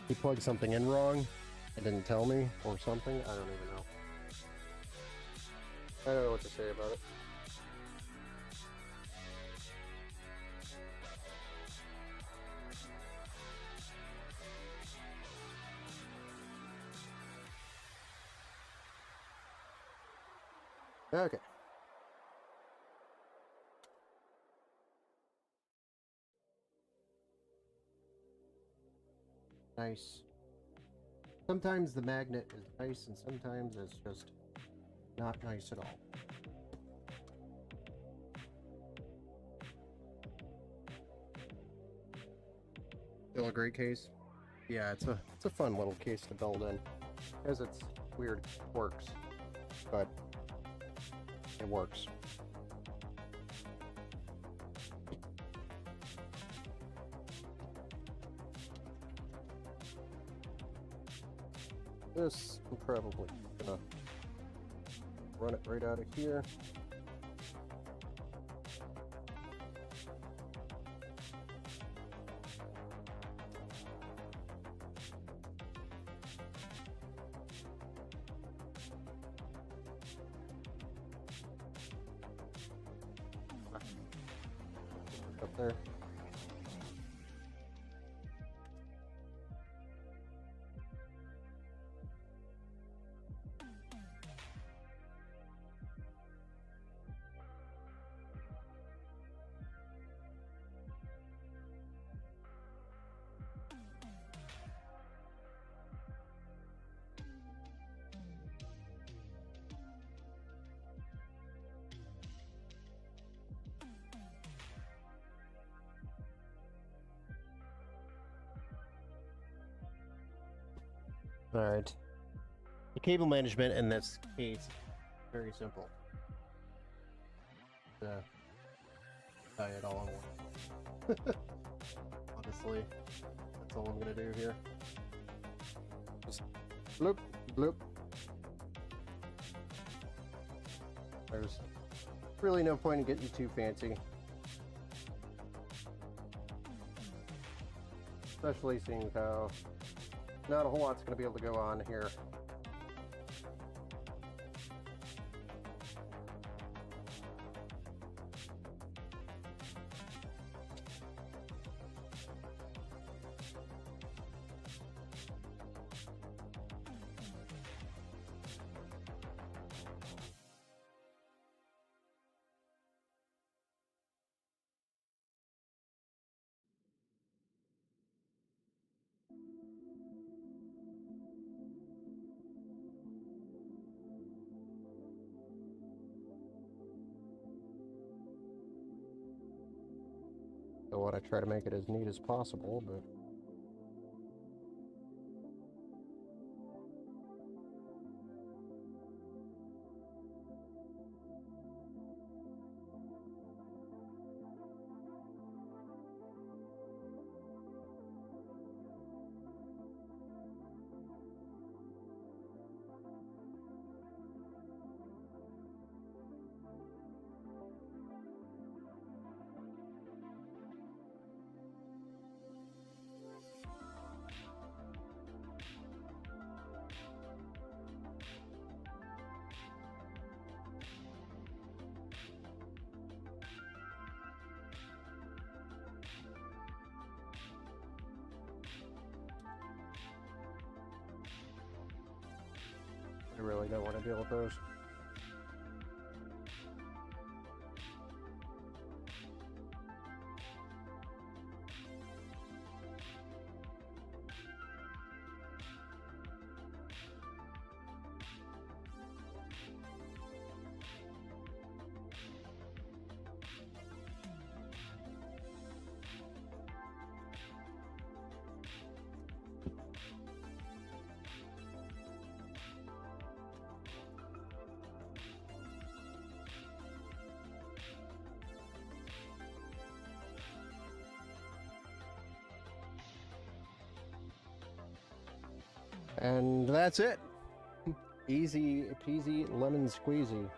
he plugged something in wrong and didn't tell me, or something. I don't even know. I don't know what to say about it. Okay. Nice. Sometimes the magnet is nice, and sometimes it's just not nice at all. Still a great case. Yeah, it's a fun little case to build in. It has its weird quirks, but it works. This, I'm probably gonna run it right out of here. Up there. Alright. The cable management in this case is very simple. Tie it all in one. Honestly, that's all I'm gonna do here. Just bloop, bloop. There's really no point in getting too fancy. Especially seeing how not a whole lot's going to be able to go on here. want to try to make it as neat as possible, but... I really don't want to deal with those. And that's it. Easy peasy lemon squeezy.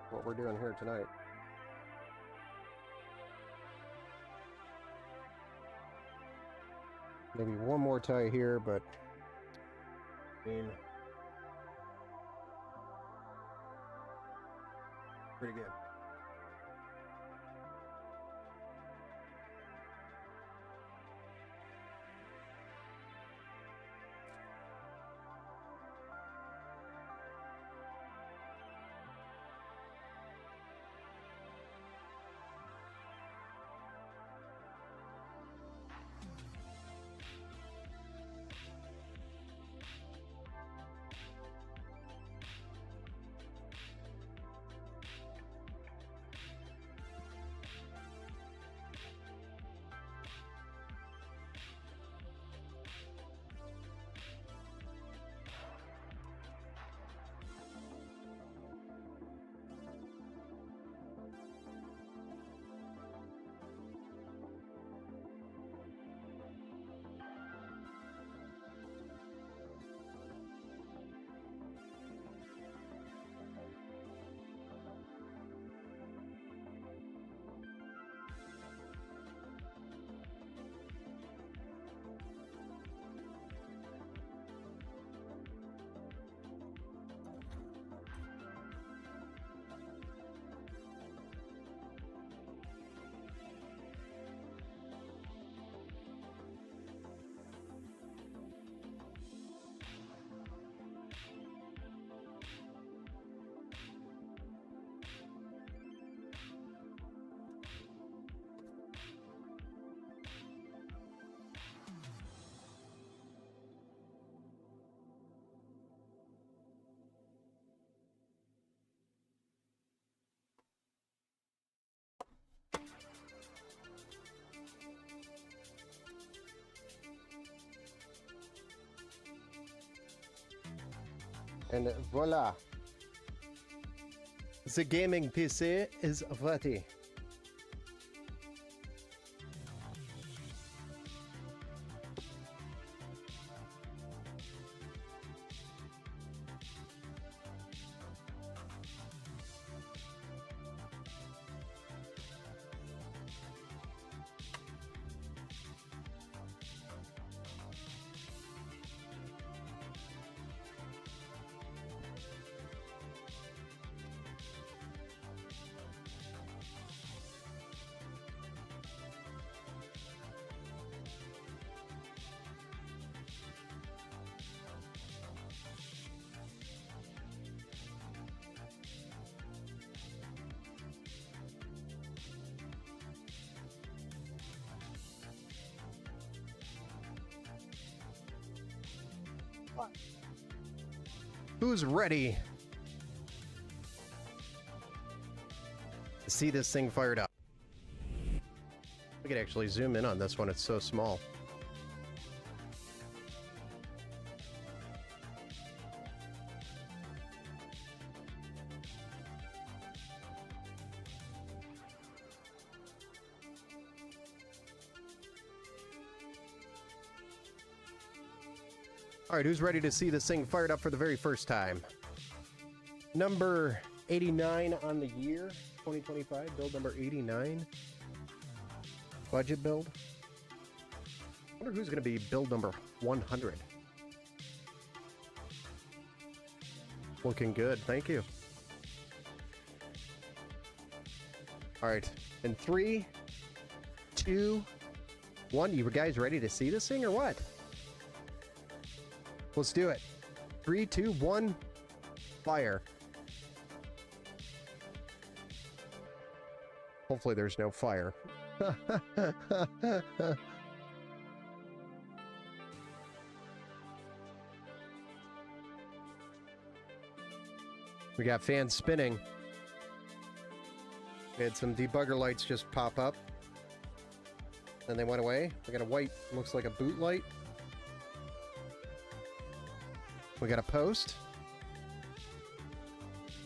What we're doing here tonight. Maybe one more tie here, but I mean, pretty good. And voila! The gaming PC is ready. Who's ready to see this thing fired up? We could actually zoom in on this one. It's so small. All right, who's ready to see this thing fired up for the very first time? Number 89 on the year, 2025, build number 89. Budget build. I wonder who's going to be build number 100. Looking good, thank you. All right, in 3, 2, 1, you guys ready to see this thing or what? Let's do it. 3, 2, 1, fire. Hopefully there's no fire. We got fans spinning. We had some debugger lights just pop up. Then they went away. We got a white, looks like a boot light. We got a post.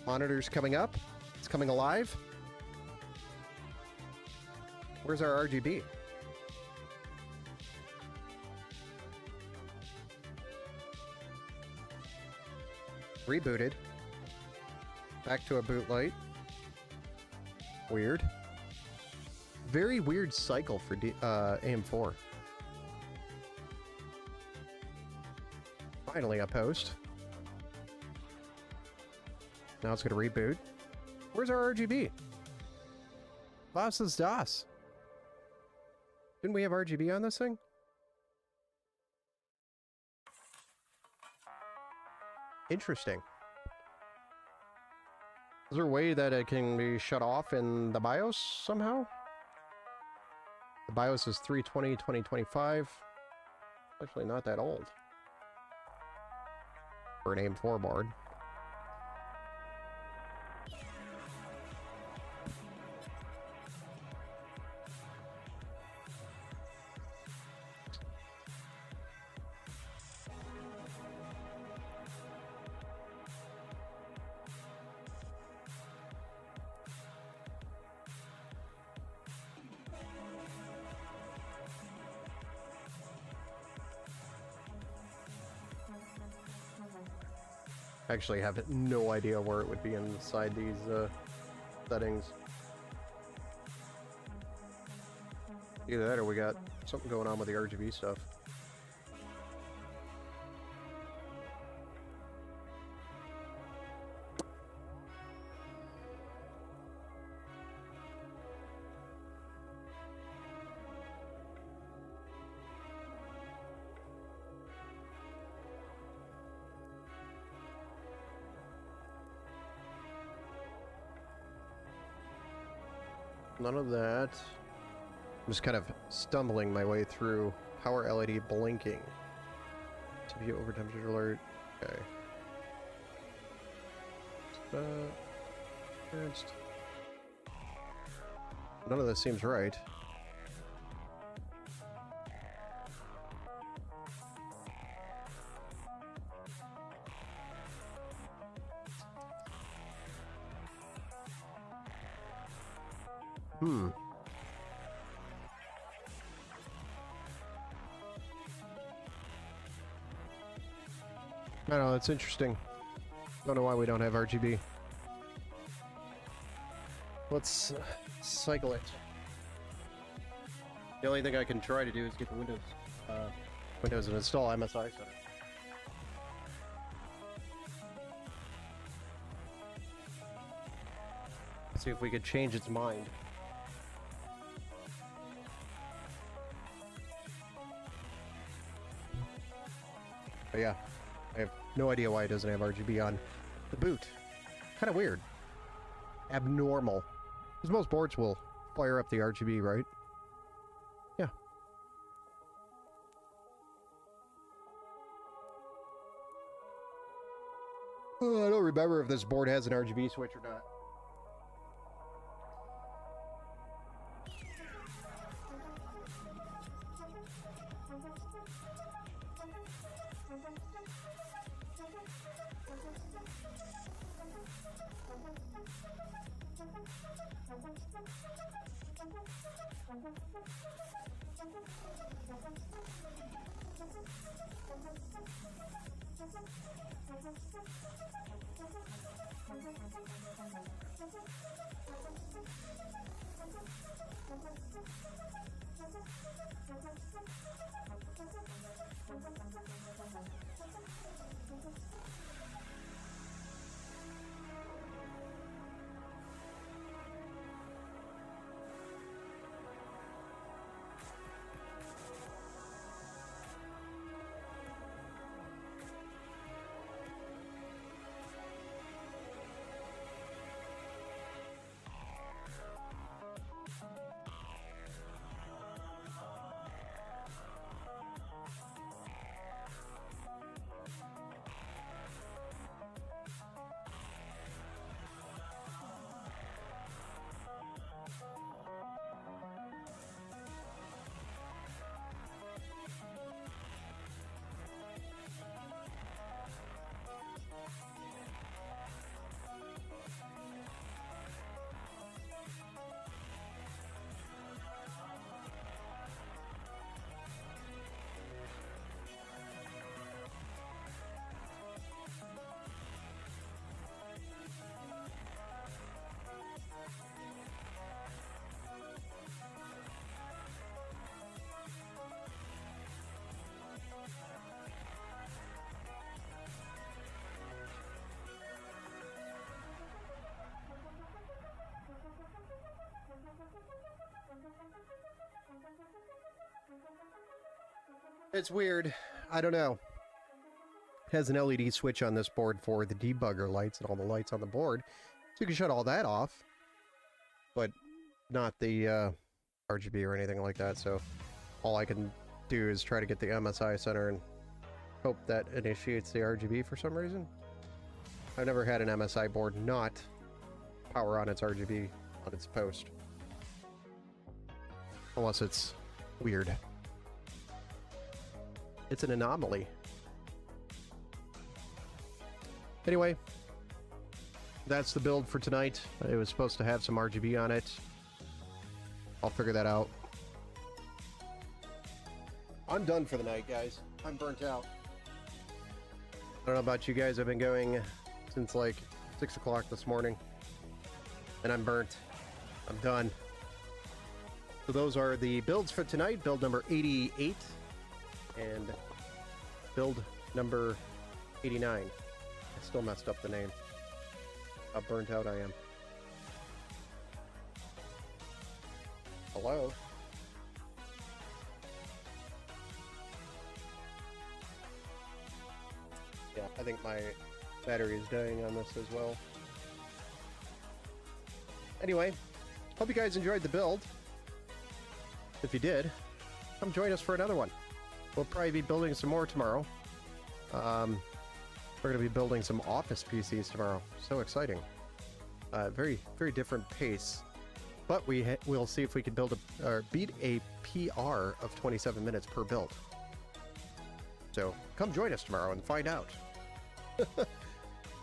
Monitors coming up. It's coming alive. Where's our RGB? Rebooted. Back to a boot light. Weird. Very weird cycle for AM4. Finally a post. Now it's going to reboot. Where's our RGB? Was ist das? Didn't we have RGB on this thing? Interesting. Is there a way that it can be shut off in the BIOS somehow? The BIOS is 3/20/2025. Actually not that old. For an AM4 board. Actually have no idea where it would be inside these settings. Either that or we got something going on with the RGB stuff. None of that. I'm just kind of stumbling my way through. Power LED blinking. CPU over temperature alert. Okay. Advanced. None of this seems right. I don't know, that's interesting. Don't know why we don't have RGB. Let's cycle it. The only thing I can try to do is get the Windows and install MSI Center. See if we could change its mind. But yeah, I have no idea why it doesn't have RGB on the boot. Kind of weird. Abnormal. Because most boards will fire up the RGB, right? Yeah. I don't remember if this board has an RGB switch or not. It's weird. I don't know. It has an LED switch on this board for the debugger lights and all the lights on the board. So you can shut all that off. But not the RGB or anything like that. So all I can do is try to get the MSI center and hope that initiates the RGB for some reason. I've never had an MSI board not power on its RGB on its post. Unless it's weird. It's an anomaly. Anyway, that's the build for tonight. It was supposed to have some RGB on it. I'll figure that out. I'm done for the night, guys. I'm burnt out. I don't know about you guys. I've been going since like 6 o'clock this morning. And I'm burnt. I'm done. So those are the builds for tonight. Build number 88. And build number 89. I still messed up the name. How burnt out I am. Hello? Yeah, I think my battery is dying on this as well. Anyway, hope you guys enjoyed the build. If you did, come join us for another one. We'll probably be building some more tomorrow. We're going to be building some office PCs tomorrow. So exciting. Very, very different pace. But we'll see if we can build or beat a PR of 27 minutes per build. So come join us tomorrow and find out.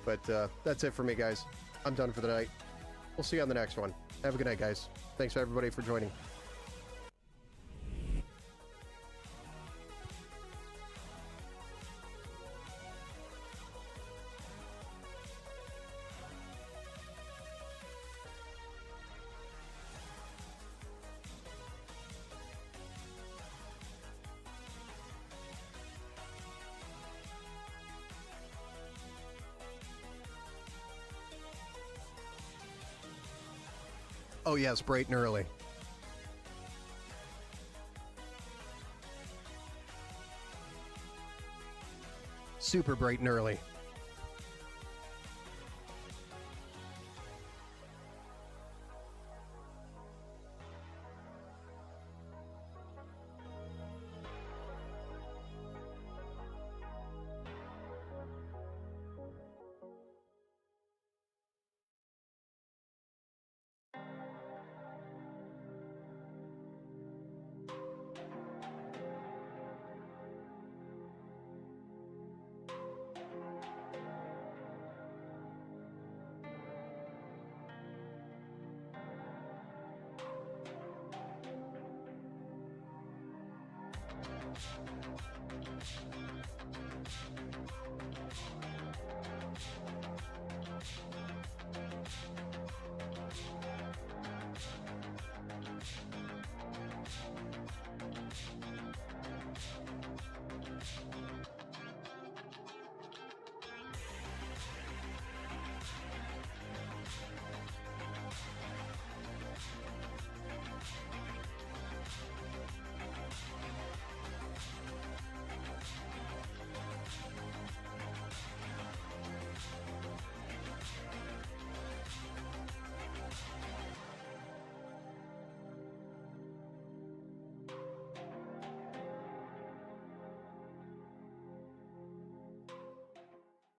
But that's it for me, guys. I'm done for the night. We'll see you on the next one. Have a good night, guys. Thanks everybody for joining. Oh yes, bright and early. Super bright and early.